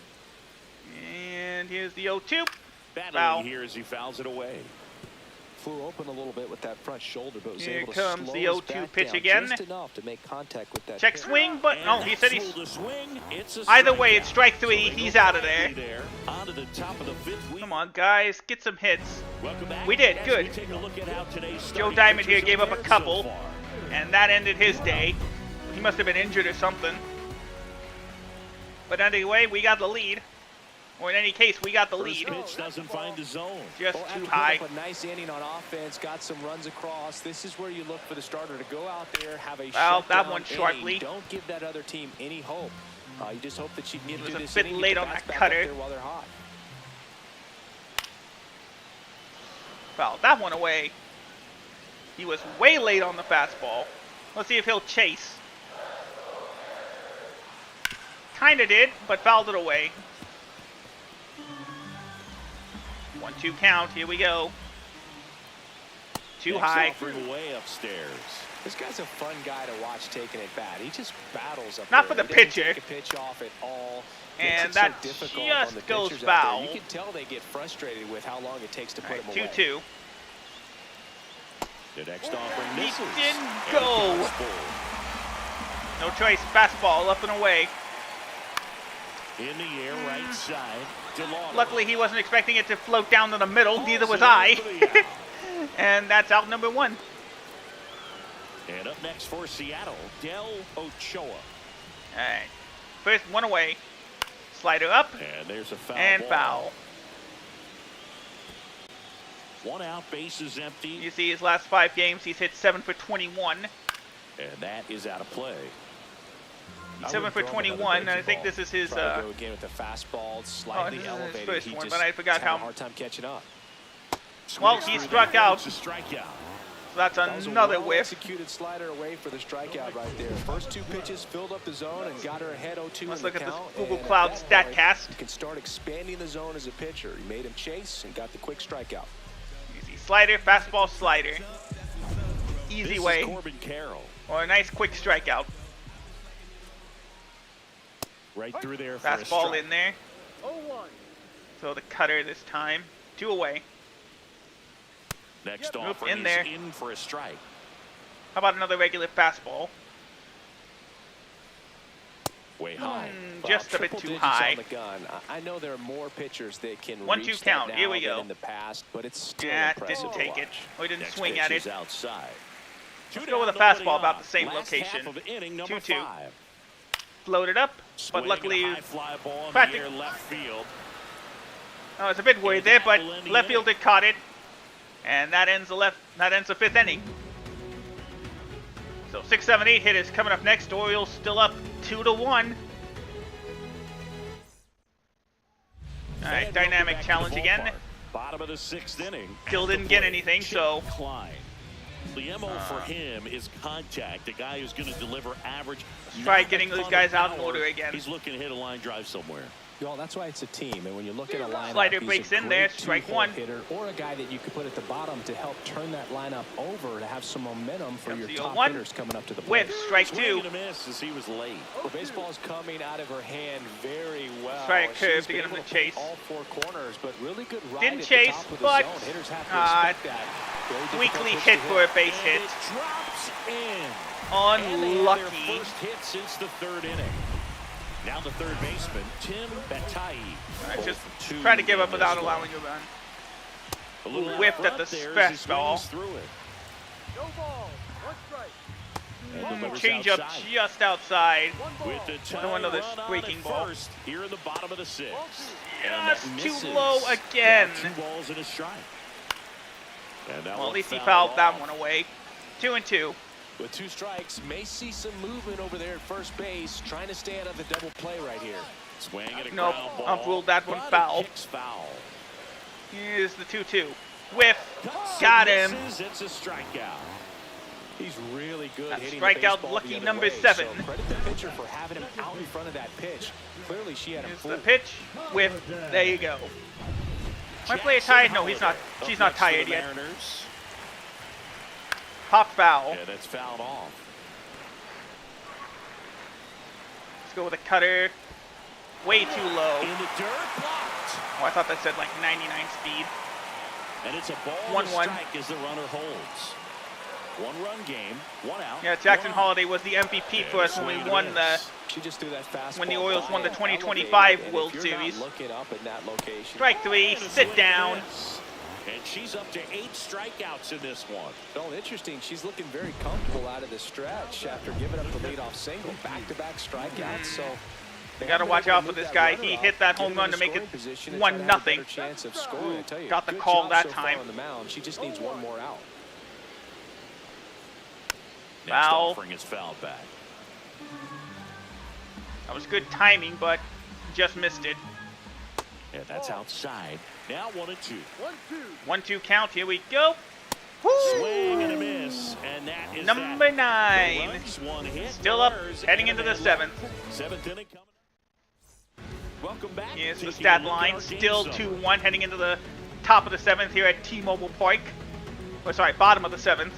And here's the 0-2. Battling Foul. here as he fouls it away. Flew open a little bit with that front shoulder, but was Here able to comes slow the us 0-2 back pitch down again. just enough to make contact with that Check pitch. swing, but no, he said he's. The swing. It's a Either way, it's strikeout. strike 3. So they He's go out of quietly there. Onto the top of the 5th week. Come on, guys, get some hits. Welcome back. We did, As good. we take a look at how today's Joe starting Diamond here pitchers gave up a have fared couple. so far. And that ended his day. He must have been injured or something. But anyway, we got the lead. Or in any case, we got the First lead. pitch doesn't find the zone. Just Well, after too putting high. up a nice inning on offense, got some runs across. This is where you look for the starter to go out there, have a Fouled that shutdown one inning. sharply. Don't give that other team any hope. You just hope that she can get It was through a this bit inning, late get on the that bats back up cutter. there while they're hot. Fouled that one away. He was way late on the fastball. Let's see if he'll chase. Kinda did, but fouled it away. 1-2 count. Here we go. Too Next high. offering way upstairs. This guy's a fun guy to watch taking it bat. He just battles up Not there. for the He doesn't pitcher. take a pitch off at all. And Makes it so that difficult just on the goes pitchers out there. foul. You can tell they get frustrated with how long it takes to put Alright, him away. 2-2. The next offering He misses. didn't And go. it's full. No choice. Fastball up and away. In the air, right side. DeLauder. Luckily, he wasn't expecting it to float down to the middle. Neither was Pulls it I. in for the out. And that's out number 1. And up next for Seattle, Del Ochoa. Alright. First one away. Slider up And there's a foul and ball. foul. 1 out, base is empty. You see his last 5 games, he's hit 7 for 21. And that is out of play. I 7 would for throw him another 21. breaking I think ball. this is his. Try to go again with the fastball, slightly this is his elevated. first He one, just but I forgot had a how- hard time catching up. Well, he struck out. It's a strikeout. So that's That was another a whiff. executed slider away for the strikeout right there. First 2 pitches filled up the zone and got her ahead 0-2 Let's in look the at this count. Google And Cloud at that point, StatCast. you can start expanding the zone as a pitcher. He made him chase and got the quick strikeout. Easy slider, fastball, slider. Easy This way. is Corbin Carroll. Or a nice quick strikeout. Right through there for a Fastball strike. in there. So the cutter this time. 2 away. Next Nope, offering in is there. in for a strike. How about another regular fastball? Way high. Just a bit Triple too digits high. on the gun. I know there are more pitchers that can 1-2 reach count. that Here now we than go. in the past, but it's still Yeah, impressive didn't to take it. watch. Or didn't Next swing pitch at is it. outside. Let's Two go with a down, nobody fastball about on. the same Last location. half of inning number 2-2. 5. Floated up, but Swing luckily, and a high fly ball in practic- the air left field. I was a bit worried there, but left fielder caught it, and that ends the 5th inning. So 6, 7, 8 hitters coming up next. Orioles still up 2-1. All right, And dynamic welcome back challenge to the again. ballpark. Bottom of the 6th inning. Still At the didn't get plate, anything, Chip so- Klein. The MO for him is contact. A guy who's going to deliver average. Try not getting a those ton guys of out in power. order again. He's looking to hit a line drive somewhere. Well, that's why it's a team, and when you look at a lineup, Slider he's breaks a in there, great strike two-hole 1. hitter, or a guy that you could put at the bottom to help turn that lineup over to have some momentum for Comes your the top 0-1. hitters coming up to the plate. Whiff, strike Swing 2. and a miss as he was late. The baseball is coming out of her hand very well. Try a curve She's to been get him able to chase. play all 4 corners, but really good ride Didn't at chase, the top of the but, zone. Hitters have to expect that. Very difficult Weakly pitch hit to for a base And hit. it drops in. And they have their Unlucky. first hit since the 3rd inning. Now the third baseman, Tim Bataille. Alright, just try to give up without allowing a run. A little Whipped at the fast ball. fastball. Through it. And delivers Change up outside. just outside. With the No wonder tying this run on breaking at ball. first, here in the bottom of the 6th. Just And that too misses. low again. Got 2 balls and a strike. And that Well, at one least he fouled fouled that off. one away. 2-2. With 2 strikes, may see some movement over there at first base, trying to stay out of the double play right here. Swing and a Nope, ground ball. Ump ruled that one But it foul. kicks foul. Here's the 2-2. Whiff. Cuts Got and him. misses. It's a strikeout. He's really good That's hitting strikeout the baseball lucky the other number way, 7. So credit the pitcher for having him out in front of that pitch. Clearly, she had him Here's the fooled. pitch. Whiff. There you go. My player tired? No, he's not. She's not tired yet. Mariners. Pop foul. Yeah, that's fouled off. Let's go with a cutter. Way too low. In the dirt, blocked. Oh, I thought that said like 99 speed. And it's a ball 1-1. to strike as the runner holds. 1-run game, 1 out. Yeah, Jackson 1 Holiday was the MVP for us when we won the She just threw that fastball when the Orioles won the by, 2025 elevated, and World if you're not Series. looking up in that location. Strike 3, And a sit swing and down. a miss. And she's up to 8 strikeouts in this one. Oh, interesting. She's looking very comfortable out of the stretch after giving up the leadoff single. Back-to-back strikeouts. So You got to watch out for this guy. He hit that home run to make it 1-0. Chance of scoring. I tell you, Got the good call job that so far time. on the mound. She just needs one more out. Next Foul. offering is fouled back. That was good timing, but just missed it. And that's outside. Now 1-2. 1-2 count. Here we go. Swing and a miss. And that is Number that. 9. The runs, 1 hit. Still up, Runners, heading and into the a 7th. 7th inning coming up. Welcome back. Here's the Taking stat a look at line. our game Still summary. 2-1 heading into the top of the 7th here at T-Mobile Park. Oh, sorry, bottom of the 7th.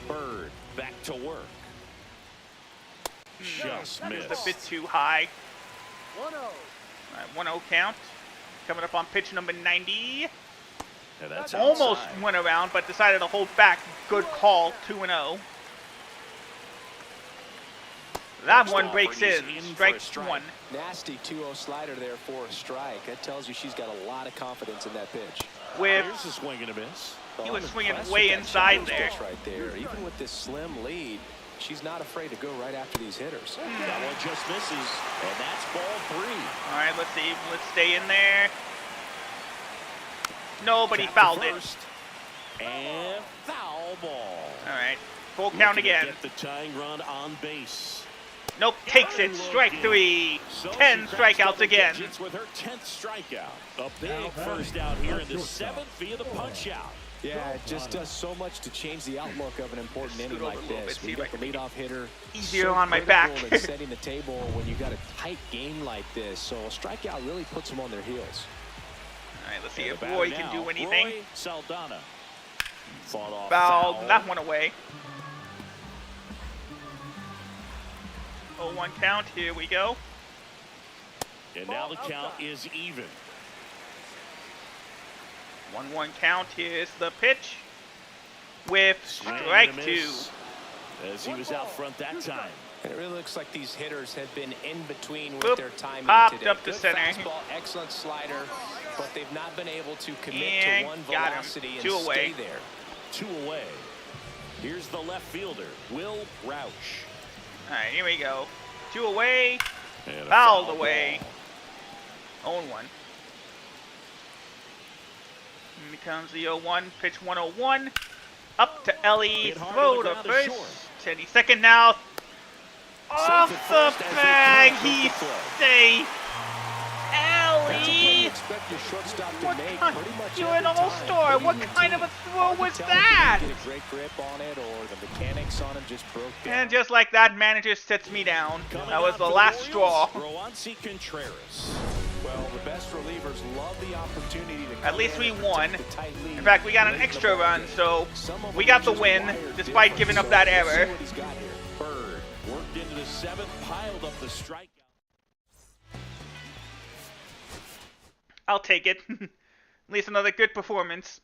Bird back to work. Just Just a missed. bit too high. 1-0 count. Coming up on pitch number 90. Yeah, that's Almost outside. went around, but decided to hold back. Good call, 2-0. That Next one breaks offering is in. in for a Strike strike. 1. Nasty 2-0 slider there for a strike. That tells you she's got a lot of confidence in that pitch. With Here's a swing and a miss. He Oh, was I'm swinging impressed way with that inside challenge there. pitch right there. Even with this slim lead, she's not afraid to go right after these hitters. That one just misses. And that's ball 3. all right, let's see. Let's stay in there. No, but he Tap to fouled it. first. And foul ball. All right, full Looking count to again. Get the tying run on base. Nope, takes it. Strike 3. 10 strikeouts again. With her 10th strikeout. A big first out here in the 7th via the punch out. Yeah, it just does so much to change the outlook of an important inning like this. When you got the leadoff hitter easier on my back. and setting the table when you got a tight game like this. So a strikeout really puts them on their heels. All right, let's see if Roy can do anything. Roy Saldana. Fought off Fouled that one away. 0-1 count. Here we go. And now the count is even. 1-1 count. Here's the pitch with strike 2. As he was out front that time. And it really looks like these hitters have been in between with Boop, their timing popped today. up the Good center. fastball, excellent slider, but they've not been able to commit And to one got him. velocity and 2 away. stay there. 2 away. Here's the left fielder, Will Roush. All right, here we go. 2 away. And a Fouled foul away. ball. 0-1. Here becomes the 0-1. Pitch 1-0-1. Up to Ellie. Hit hard Throw to the to ground to first. short. Teddy second now. Off Safe the at first as they bag. come He's to throw. safe. That's a play you Ellie. expect your shortstop to What make kind? pretty much You're every an time. all-star. Pretty What kind of a routine. throw Hard to was tell if he that? didn't get a great grip on it or the mechanics on him just broke down. And just like that, manager sets me down. Coming That was out the for last straw. Orioles, Roansy Contreras. Well, the best relievers love the opportunity to At least we come in and won. protect the tight lead In fact, we got an late in the extra ball run, game. so Some of we them got the just win wire despite different. giving up So that let's see error. what he's got here. Bird worked into the 7th, piled up the strikeout. I'll take it. At least another good performance.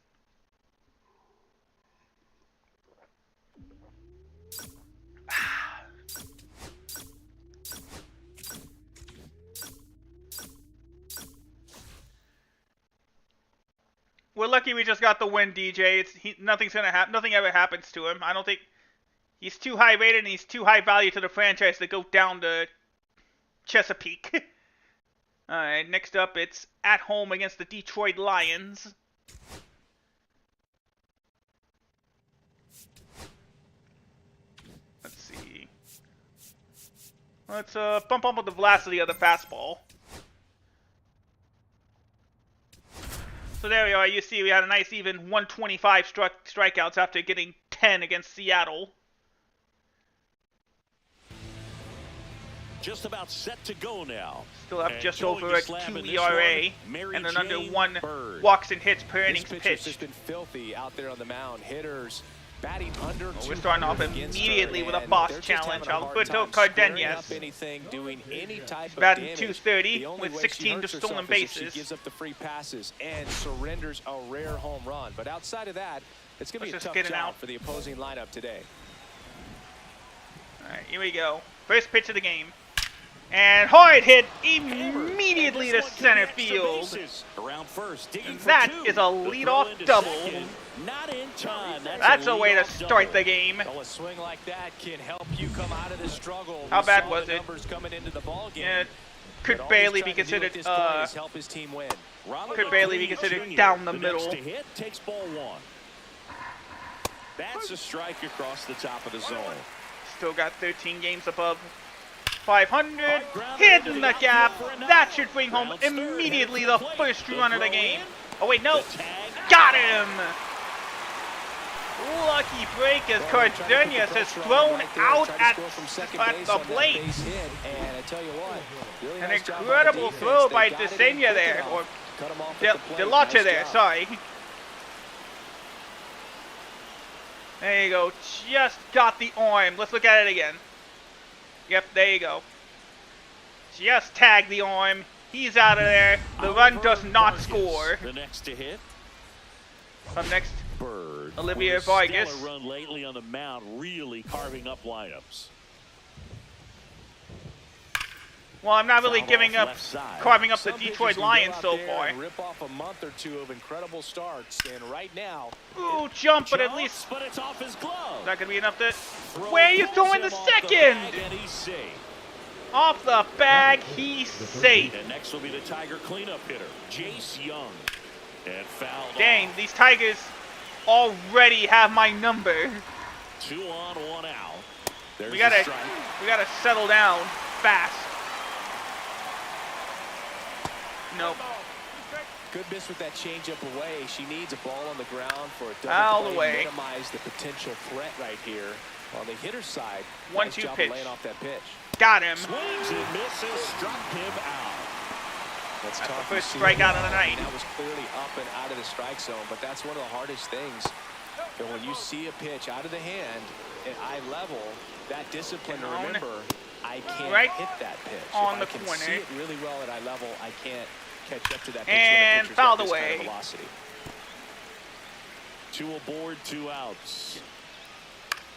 We're lucky we just got the win, DJ. Nothing's gonna happen. Nothing ever happens to him. I don't think he's too high rated and he's too high value to the franchise to go down to Chesapeake. All right, next up it's at home against the Detroit Lions. Let's see. Let's bump up the velocity of the fastball. So there we are. You see we had a nice even 125 strikeouts after getting 10 against Seattle. Just about set to go now. Still have And just joining over the a slab 2 in this ERA one, Mary and an under Jane 1 Bird. walks and hits per This innings pitcher's pitched. just been filthy out there on the mound. Hitters batting under. Well, we're starting off 200 against immediately her, with a and boss they're just challenge. having a hard Alberto time squaring Cardenas. up anything, doing any type He's of batting damage. .230 The only with way she 16 hurts stolen herself is if bases. She gives up the free passes and surrenders a rare home run. But outside of that, it's going to be a Let's tough just get it job out. for the opposing lineup today. All right, here we go. First pitch of the game. And hard hit immediately to center field. Around first, digging for That 2. is a The leadoff throw into double. second, not in time. That's a way to leadoff start double. the game. Well, a swing like that can help you come out of the struggle. How We bad saw was the it? numbers coming into the ball game. Yeah, But could all barely he's be trying to do at considered this point is help his team win. Ronald could barely be Acuna considered Jr., down the next middle. to hit takes ball 1. That's a strike across the top of the zone. Still got 13 games above 500. Hit in the gap. That should bring home immediately the first run of the game. Oh wait, no. Got him. Lucky break as Cardenas has thrown out at the plate. An incredible throw by Desenia there, or Delache there, sorry. There you go, just got the arm. Let's look at it again. Yep, there you go. Just tagged the arm. He's out of there. The run does not score. The next to hit. Up next, Bird. Olivia with a Vargas. stellar run lately on the mound, really carving up lineups. well, I'm not really Fouled giving off up, left side. carving up the Some Detroit pitchers can go Lions out so there far. and rip off a month or two of incredible starts, and right now, Ooh, jump, but at Jumps, least but it's off his glove. not gonna be enough to. Throw Where are you pulls throwing him the off the second? bag, and he's safe. Off the bag, he's safe. And next will be the Tiger cleanup hitter, Jace Young. And fouled Dang, off. these Tigers already have my number. 2 on, 1 out. There's We the gotta strike. settle down fast. Nope. Good miss with that changeup away. She needs a ball on the ground for a Out double of the play, way. minimize the potential threat right here. On the hitter's side, 1-2 nice job pitch. of laying off that pitch. Got him. Swings and misses, struck him out. That's That's tough. the You first see strikeout it. of the night. That was clearly up and out of the strike zone, but that's one of the hardest things. And when you see a pitch out of the hand at eye level, that discipline to Down. remember, I can't Right hit that pitch. on if the I can corner. see it really well at eye level, I can't catch up to that pitch And when the pitcher's fouled got this kind away. of velocity. 2 aboard, 2 outs.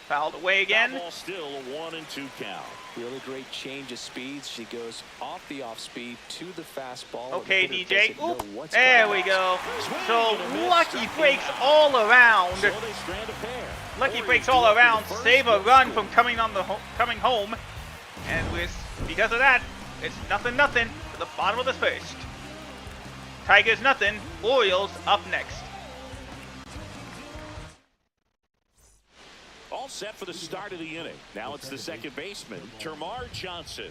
Fouled away again. Foul ball still a 1-2 count. Really great change of speeds. She goes off the off speed to the fastball. Okay, and the hitter DJ. doesn't know Oop. what's There coming we next. go. So Lucky breaks all around. So they strand a pair. Lucky Orioles breaks do all up in the around. first, Save a no run score. from coming home. And because of that, it's 0-0 to the bottom of the first. Tigers nothing. Orioles up next. All set for the start of the inning. Now it's the second baseman, Termarr Johnson.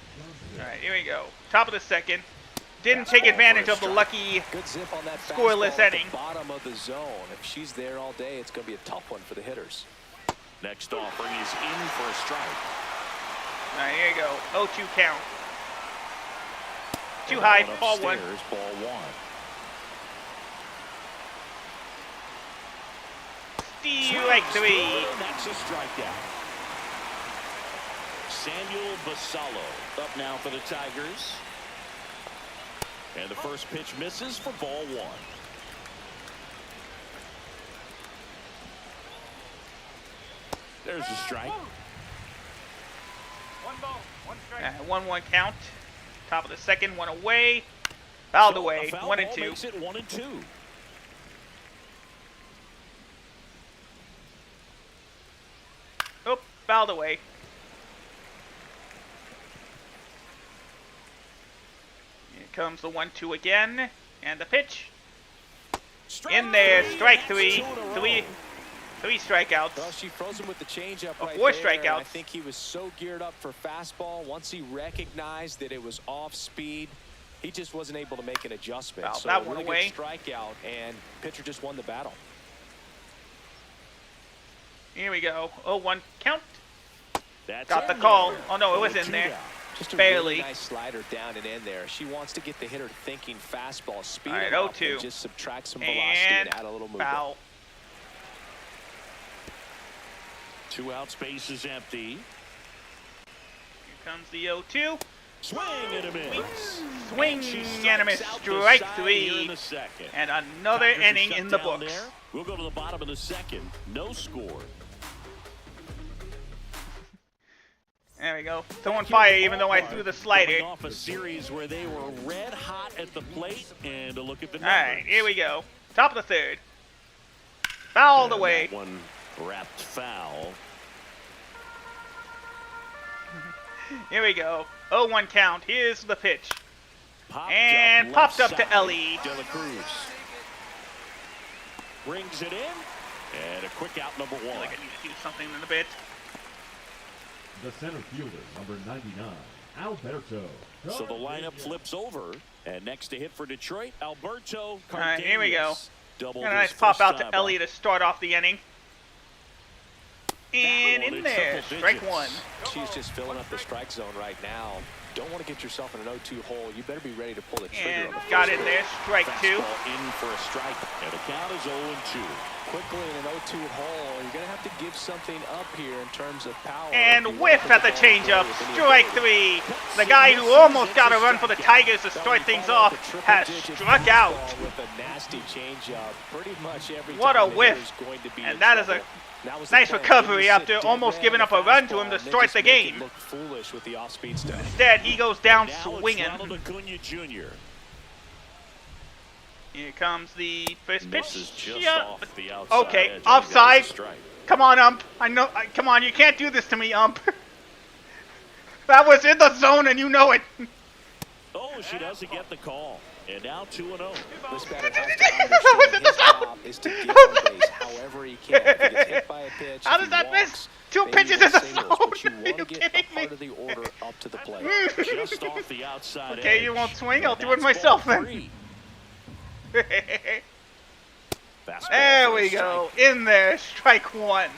All right, here we go. Top of the second. Didn't take advantage of the lucky. Good zip on that Scoreless fastball at the inning. bottom of the zone. If she's there all day, it's going to be a tough one for the hitters. Next offering is in for a strike. All right, here you go. 0-2 count. Too high. Going Ball one. upstairs, ball 1. Strike 3. And that's a strikeout. Samuel Basallo up now for the Tigers. And the first pitch misses for ball 1. There's a strike. 1-1 count. Top of the second. One away. Fouled So away. a foul 1-2. ball makes it 1-2. Oh, fouled away. Here comes the 1-2 again. And the pitch. In there. Strike 3. Three strikeouts. Well, she froze him with the changeup right 4 there. strikeouts. I think he was so geared up for fastball. Once he recognized that it was off speed, he just wasn't able to make an adjustment. Fouled So that a one really away. good strikeout, and pitcher just won the battle. Here we go. 0-1 count. That's Got the in call. there. Oh, no, it was 0-2 in there. down. Just a Barely. really nice slider down and in there. She wants to get the hitter thinking fastball, speed All right, it up, 0-2. and just subtract some velocity And and add a little movement. foul. 2 out, space is empty. Here comes the 0-2. Swing and a miss. Swing She and a miss. strikes out the Strike side 3. here in the second. And another Tigers are inning shut in the down books. there. We'll go to the bottom of the second. No score. There we go. Throwing fire even though I threw the slider. Coming off a series where they were red hot at the plate, and a look at the numbers. Alright, here we go. Top of the third. Fouled And away. that one wrapped foul. Here we go. 0-1 count. Here's the pitch. Popped And up popped left up to side. Ellie. De La Cruz brings it in, and a quick out, number I feel 1. like I need to do something in a bit. The center fielder, number 99, Alberto. So the lineup flips over, and next to hit for Detroit, Alberto Cardenas. Alright, here we go. Doubled And a his nice pop first out time to Ellie up. to start off the inning. And one in in there. triple Strike digits. 1. She's just filling up the strike zone right now. Don't want to get yourself in an 0-2 hole. You better be ready to pull the trigger And on the got first in pitch. there. Strike 2. Fastball in for a strike, and the count is 0-2. Quickly in an 0-2 hole, you're going to have to give something up here in terms of power. And if you whiff want at the to put the ball changeup. with any Strike ability. 3. The guy who almost got a run for the Tigers to start things off has struck out. With a nasty changeup. Pretty much every What time a the whiff. hitter's going to be And in that is a trouble. That was the nice play. recovery Didn't after sit dead almost red giving on up a run to fastball him to and then start just the make it game. look foolish with the off-speed stuff. Instead, he goes down Now swinging. it's Ronald Acuna Jr. Here comes the first Misses pitch. just Yeah. off the outside Okay, edge, and offside. gets a strike. Come on, ump. I know. Come on, you can't do this to me, ump. That was in the zone, and you know it. Oh, she doesn't get the call. And now 2-0. This batter has to understand his job is to get on base however he can. If he gets hit by a pitch, How if does he that miss? walks, 2 maybe pitches they'll in the singles, zone. but you Are want you to get kidding a part me? of the order up to the plate. Just off the outside Okay, edge. you won't swing. I'll And do it that's myself ball then. 3. Fastball There for a we strike. go. In there. Strike 1.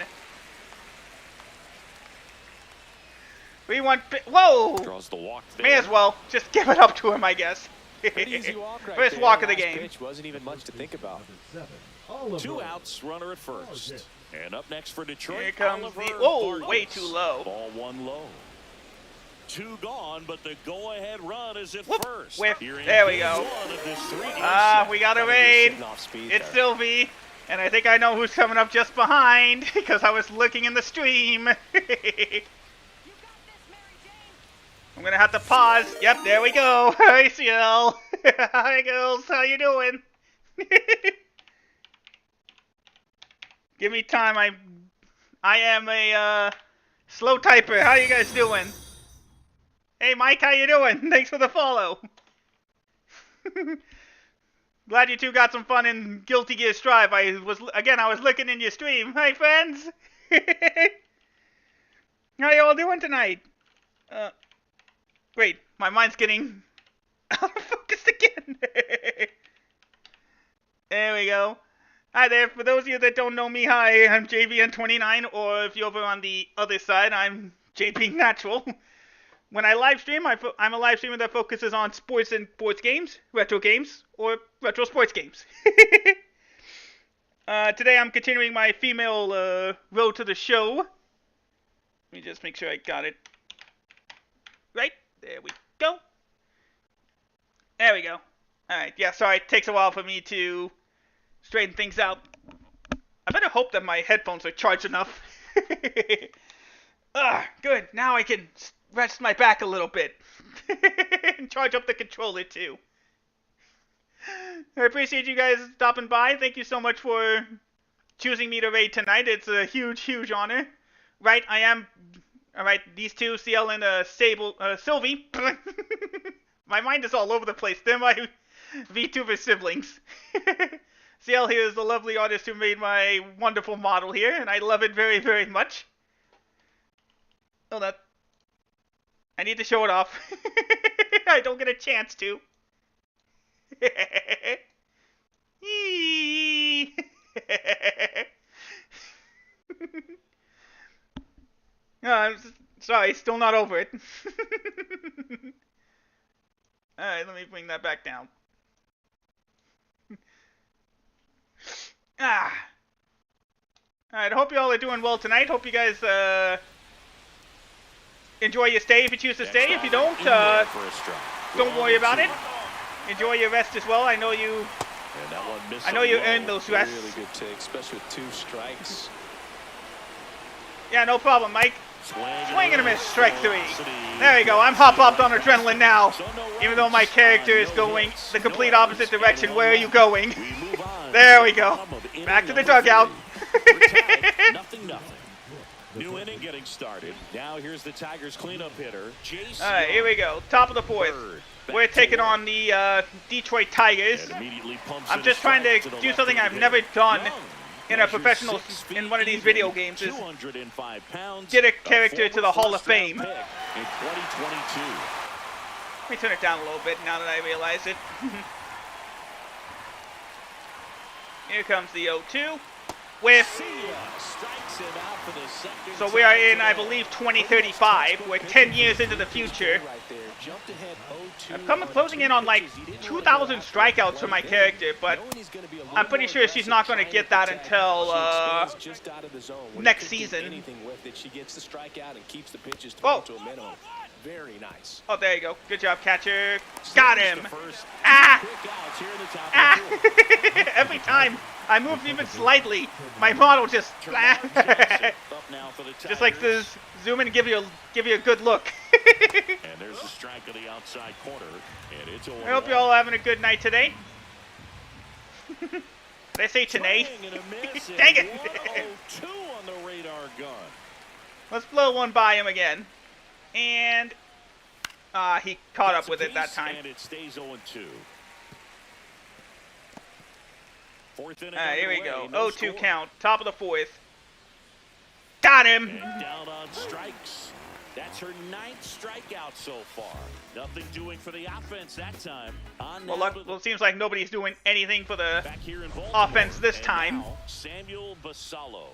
We want... Whoa! Draws the walk there. May as well. Just give it up to him, I guess. Pretty easy walk right First there. walk of the Last game. pitch wasn't even much to think about. 7. Oliver. 2 outs, runner at first. And up next for Detroit, Here comes Oliver the... Whoa, Vargas. way too low. Ball 1 low. 2 gone, but the go-ahead run is at Whoop, first. whiff. Here in There we game go. 1 of this 3-game set. We got a Probably raid. sitting off speed It's there. Sylvie. And I think I know who's coming up just behind because I was looking in the stream. I'm gonna have to pause. Yep, there we go. Hi, CL. Hi, girls. How you doing? Give me time. I am a slow typer. How you guys doing? Hey, Mike. How you doing? Thanks for the follow. Glad you two got some fun in Guilty Gear Strive. I was looking in your stream. Hi, friends. How you all doing tonight? Wait, my mind's getting out of focus again. There we go. Hi there. For those of you that don't know me, hi, I'm JVN29, or if you're over on the other side, I'm JP Natural. When I live stream, I'm a live streamer that focuses on sports and sports games, retro games, or retro sports games. Today I'm continuing my female road to the show. Let me just make sure I got it right. There we go. There we go. Alright, yeah, sorry, it takes a while for me to straighten things out. I better hope that my headphones are charged enough. Good. Now I can rest my back a little bit. And charge up the controller, too. I appreciate you guys stopping by. Thank you so much for choosing me to raid tonight. It's a huge, huge honor. Right, I am... Alright, these two, CL and Sylvie. My mind is all over the place. They're my VTuber siblings. CL here is the lovely artist who made my wonderful model here, and I love it very, very much. Hold on. I need to show it off. I don't get a chance to. I'm sorry, still not over it. Alright, let me bring that back down. Alright, I hope you all are doing well tonight. Hope you guys enjoy your stay if you choose to stay. If you don't worry about it. Enjoy your rest as well. I know you earned those rests. Really good take, especially with 2 strikes. Yeah, no problem, Mike. Swing and a miss, strike 3. There you go. I'm hopped on adrenaline now. Even though my character is going the complete opposite direction. Where are you going? There we go. Back to the dugout. Nothing. New inning getting started. Now here's the Tigers cleanup hitter, Jason. All right, here we go. Top of the 4th. We're taking on the Detroit Tigers. I'm just trying to do something I've never done in a professional, in one of these video games, is get a character to the Hall of Fame. In 2022. Let me turn it down a little bit now that I realize it. Here comes the 0-2. Whiff. So we are in, I believe, 2035. We're 10 years into the future. I'm closing in on like 2,000 strikeouts for my character, but I'm pretty sure she's not going to get that until next season. Oh. Very nice. Oh, there you go. Good job, catcher. Got him. Ah! Ah! Every time I move even slightly, my model just just like to zoom in and give you a good look. And there's a strike of the outside corner, and it's I hope you all are having a good night today. Did I say today? Dang it! on the radar gun. Let's blow one by him again. And he caught up with it that time. And it stays 0-2. Fourth inning. Alright, here we underway, go. no 0-2 score. count. Top of the fourth. Got him! And down on strikes. That's her 9th strikeout so far. Nothing doing for the offense that time. Well, it seems like nobody's doing anything for the back here in Baltimore. offense this And time. now, Samuel Basallo.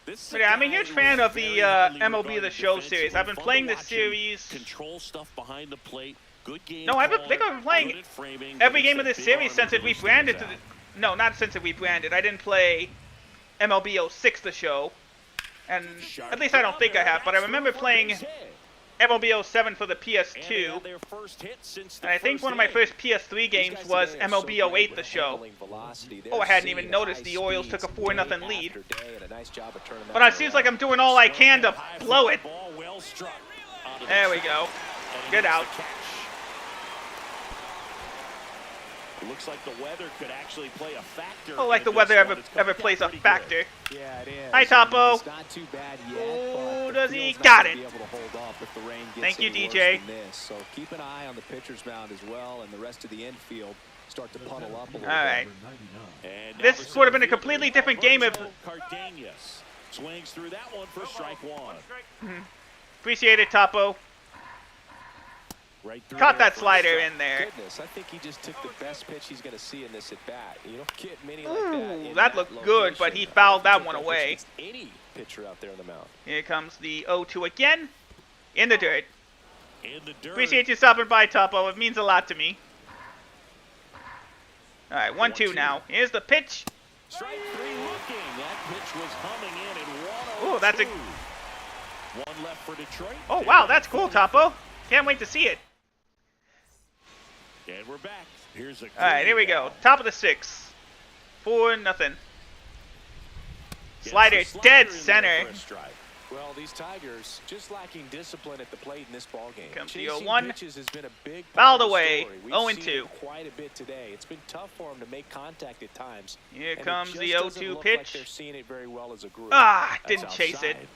But yeah, I'm a huge fan of the MLB The Show series. I've been playing this series. Control stuff behind the plate. Good game. No, I think I've been playing every game of this series since it rebranded to the... No, not since it rebranded. I didn't play MLB 06 The Show. And at least I don't think I have, but I remember playing MLB 07 for the PS2. And I think one of my first PS3 games was MLB 08 The Show. Oh, I hadn't even noticed the Orioles took a 4-0 lead. But it seems like I'm doing all I can to blow it. There we go. Good out. It looks like the weather could actually play a factor. Oh, like the weather ever plays a factor. Yeah, it is. Hi, Topo. It's not too bad yet, Oh, but does the he? field's not Got gonna it. be able to hold up if the rain gets Thank you, any worse DJ. than this. So keep an eye on the pitcher's mound as well, and the rest of the infield start to puddle up a little All right. And This would have been a completely different game if... Cardenas swings through that one for strike one. Appreciate it, Topo. Right through Caught there that for a slider strike. in there. Goodness, I think he just took the best pitch he's going to see in this at bat. You don't get many like Ooh, that. In that looked good, but he location. fouled that Took one pitch away. against any pitcher out there on the mound. Here comes the 0-2 again. In the dirt. In the dirt. Appreciate you stopping by, Topo. It means a lot to me. All right, 1-2 now. Here's the pitch. Strike three looking. That pitch was humming in at 1-0. Ooh, that's a... One left for Detroit. Oh, wow, that's cool, Topo. Can't wait to see it. And we're back. Here's a All right, here we go. Top of the 6th. 4-0. Slider dead center. Well, these Tigers just lacking discipline at the plate in this ballgame. Comes the Chasing 0-1. pitches has been a big Fouled part of the away. story. We've 0-2. seen it quite a bit today. It's been tough for them to make contact at times. Here and comes it the just doesn't 0-2 look like pitch. they're seeing it very well as a group. Ah, That's didn't chase it. outside.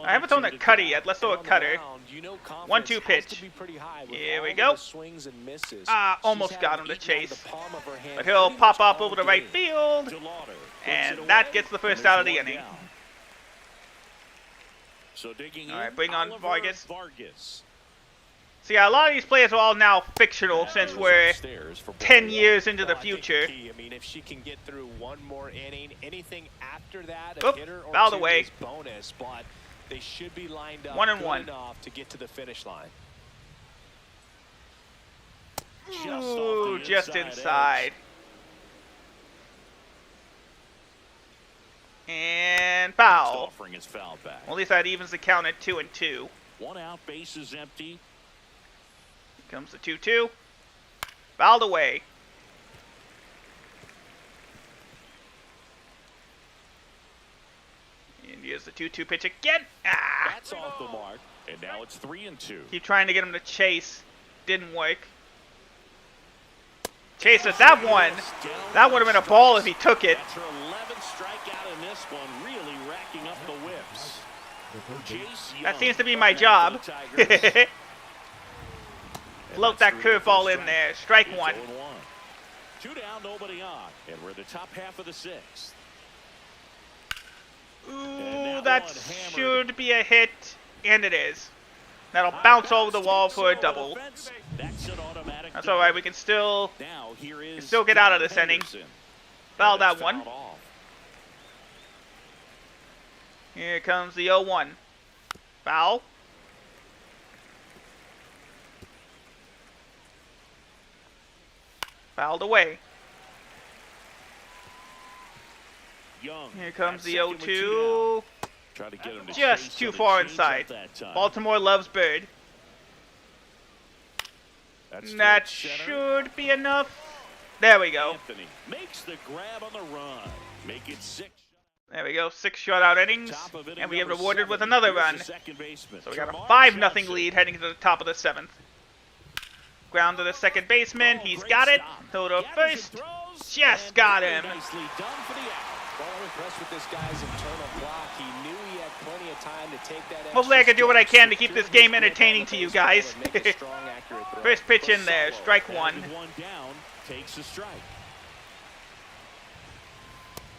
I haven't thrown a cutter yet. Let's throw a On the cutter. mound, you know 1-2 has pitch. to be pretty high with Here we all of go. the swings and misses. Ah, She's almost had got him to eaten out of chase. the palm of her hand But he'll pretty pop much up all over the right game. field. DeLauder And puts it that away, gets the first and out of there's the one inning. down. So digging All right, in, bring on Oliver Vargas. Vargas. So yeah, a lot of these players are all now fictional since we're Upstairs for 10 Bout. years into the Well, I think future. key, I mean, if she can get through one more inning, anything after that, Oop, a hitter or fouled two away. is bonus, but they should be lined up 1-1. good enough to get to the finish line. Just off Ooh, the just inside. And Next foul. offering is fouled back. Well, at least that evens the count at 2-2. One out, base is empty. Here comes the 2-2. Fouled away. And here's the 2-2 pitch again. Ah! That's off the mark. And now it's 3-2. Keep trying to get him to chase. Didn't work. Chases that one. That would have been a ball if he took it. That's her 11th strikeout in this one, really racking up the whips. Jace Young That seems to be my job. for the Tigers. Float that curveball in there. Strike one. 0-1. Two down, nobody on. And we're in the top half of the 6th. Ooh, that should be a hit. And it is. That'll bounce over the wall for a double. That's an automatic That's double. alright, we can still Now here is still get out of this inning. Henderson. foul That's that one. fouled off. Here comes the 0-1. Foul. Fouled away. Young. Here comes at the second with two 0-2. down. Try to get him to Just chase too so far they change up inside. that time. Baltimore loves Bird. That's That towards center. should be enough. There we go. Anthony makes the grab on the run. Make it 6. There we go. 6 shutout innings. Top of inning And we get number rewarded 7. with another Here's the run. second baseman, So we got a Termarr 5-0 Johnson. lead heading to the top of the 7th. Ground to the second baseman. Oh, He's great got it. stop. Throw to Gathers first. and throws, Just and got very him. Nicely done for the out. Well, I'm impressed with this guy's internal clock. He knew he had plenty of time to take that. Hopefully I extra can do what I step, can to keep this secure game his grip entertaining on the to you baseball guys. and make a strong, accurate throw. First pitch in there. Basallo, Strike and one. with one down, takes a strike.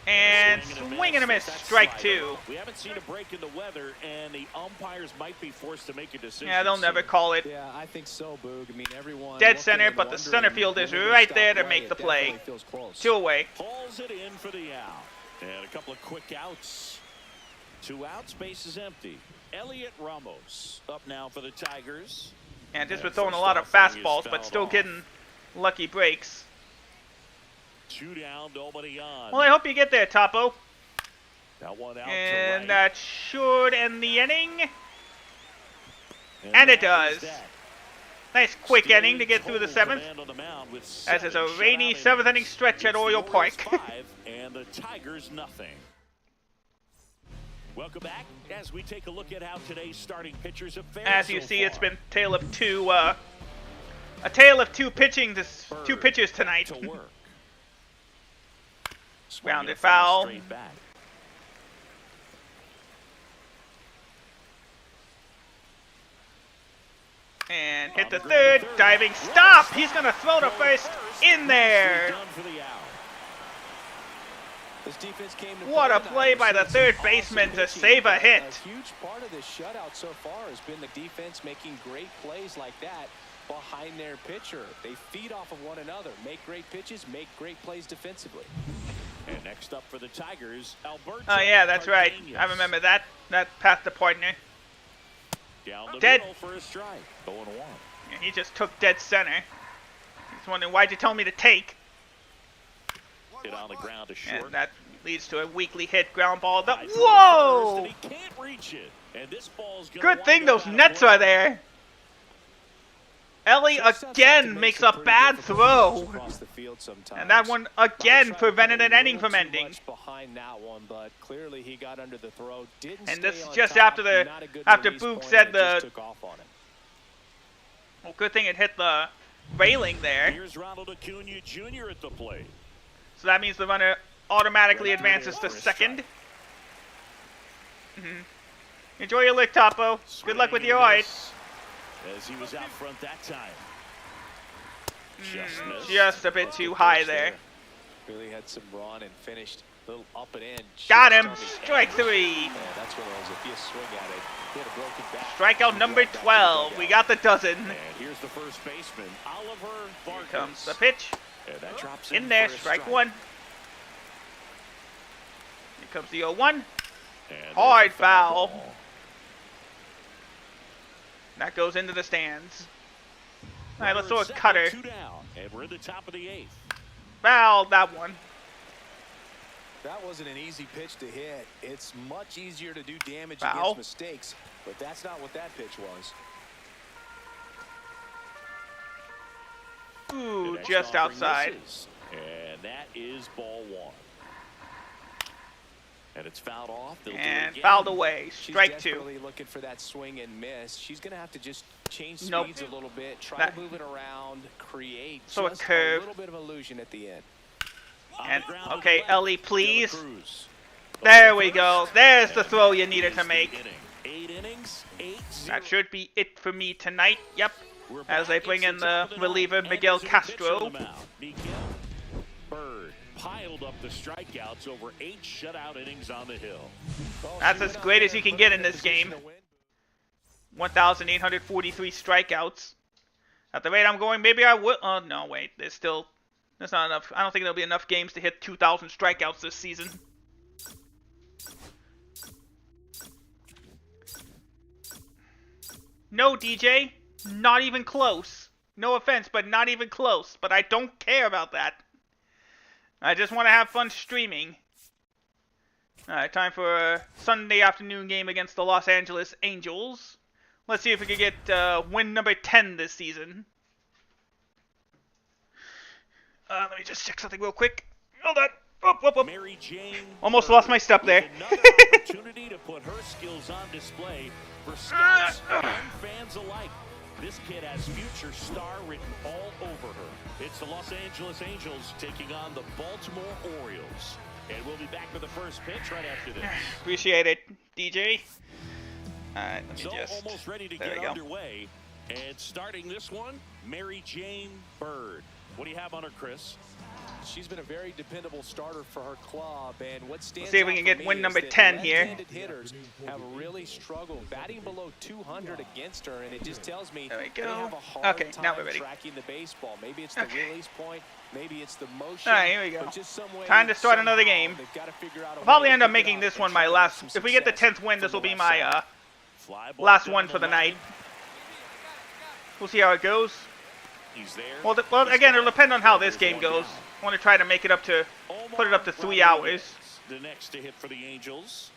And swing and a miss, strike 2. We haven't seen a break in the weather, and the umpires might be forced to make a decision. Yeah, they'll never call it. Yeah, I think so, Boog. I mean, everyone Dead center, but the center field is right there to make the play. 2 away. Pulls it in for the out. And a couple of quick outs. 2 outs, base is empty. Elliot Ramos up now for the Tigers. And just been throwing a lot of fastballs, but still getting lucky breaks. 2 down, nobody on. Well, I hope you get there, Topo. That one out And to right. that should end the inning. And it does. Nice quick inning to get through the 7th. As it's a rainy 7th inning stretch at Oriole Park. And the Tigers nothing. Welcome back as we take a look at how today's starting pitchers have fared. As you so see, far. it's been a tale of two pitchers tonight. To work. Grounded foul. Straight back. And hit the third, diving stop. He's gonna throw to first in there. Done for the out. This defense came to What a play by the third baseman to save a hit. A huge part of this shutout so far has been the defense making great plays like that behind their pitcher. They feed off of one another, make great pitches, make great plays defensively. And next up for the Tigers, Alberto. Oh yeah, that's right. Cardenas. I remember that. That passed the partner. Down the Dead. middle for a strike. 0-1. And he just took dead center. He's wondering, why'd you tell me to take? Hit on the ground to short. And that leads to a weakly hit ground ball. High throw to Whoa! first, and he can't reach it. And this ball's gonna Good thing wind up those out of nets play. are there. Ellie again makes a bad throw. And that one again prevented an inning from ending. Behind that one, but clearly he got under the throw. And this is just after Boog said the. Well, good thing it hit the railing there. Here's Ronald Acuna Jr. at the plate. So that means the runner automatically advances to second. Enjoy your lick, Topo. Good luck with your art. As he was out front that time. Just a bit too high there. Really had some run and finished a little up and in. Got just him. on the Strike edge. 3. Yeah, that's what it was. If you swing at it, hit a broken back. Strikeout number 12. We got the dozen. And here's the first baseman, Oliver Vargas. Here comes the pitch. And that drops In there, for a strike 1. Here comes the 0-1. And Hard there's a foul. ball. That goes into the stands. All right, let's Runner throw a at cutter. second, 2 down, and we're in the top of the 8th. Foul that one. That wasn't an easy pitch to hit. It's much easier to do damage Foul. against mistakes, but that's not what that pitch was. Ooh, The next just offering outside. misses. And that is ball 1. And it's fouled off. They'll do it And again. fouled away. She's Strike 2. desperately looking for that swing and miss. She's going to have to just change speeds Nope. a little bit, try That- to move it around, create So a just curve. little bit of illusion at the end. On And the ground okay, left, Ellie, De La please. Cruz. There we go. There's the throw you needed to Is the make. inning. 8 innings, 8-0. That should be it for me tonight. Yep. We're As they back. bring It's in the top the of reliever, ninth. Miguel And there's a pitcher Castro. on the mound. Miguel Bird piled up the strikeouts over 8 shutout innings on the hill. That's as great as you can get in this game. 1,843 strikeouts. At the rate I'm going, maybe I would. Oh, no, wait. There's not enough. I don't think there'll be enough games to hit 2,000 strikeouts this season. No, DJ. Not even close. No offense, but not even close. But I don't care about that. I just want to have fun streaming. Alright, time for a Sunday afternoon game against the Los Angeles Angels. Let's see if we can get win number 10 this season. Let me just check something real quick. Hold on. Whoop, whoop, whoop. Mary Jane Almost Bird lost my step there. with another opportunity to put her skills on display for scouts and fans alike. This kid has future star written all over her. It's the Los Angeles Angels taking on the Baltimore Orioles. And we'll be back with the first pitch right after this. Appreciate it, DJ. Alright, let me So just... almost ready to there get we go. underway. And starting this one, Mary Jane Bird. What do you have on her, Chris? She's been a very dependable starter for her club, and what stands See if we out can for get me win is number that 10 here. left-handed hitters have really struggled batting below 200 against her, and it just tells me There we they go. have a hard Okay, time now we're ready. tracking the baseball. Maybe it's the release point, maybe it's the motion. All right, here we go. But just some way, Time to start another somehow, game. they've got to figure out a I'll way probably to end up pick it making up this and one try my to last. have If we get the success 10th win, this from will the be left my side. Fly ball last down one the for the line. night. We'll see how it goes. He's there. Well, again, it'll depend on how this game goes. I want to try to make it up to, put it up to 3 hours. The next to hit for the Angels.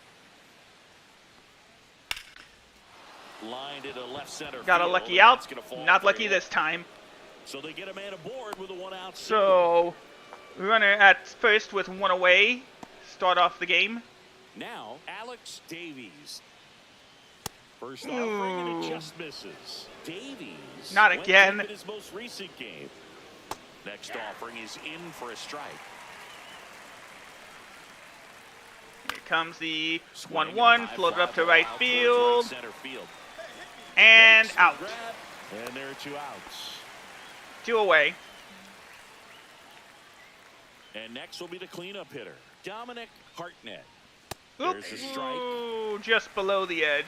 Lined into left center. Got a field, lucky and out. that's gonna fall Not for lucky him. this time. So they get a man aboard with a 1-out. So, runner at first with 1 away. Start off the game. Now, Alex Davies. First offering and it just misses. Davies. Not went again. deep in his most recent game. Next offering is in for a strike. Here comes the Swing 1-1, and high floated fly up to ball right out towards field, center field. and Makes the out. grab, and there are 2 outs. 2 away. And next will be the cleanup hitter, Dominic Hartnett. Oop. There's a strike. Ooh, just below the edge.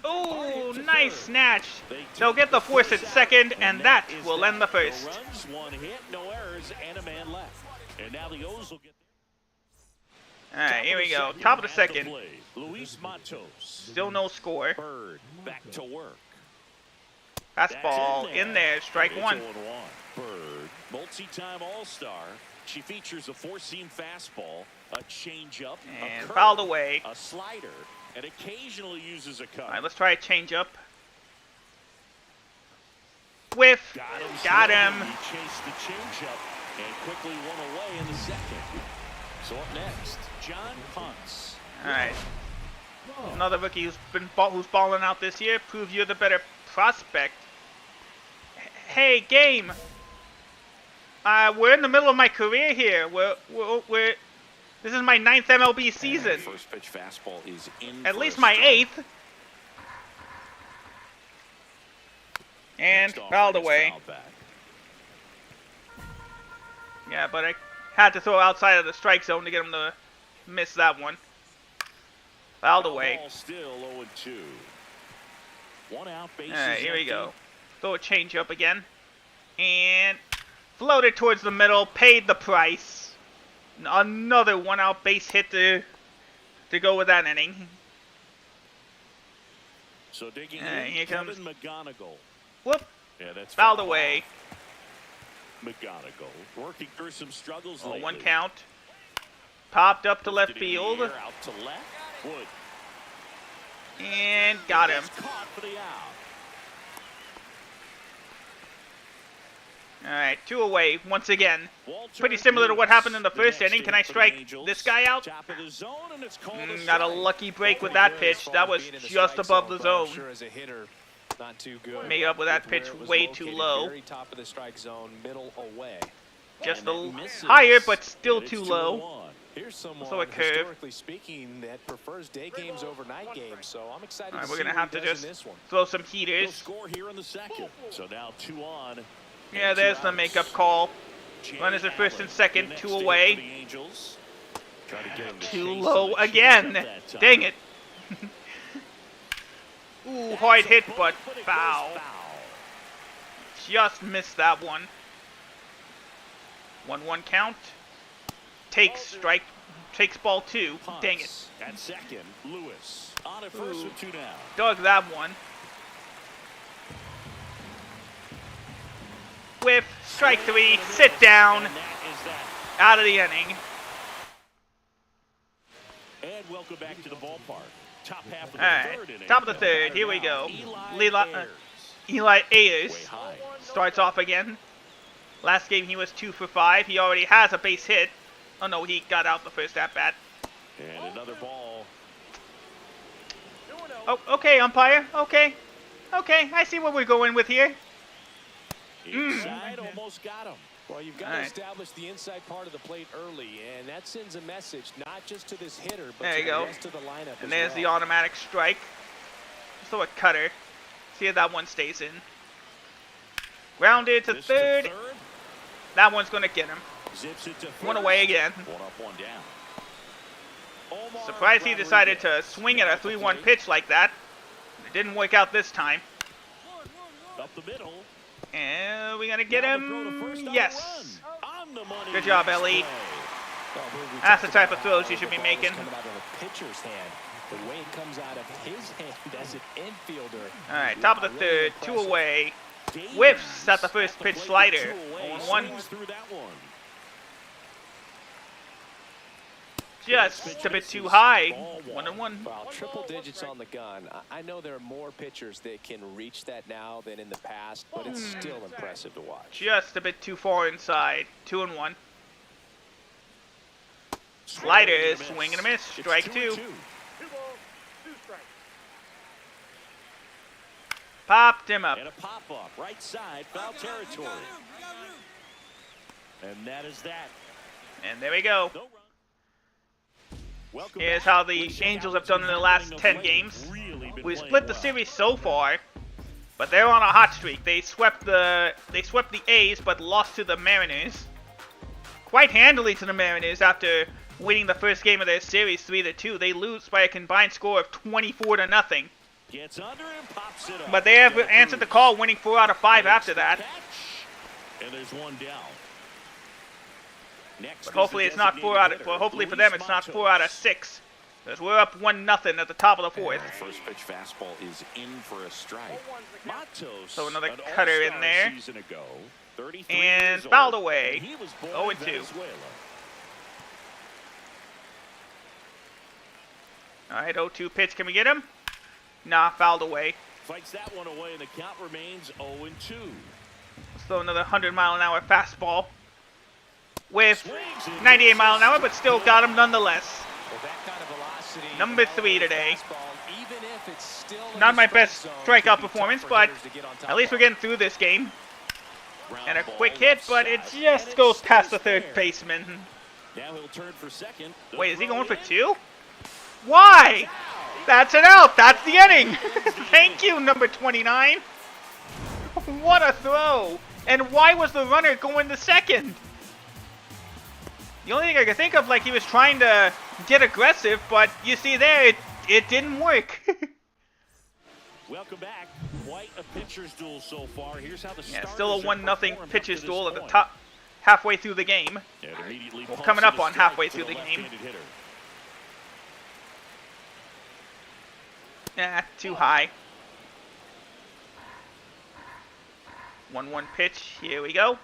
Oh, nice snatch. They'll get the force at second, and that will end the first. No runs, 1 hit, no errors, and a man left. And now the O's will get All right, here we go. Top of the second. Luis Matos. Still no score. Bird back to work. Fastball in there. Strike It's 1. 0-1. Bird, multi-time All-Star. She features a 4-seam fastball, a changeup, And a curve, fouled away. a slider, and occasionally uses a cut. All right, let's try a changeup. Whiff. Got him. He chased the changeup and quickly won away in the second. So up next, John Punts. All right. Another rookie who's balling out this year. Prove you're the better prospect. Hey, game. We're in the middle of my career here. This is my 9th MLB season. First pitch fastball is in. At for least a my strike. 8th. And Next fouled offering is away. fouled back. Yeah, but I had to throw outside of the strike zone to get him to miss that one. Fouled away. Ball still 0-2. 1 out, bases Alright, here we empty. go. Throw a change up again. And floated towards the middle, paid the price. Another 1-out base hit to go with that inning. So digging Alright, in, here Kevin comes- McGonigal. Whoop, Yeah, that's fouled foul. away. McGonigal working through some struggles Oh, lately. 1 count. Popped up to left Lifted in the field. air, out to left. Wood. And got him. That's caught for the out. Alright, 2 away once again. Walter Pretty similar to what happened in the Lewis, first next inning. to Can hit I for the strike Angels. this guy out? Top of the zone, and it's called Got a strike. lucky break with Pretty that good as pitch. far That as was being in the just strike above the but I'm zone. Sure as a hitter, not too good. Made up with that With where pitch it was way too located, low. Very top of the strike zone, middle away. Just And a that little misses. higher, but still And it's too 2-1. low. Here's someone, So a curve. historically speaking, that prefers day games over night games. So I'm excited Alright, to we're see gonna what have he to does in just this one. throw some He'll heaters. score here in the second. So now 2 on. Yeah, and 2 there's the outs. makeup call. Jay Runners at first and Allen, second, the next 2 to hit away. for the Angels. Try to get him to Too chase low him, but again. chased up that time. Dang it. Ooh, That's hard a hit, bullet, but it goes foul. Just missed that one. 1-1 count. Takes ball 2. Punts. Dang it. At second, Lewis on at first Ooh. with 2 down. Dug that one. Whiff. Strike 3. Sit down. And that is that. Out of the inning. And welcome back to the ballpark. Top half of the Alright. third inning. Top of the third. Here we go. Eli Eli Ayers. Ayers Way high. starts off again. Last game he was 2 for 5. He already has a base hit. Oh no, he got out the first at bat. And another ball. Oh, okay, umpire. Okay. Okay, I see what we're going with here. Inside, almost got him. Well, you've got Alright. to establish the inside part of the plate early, and that sends a message not just to this hitter, but There to you the go. rest of the lineup And as there's well. the automatic strike. So a cutter. See if that one stays in. Grounded to This third. That one's going to get him. Zips it to One first. away again. One up, one down. Omar Surprised he decided to Rodriguez swing at a at the 3-1 plate. pitch like that. It didn't work out this time. Up the middle. And we're going to get Now the throw to him. first on the Yes. run. On the money. Good job, Nice Ellie. play. That's the type of throws you should be The ball is making. coming out of a pitcher's hand. The way it comes out of his hand as an infielder. All right, top of the Really third. 2 impressive. away. Davies Whiffs at the first at the pitch plate slider. with 2 away. 0-1. Swings through that one. Just a bit too high. Ball 1-1. Wow, triple digits on the gun. I know there are more pitchers that can reach that now than in the past, but it's still impressive to watch. Just a bit too far inside. 2-1. Slider, swing and a miss. It's Strike 2. 2-2. Popped him up. And a pop-up, right side, foul territory. And that is that. And there we go. No run. Welcome Here's back. how the Let's check Angels out have done in the last what's 10 happening of games. late. Really been We playing split the well. series so far, but they're on a hot streak. They swept the A's, but lost to the Mariners quite handily to the Mariners after winning the first game of their series 3-2. They lose by a combined score of 24-0. Gets under and pops it up. But they have Got a answered the cruise. call, winning 4 out of 5 Makes after the that. catch. And there's one down. Next But is hopefully the it's not 4 out of. designated Well, hitter, hopefully for Luis them it's not Matos. 4 out of 6. Because we're up 1-0 at the top of the fourth. First pitch fastball is in for a strike. Matos, So another an cutter in all-star there. season ago, 33 And years fouled old, away. and he was born 0-2. in Venezuela. All right, 0-2 pitch. Can we get him? Nah, fouled away. Fights that one away, and the count remains 0-2. Let's throw another 100-mile-an-hour fastball with Swings and 98 misses. mile an hour, but still got him nonetheless. With that kind of velocity, Number 3 today. fastball, even if it's still in Not the my strike best zone, strikeout can be performance, tough for but hitters to get on top at least we're of. getting through this game. Ground And a ball quick hit, left but it side, just and goes it past the stays third there. baseman. Now he'll turn for second. The Wait, is he throw going for in. 2? Why? That's an out. That's the inning. Thank you, number 29. What a throw. And why was the runner going to second? The only thing I could think of, like he was trying to get aggressive, but you see there, it didn't work. Welcome back. Quite a pitcher's duel so far. Here's how the Yeah, starters still a have 1-0 performed pitcher's up to duel this at the point. top, halfway through the game. And immediately Well, pumps coming in up a on strike halfway to through the game. left-handed hitter. Too high. 1-1 pitch. Here we go.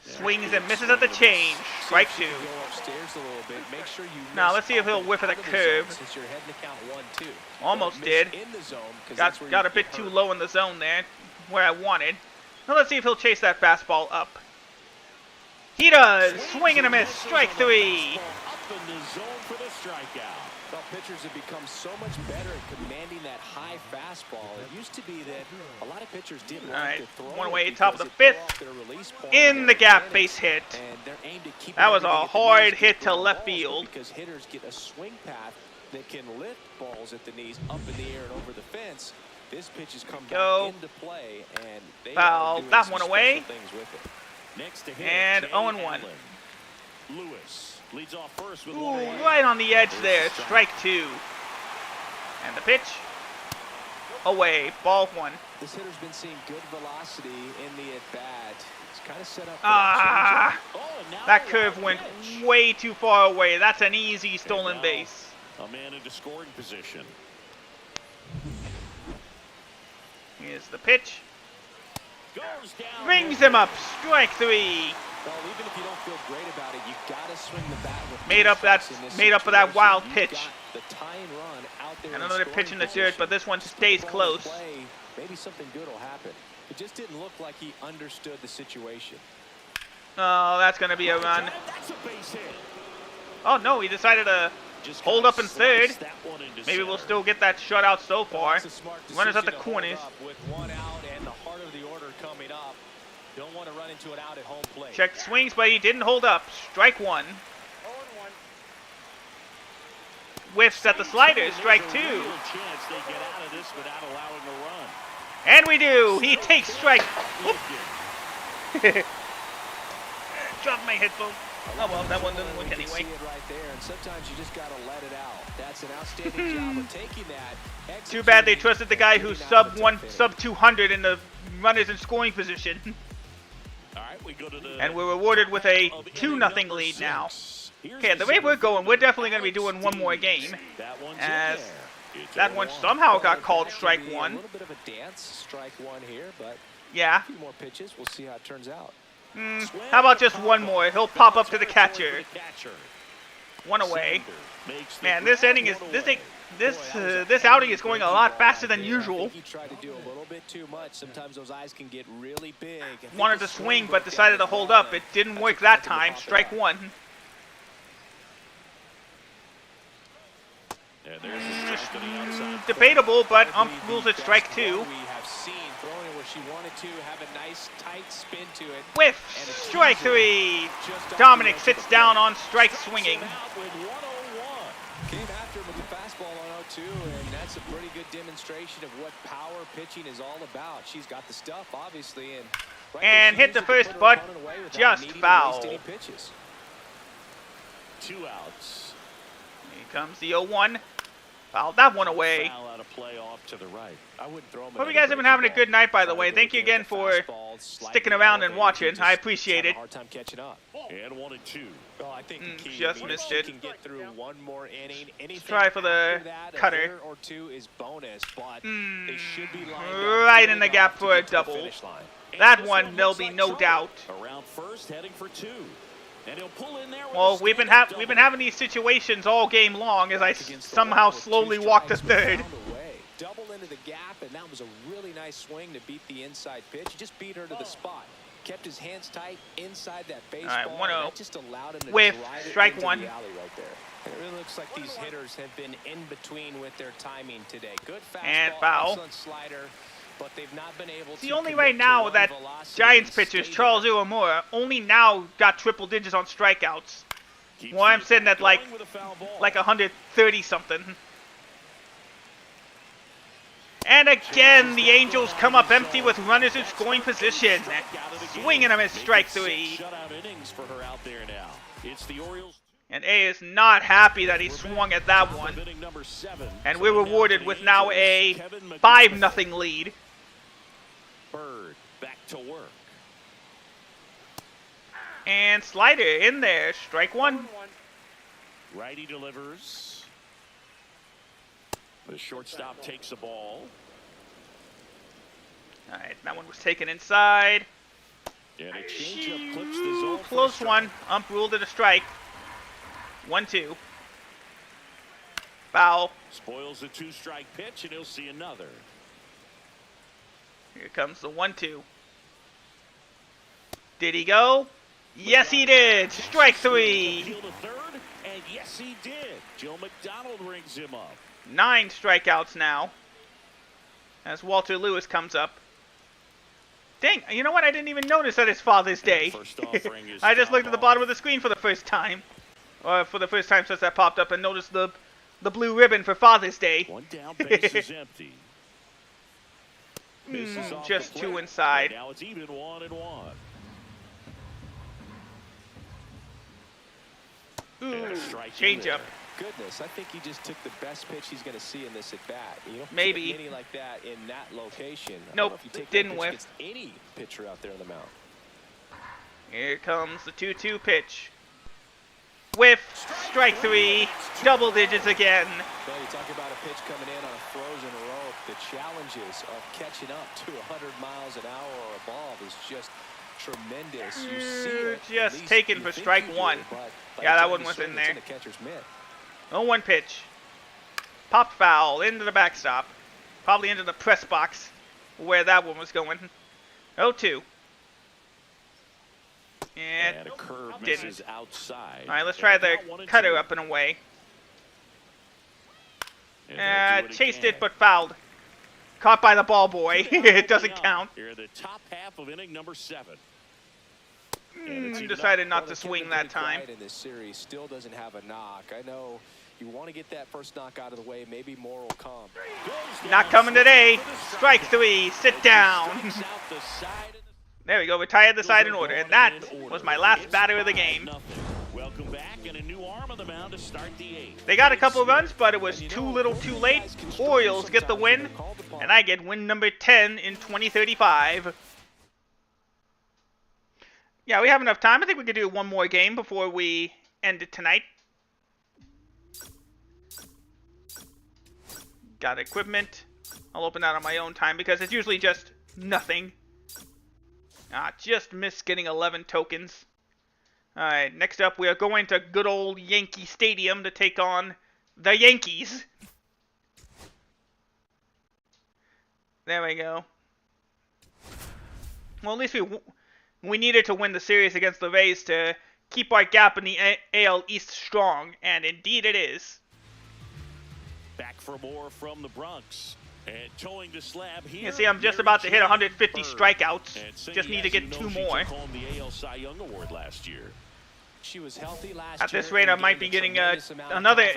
Swings and misses at the change. Strike 2. Go upstairs a little bit. Make sure you Now, miss let's see if he'll up and whiff at a out of the curve. zone since you're heading to count 1-2. Almost Miss did. in the zone, 'cause that's where Got you a bit get too hurt. low in the zone there, where I wanted. Now let's see if he'll chase that fastball up. He does. Swing and a miss. Strike 3. Up in the zone for the strikeout. Well, pitchers have become so much better at commanding that high fastball. It used to be that a lot of pitchers didn't All like right, to throw one it away, top of because the it threw fifth. off their release point In and the their gap, advantage. base hit. And they're aimed at keeping That was a everything at the hard knees hit to ground left balls, but field. because hitters get a swing path that can lift balls at the knees up in the air and over the fence. This pitch has come Go. back into play, and they Foul are doing that some one special away. things with it. Next to hit. And Jay 0-1. Allen. Lewis leads off first with Ooh, 1-1. right on the edge there. Strike 2. And the pitch. Away. Ball 1. This hitter's been seeing good velocity in the at-bat. It's kind of set up for Ah, Oh, and now that the curve wild went pitch. way too far away. That's an easy stolen now base. A man into scoring position. Here's the pitch. Goes down. Rings him up. Strike 3. well, even if you don't feel great about it, you got to swing the bat with Made up that- strikes in this made up for that situation. wild You've pitch. got the tying run out there And in another scoring pitch in the dirt, position. but this one Just put stays the ball in close. play, maybe something good will happen. It just didn't look like he understood the situation. Oh, that's going to be a run. That's a base hit. Oh, no, he decided to Just hold kinda up in third. sliced that one into Maybe we'll center. still get that shutout so far. It's a smart Runners at the decision to hold corners. up with one out and the heart of the order coming up. Don't want to run into an out at home plate. Check swings, but he didn't hold up. Strike 1. Whiffs at the slider. Strike There's a 2. real chance they get out of this without allowing a run. And we do. He takes strike. Drop my headphone. Oh well, that one doesn't work anyway. See it right there, and sometimes you just gotta let it out. That's an outstanding job of taking that. Too bad they trusted the guy who's sub 200 in the runners in scoring position. All right, we go to the And we're rewarded with a 2-0 lead now. Okay, the way we're going, we're definitely going to be doing one more game. As that one somehow got called strike one. A little bit of a dance, strike one here, but yeah. a few more pitches. We'll see how it turns out. How about just one more? He'll pop up to the catcher. One away. Man, this inning is this outing is going a lot faster than usual. He tried to do a little bit too much. Sometimes those eyes can get really big. Wanted to swing, but decided to hold up. It didn't work that time. Strike one. And there's a strike to the outside. Debatable, but rules it strike two. We have seen throwing where she wanted to have a nice tight spin to it. Whiff! Strike three! Dominic sits down on strike swinging. Came after him with the fastball on 0-2, and that's a pretty good demonstration of what power pitching is all about. She's got the stuff, obviously, and hit the first, but just foul. 2 outs. Here comes the 0-1. Fouled that one away. Foul out of play off to the right. I wouldn't throw him. Hope you guys have been having a good night, by the way. Thank you again for sticking around and watching. I appreciate it. Hard time catching up. And 1-2. Well, I think the key just missed it. can get through one more inning. Let's try for the cutter. Or two is bonus, but they should be right in the gap for a double. That one, there'll be no doubt. Around first, heading for 2. And he'll pull in there. Well, we've been having these situations all game long as I somehow slowly walk to third. Double into the gap, and that was a really nice swing to beat the inside pitch. He just beat her to the spot. Kept his hands tight inside that baseball. All right, 1-0. That just allowed him to Whiff, drive it strike into one. the alley right there. It really looks like these hitters have been in between with their timing today. Good fastball, and foul. excellent slider, but they've not been able the to only right commit now to that velocity Giants and pitchers, stay Charles there. Uemura, only now got triple digits on strikeouts. Well, I'm sitting at like 130 something. And again, the Angels come up empty with runners in scoring position. Swinging him as strike three. And A is not happy that he swung at that one. And we're rewarded with now a 5-0 lead. Bird back to work. And slider in there, strike one. Righty delivers. The shortstop takes the ball. All right, that one was taken inside. And a changeup clips the zone. Close one. Ump ruled it a strike. 1-2. Foul. Spoils the 2-strike pitch, and he'll see another. Here comes the 1-2. Did he go? Yes, he did. Strike three. Appeal to third, and yes, he did. Joe McDonald rings him up. 9 strikeouts now. As Walter Lewis comes up. Dang, you know what? I didn't even notice that it's Father's Day. I just looked at the bottom of the screen for the first time. Or for the first time since that popped up and noticed the blue ribbon for Father's Day. One down, base is empty. Just 2 inside. Now it's even 1-1. Ooh, change up. Goodness, I think he just took the best pitch he's going to see in this at bat. You know, maybe many like that in that location. Nope, didn't whiff. Against any pitcher out there on the mound. Here comes the 2-2 pitch. Whiff, strike three, double digits again. Well, you talk about a pitch coming in on a frozen rope. The challenges of catching up to 100 miles an hour or above is just tremendous. You see it. Just taken for strike one. Yeah, that one was in there. 0-1 pitch. Popped foul into the backstop. Probably into the press box where that one was going. 0-2. And a curve misses outside. All right, let's try the cutter up and away. Chased it but fouled. Caught by the ball boy. It doesn't count. Here the top half of inning number 7. Decided not to swing that time. In this series, still doesn't have a knock. I know You want to get that first knock out of the way. Maybe more will come. Not coming today. Strike 3. Sit down. There we go. We tied the side in order. And that was my last batter of the game. Welcome back, and a new arm on the mound to start the 8th. They got a couple of runs, but it was too little too late. Orioles get the win, and I get win number 10 in 2035. Yeah, we have enough time. I think we could do one more game before we end it tonight. Got equipment. I'll open that on my own time because it's usually just nothing. Just missed getting 11 tokens. Alright, next up we are going to good old Yankee Stadium to take on the Yankees. There we go. Well, at least we needed to win the series against the Rays to keep our gap in the AL East strong, and indeed it is. Back for more from the Bronx. And towing the slab here. You see, I'm just about to hit 150 strikeouts. Just need to get 2 more. The AL Cy Young Award last year. She was healthy last At this rate, I might be getting another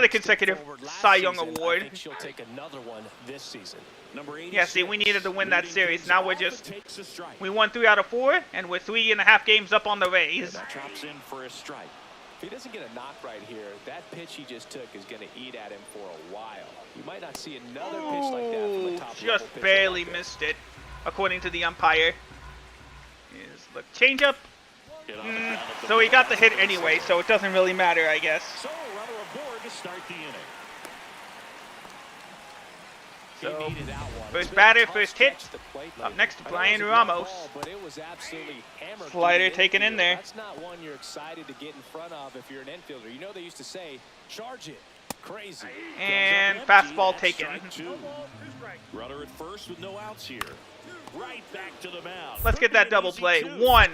consecutive Cy Young Award. I think she'll take another one this season. Yeah, see, we needed to win that series. Now we won 3 out of 4, and we're 3.5 games up on the Rays. That drops in for a strike. If he doesn't get a knock right here, that pitch he just took is going to eat at him for a while. You might not see another pitch like that from the top just barely missed it, according to the umpire. Is the changeup? So he got the hit anyway, so it doesn't really matter, I guess. So runner aboard to start the inning. So first batter, first hit. Up next, Brian Ramos. Slider taken in there. That's not one you're excited to get in front of if you're an infielder. You know they used to say, charge it. Crazy. And fastball taken. Runner at first with no outs here. Right back to the mound. Let's get that double play. 1,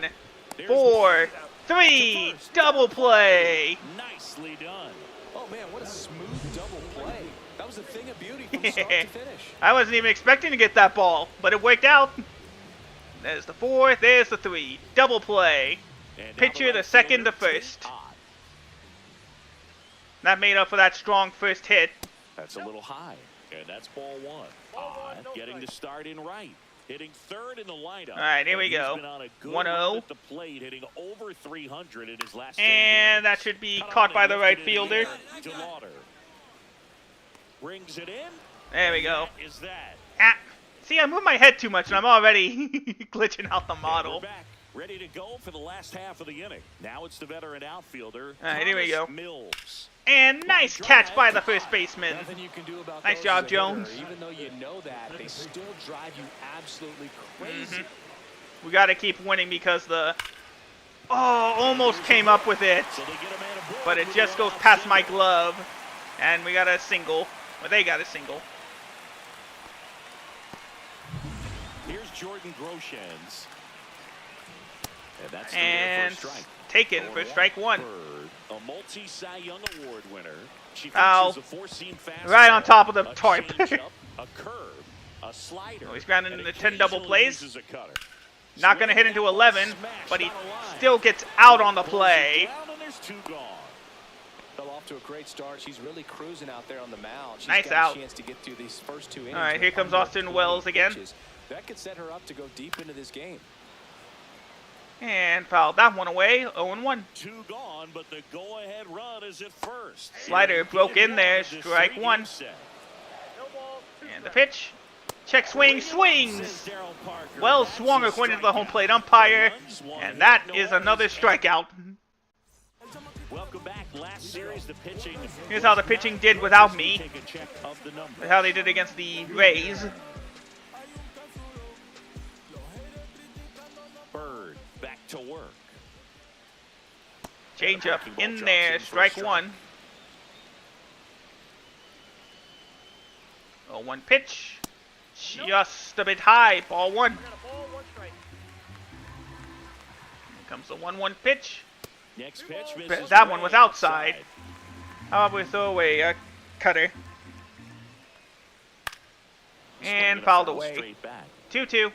4, 3, double play. Nicely done. Oh man, what a smooth double play. That was a thing of beauty from start to finish. I wasn't even expecting to get that ball, but it worked out. There's the 4, there's the 3. Double play. Pitcher, the second, the first. That made up for that strong first hit. That's a little high, and that's ball 1. Getting to start in right. Hitting third in the lineup. All right, here we go. 1-0. At the plate, hitting over 300 in his last and that should be caught by the right fielder. Brings it in. There we go. Is that? See, I moved my head too much, and I'm already glitching out the model. Back, ready to go for the last half of the inning. Now it's the veteran outfielder. All right, here we go. Mills. And nice catch by the first baseman. Nice job, Jones. Even though you know that, they still drive you absolutely crazy. We got to keep winning because the... Oh, almost came up with it. But it just goes past my glove. And we got a single. Well, they got a single. Here's Jordan Groshans. And that's and for strike. Taken for strike 1. A multi-Cy Young Award winner. She Ow. A four-seam fastball, right on top of the tarp. a curve, a slider. He's grounded in the 10 double plays. Uses a cutter. Not going to hit into 11, but he still gets out on the play. And there's 2 gone. Fell off to a great start. She's really cruising out there on the mound. She's nice got out. A chance to get through these first 2 innings. All right, here comes Austin Wells again. That could set her up to go deep into this game. And fouled that one away. 0-1. 2 gone, but the go-ahead run is at first. Slider broke in there. Strike 1. And the pitch. Check swing, swings. Wells swung according to the home plate umpire. And that is another strikeout. Welcome back. Last series, the pitching. Here's how the pitching did without me. How they did against the Rays. Bird back to work. Change up in there. Strike 1. 0-1 pitch. Just a bit high. Ball 1. Here comes the 1-1 pitch. Next pitch, that one was outside. How about we throw away a cutter? And fouled away. 2-2.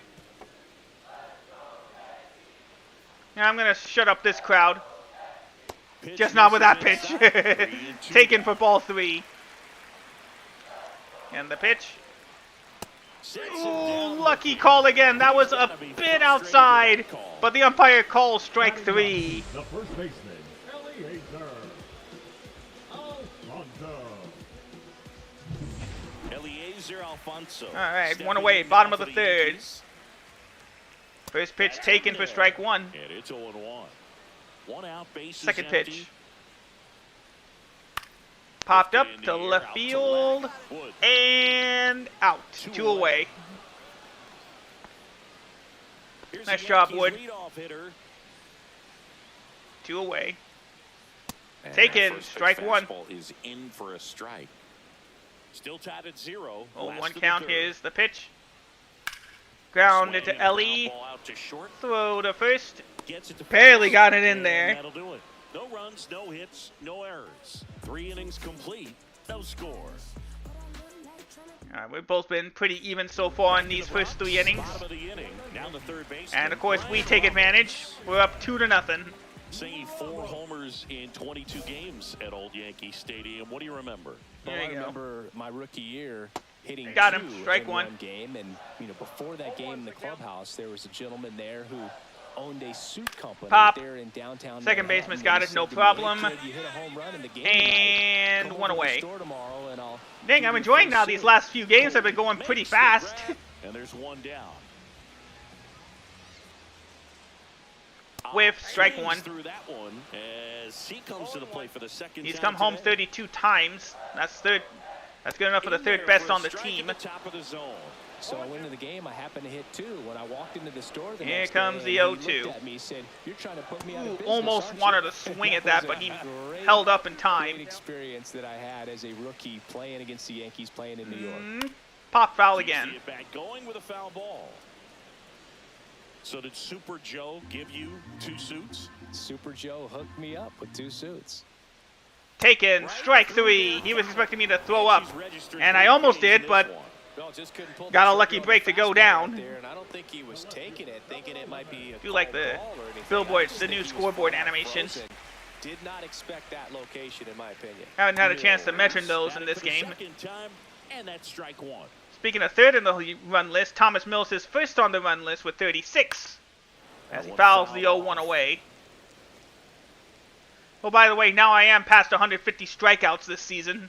Now I'm going to shut up this crowd. Just not with that pitch. Taken for ball 3. And the pitch. Ooh, lucky call again. That was a bit outside, but the umpire calls strike 3. The first baseman, Eliezer Alfonso. All right, 1 away, bottom of the 3rd. First pitch taken for strike 1. And it's 0-1. 1 out, bases Second empty. pitch. Popped up to left field. And out. 2 away. Nice job, Wood. 2 away. Taken, strike 1. Is in for a strike. Still tied at 0. 0-1 count. Here's the pitch. Ground into Ellie. Throw to first. Barely got it in there. That'll do it. No runs, no hits, no errors. 3 innings complete, no score. All right, we've both been pretty even so far in these first 3 innings. And of course, we take advantage. We're up 2-0. Singing 4 homers in 22 games at Old Yankee Stadium. What do you remember? Well, I remember my rookie year hitting got him. 2 Strike in 1 game, and before that game in the clubhouse, there was a gentleman there who owned a suit company Pop. there in downtown Second Manhattan. baseman's got it, no He said to me, "Hey, problem. kid, you hit a home run in the game And tonight. 1 Come over to the away. store tomorrow and I'll Dang, I'm enjoying now. These last few games have been going pretty fast. And there's 1 down. With strike 1. Through that one as he comes to the plate for the second He's time come home today. 32 times. That's good enough for the 3rd best on the team. Top of the zone. So I went into the game. I happened to hit 2 when I walked into the store. The Here next comes day, the and he 0-2. looked at me, said, "You're trying to put me out of Ooh, business, almost aren't wanted you?" to swing at that, but he Great- held up in time. Great experience that I had as a rookie playing against the Yankees, playing in New York. Pop foul See again. it back going with a foul ball. So did Super Joe give you 2 suits? Super Joe hooked me up with 2 suits. Taken, strike 3. He was expecting me to throw up, and I almost did, but Well, just couldn't pull got a the lucky trigger on break the to go fastball down. right there, and I don't think he was taking it, thinking it might be a do like called the ball or anything. billboard, I just the think new he was scoreboard flat animation. frozen. Did not expect that location, in my opinion. Haven't had a chance to mention those in this game. Second time, and that's strike 1. Speaking of 3rd in the run list, Thomas Mills is first on the run list with 36. As he fouls the 0-1 away. Oh, by the way, now I am past 150 strikeouts this season.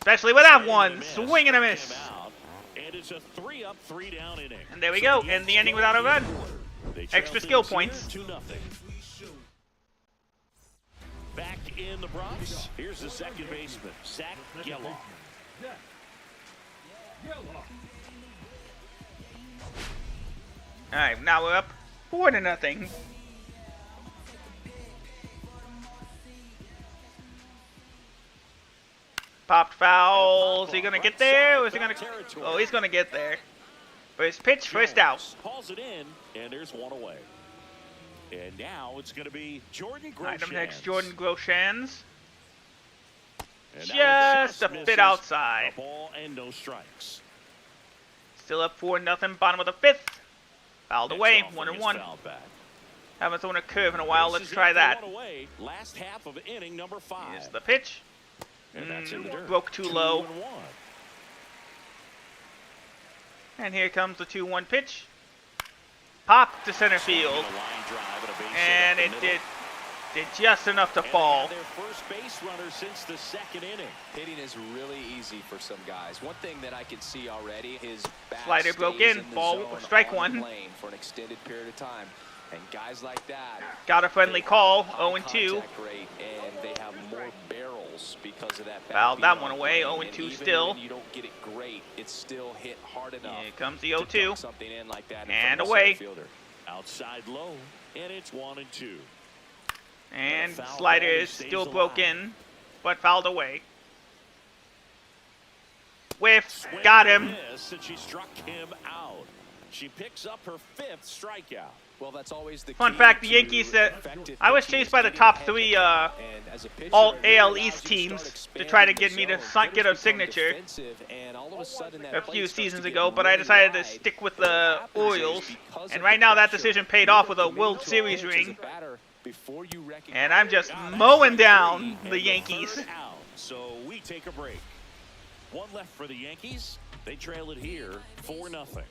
Especially with that one. Swing and a miss. And it's a 3-up, 3-down inning. And there we go. End the inning without a run. Extra skill points. 2-0. Back in the Bronx, here's the second baseman, Zach Geloff. Alright, now we're up 4-0. Popped foul. Is he gonna get there? Or is he gonna? Oh, he's gonna get there. First pitch, first out. Calls it in, and there's 1 away. And now it's going to be Jordan Groshans. Item next, Jordan Groshans. And that Just a misses. bit outside. A ball and no strikes. Still up 4-0. Bottom of the 5th. Fouled away. It's off 1-1. and gets fouled back. Haven't thrown a curve in a while. This Let's is try it for that. 1 away. Last half of inning number 5. Here's the pitch. And that's in the dirt. Broke too low. 2-1. And here comes the 2-1 pitch. Pop to center field. A line drive and a base hit And up it the middle. did just enough to And they fall. have their first base runner since the 2nd inning. Hitting is really easy for some guys. One thing that I can see already, his bat Slider broke stays in. the Ball, zone strike on 1. lane for an extended period of time. And guys like that Got a friendly call. high 0-2. contact rate, and they have more barrels because of that bat Fouled being that on one away. lane. 0-2 And even still. when you don't get it great, it's still hit hard enough. Here comes the to 0-2. dunk something in like that in And front of a away. center fielder. Outside low, and it's 1-2. And The foul slider ball is stays still alive. broken, but fouled away. Whiff. Swing Got and him. miss, and she struck him out. She picks up her 5th strikeout. Well, that's always the Fun key fact, the to Yankees, effective I was pitching chased is by the getting top ahead 3 and as a pitcher, all it really AL allows you East to teams start to try to expanding get me the to zone. get a Hitters become signature defensive, and all of a sudden that a play few starts to seasons get ago, but I really decided to wide. stick with What the happens is Orioles. because And of right the now that pressure, decision paid you off don't with a commit World to a Series pitch as a ring. batter before you recognize. And I'm just mowing down the Yankees. Third out, so we take a break. One left for the Yankees. They trail it here 4-0.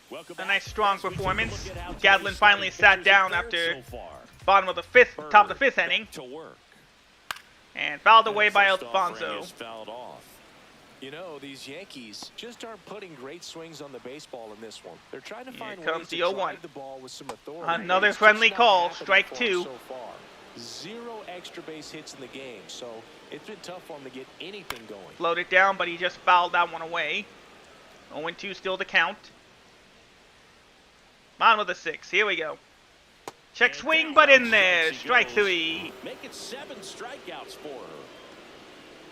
Welcome A nice back. strong As we take a performance. look at how Gadlin today's finally starting sat down pitchers have after fared so far. bottom of the fifth, top of the fifth Bird inning, back to work. and fouled away by First offering Alfonso. is fouled off. You know, these Yankees just aren't putting great swings on the baseball in this one. They're trying to Here find comes ways the to 0-1. drive the ball with some authority. Another It's just friendly not call, happening strike for 'em 2. so far. 0 extra base hits in the game, so it's been tough for him to get anything going. Floated down, but he just fouled that one away. 0-2 still to count. Bottom of the 6. Here we go. Check And swing, down but on in there. strikes he Strike goes. 3. Make it 7 strikeouts for her.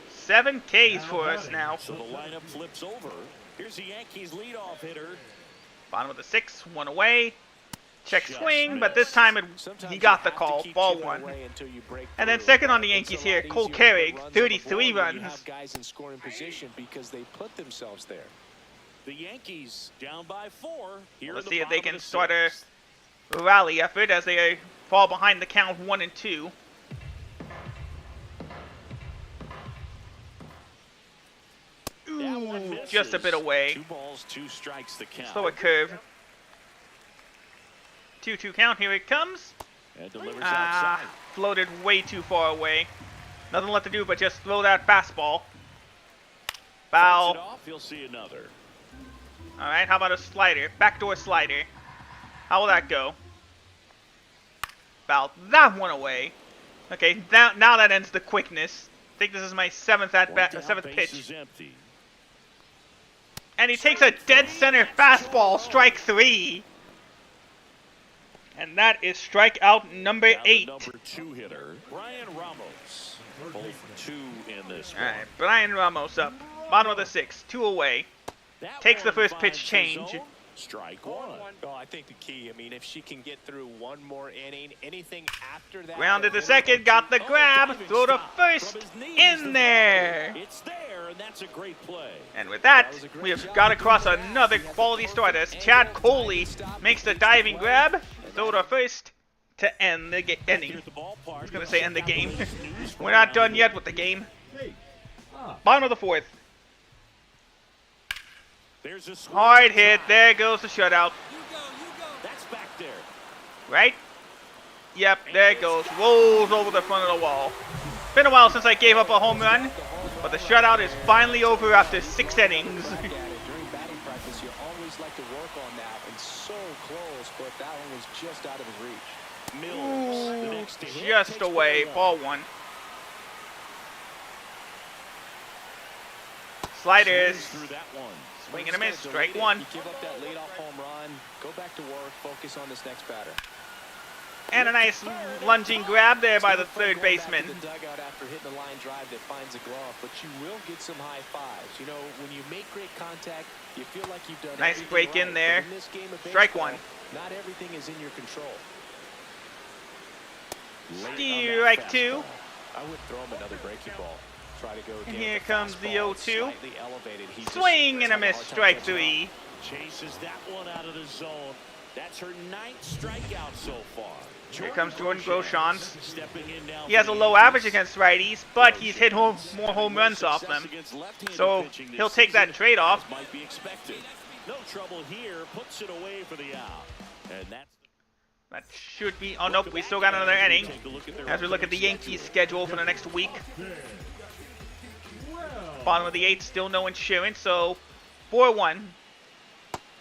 7 Ks for us now. So the lineup flips over. Here's the Yankees leadoff hitter. Bottom of the 6. 1 away. Check Just swing, but missed. this time Sometimes he you got the have to call. keep Ball chipping 1. away until you break And then through. second on the It's Yankees a here, lot Cole easier to put Carrick, runs on the 33 board when you runs. have guys in scoring position because they put themselves there. The Yankees down by 4. Here Let's in see the if they bottom can of the start a 6th. rally effort as they fall behind the count 1-2. That one Ooh, misses. just a bit away. 2 balls, 2 strikes the count. Slow a curve. 2-2 count. Here it comes. And delivers Ah, outside. floated way too far away. Nothing left to do but just throw that fastball. Fouls it Foul. off, you'll see another. All right, how about a slider? Backdoor slider. How will that go? Foul that one away. Okay, now that ends the quickness. I think this is my seventh One down, seventh base pitch. is empty. And he takes a dead center fastball, strike 3. And that is strikeout number Now the 8. number 2 hitter, Brian Ramos. Both 2 in this All one. right, Brian Ramos up. Bottom of the 6, 2 away. That Takes the one first pitch finds the change. zone. Strike 1. Oh, I think the key, I mean, if she can get through one more inning, anything after that. Grounded to or second, got the Oh, grab, diving throw to stop first, from his knees. in there. It's there, and that's a great play. And with that, we have got across another quality start as Chad Coley makes the diving grab, throw to first to end the inning. I was going to say end the game. We're not done yet with the game. Hey, Bottom of the 4th. There's a swing Hard hit, inside. there goes the shutout. That's back there. Right? Yep, there it goes. Rolls over the front of the wall. Been a while since I gave up a home run, but the shutout is finally over after 6 innings. Back at it. During batting practice, you always like to work on that, and so close, but that one was just out of his reach. Mills, the Ooh, next to hit, just takes away, ball ball 1. Sliders, Through that one. swing and a miss, Just gotta strike delete it. 1. You give up that leadoff home run, go back to work, focus on this next batter. And a nice lunging grab there by the third baseman. The dugout after hitting the line drive that finds a glove, but you will get some high fives. You know, when you make great contact, you feel like you've done Nice everything break in right. there. But in this game of Strike baseball, 1. Not everything is in your control. Strike 2. I would throw him another breaking ball. Try to go And again here with comes the fastball 0-2. slightly elevated. He just Swing and a had miss, hard time strike catching up. 3. Chases that one out of the zone. That's her 9th strikeout so far. Here comes Jordan Groshans. Stepping in now He has a for the low Yankees. average against righties, but he's hit more home runs off them. So he'll take that trade-off. Might be expected. No trouble here. Puts it away for the out. And that's That should be. Oh, nope, we still got another inning. As we look at the Yankees' schedule for the next week. Bottom of the 8th, still no insurance, so 4-1.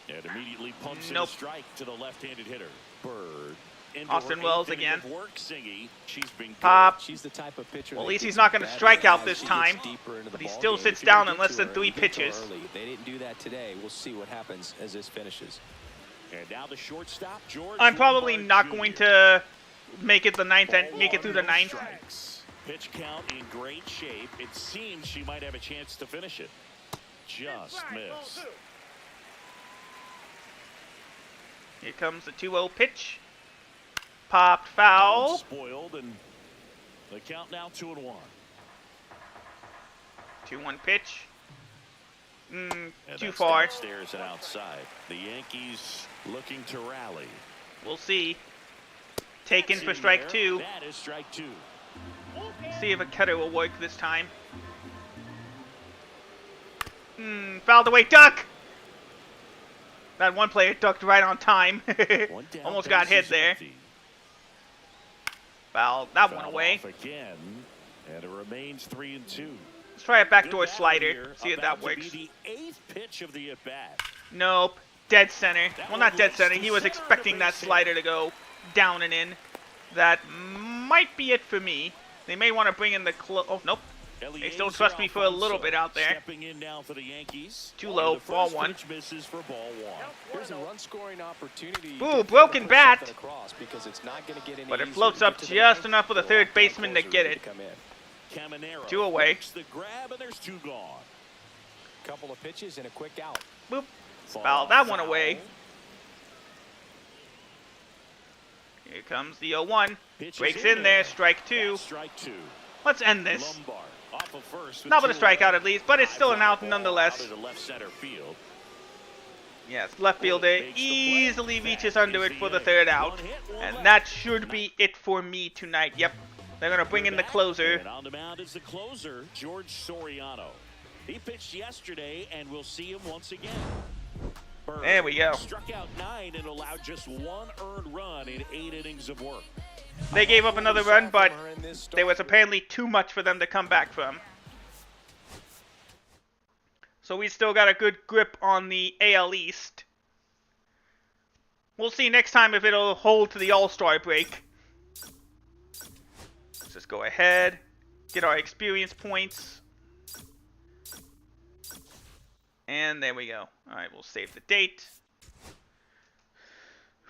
And immediately pumps in Nope. a strike to the left-handed hitter. Bird. Into Austin her Wells 8th inning again. of work, Singy. She's been good. Pop. She's the type of pitcher. Well, at that least he's gets not going to better strike out as this she time, gets deeper into the but he ball still game. sits If you don't down in get less to than her, 3 get to her pitches. early. They didn't do that today. We'll see what happens as this finishes. And now the shortstop, George I'm probably Lombard not Jr. going to make it the 9th and make it through the 9th. Strikes. Pitch count in great shape. It seems she might have a chance to finish it. Just missed. Here comes the 2-0 pitch. Popped foul. Spoiled, and the count now 2-1. 2-1 pitch. And Too that's far. downstairs and outside. The Yankees looking to rally. We'll see. Taken for strike 2. That is strike 2. See if a cutter will work this time. Fouled away, duck! That one player ducked right on time. Almost got hit there. Fouled that one away. Again, and it remains 3-2. Let's try a backdoor slider. See if that works. The 8th pitch of the at-bat. Nope. Dead center. Well, not dead center. He was expecting that slider to go down and in. That might be it for me. They may want to bring in the oh, nope. They still trust me for a little bit out there. Stepping in now for the Yankees. Too low, ball 1. Misses for ball 1. Here's a run-scoring opportunity. Ooh, broken bat. It's not gonna get any But it floats up just enough for the third baseman to get it. Caminero 2 away. makes the grab, and there's 2 gone. Couple of pitches and a quick out. Boop. Foul that one away. Here comes the 0-1. Breaks in there, strike 2. Strike 2. Let's end this. Lombard off of first. Not with a strikeout at least, but it's still an out nonetheless. Left center field. Yes, left fielder easily reaches under it for the third out. And that should be it for me tonight. Yep. They're going to bring in the closer. And on the mound is the closer, George Soriano. He pitched yesterday, and we'll see him once again. Bird There we go. struck out 9 and allowed just 1 earned run in 8 innings of work. They gave up another run, but there was apparently too much for them to come back from. So we still got a good grip on the AL East. We'll see next time if it'll hold to the All-Star break. Let's just go ahead, get our experience points. And there we go. Alright, we'll save the date.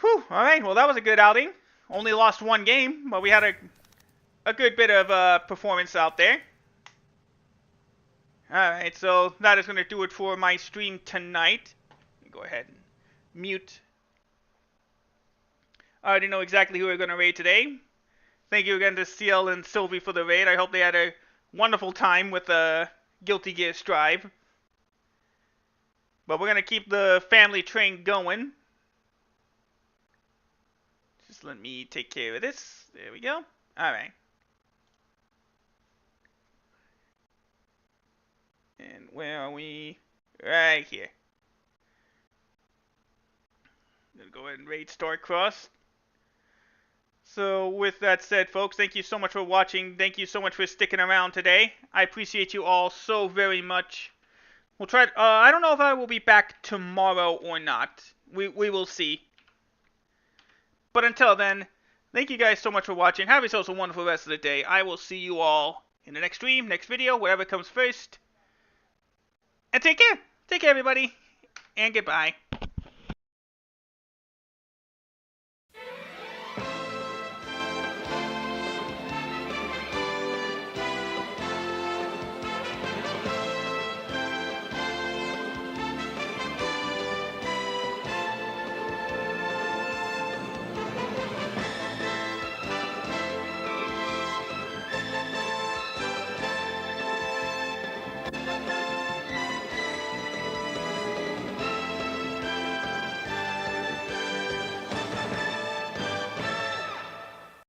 Whew, alright, well that was a good outing. Only lost 1 game, but we had a good bit of performance out there. Alright, so that is going to do it for my stream tonight. Go ahead and mute. I already know exactly who we're going to raid today. Thank you again to CL and Sylvie for the raid. I hope they had a wonderful time with Guilty Gear Strive. But we're going to keep the family train going. Just let me take care of this. There we go. Alright. And where are we? Right here. Gonna go ahead and raid Starcross. So with that said, folks, thank you so much for watching. Thank you so much for sticking around today. I appreciate you all so very much. We'll try. I don't know if I will be back tomorrow or not. We will see. But until then, thank you guys so much for watching. Have yourselves a wonderful rest of the day. I will see you all in the next stream, next video, whatever comes first. And take care. Take care, everybody. And goodbye.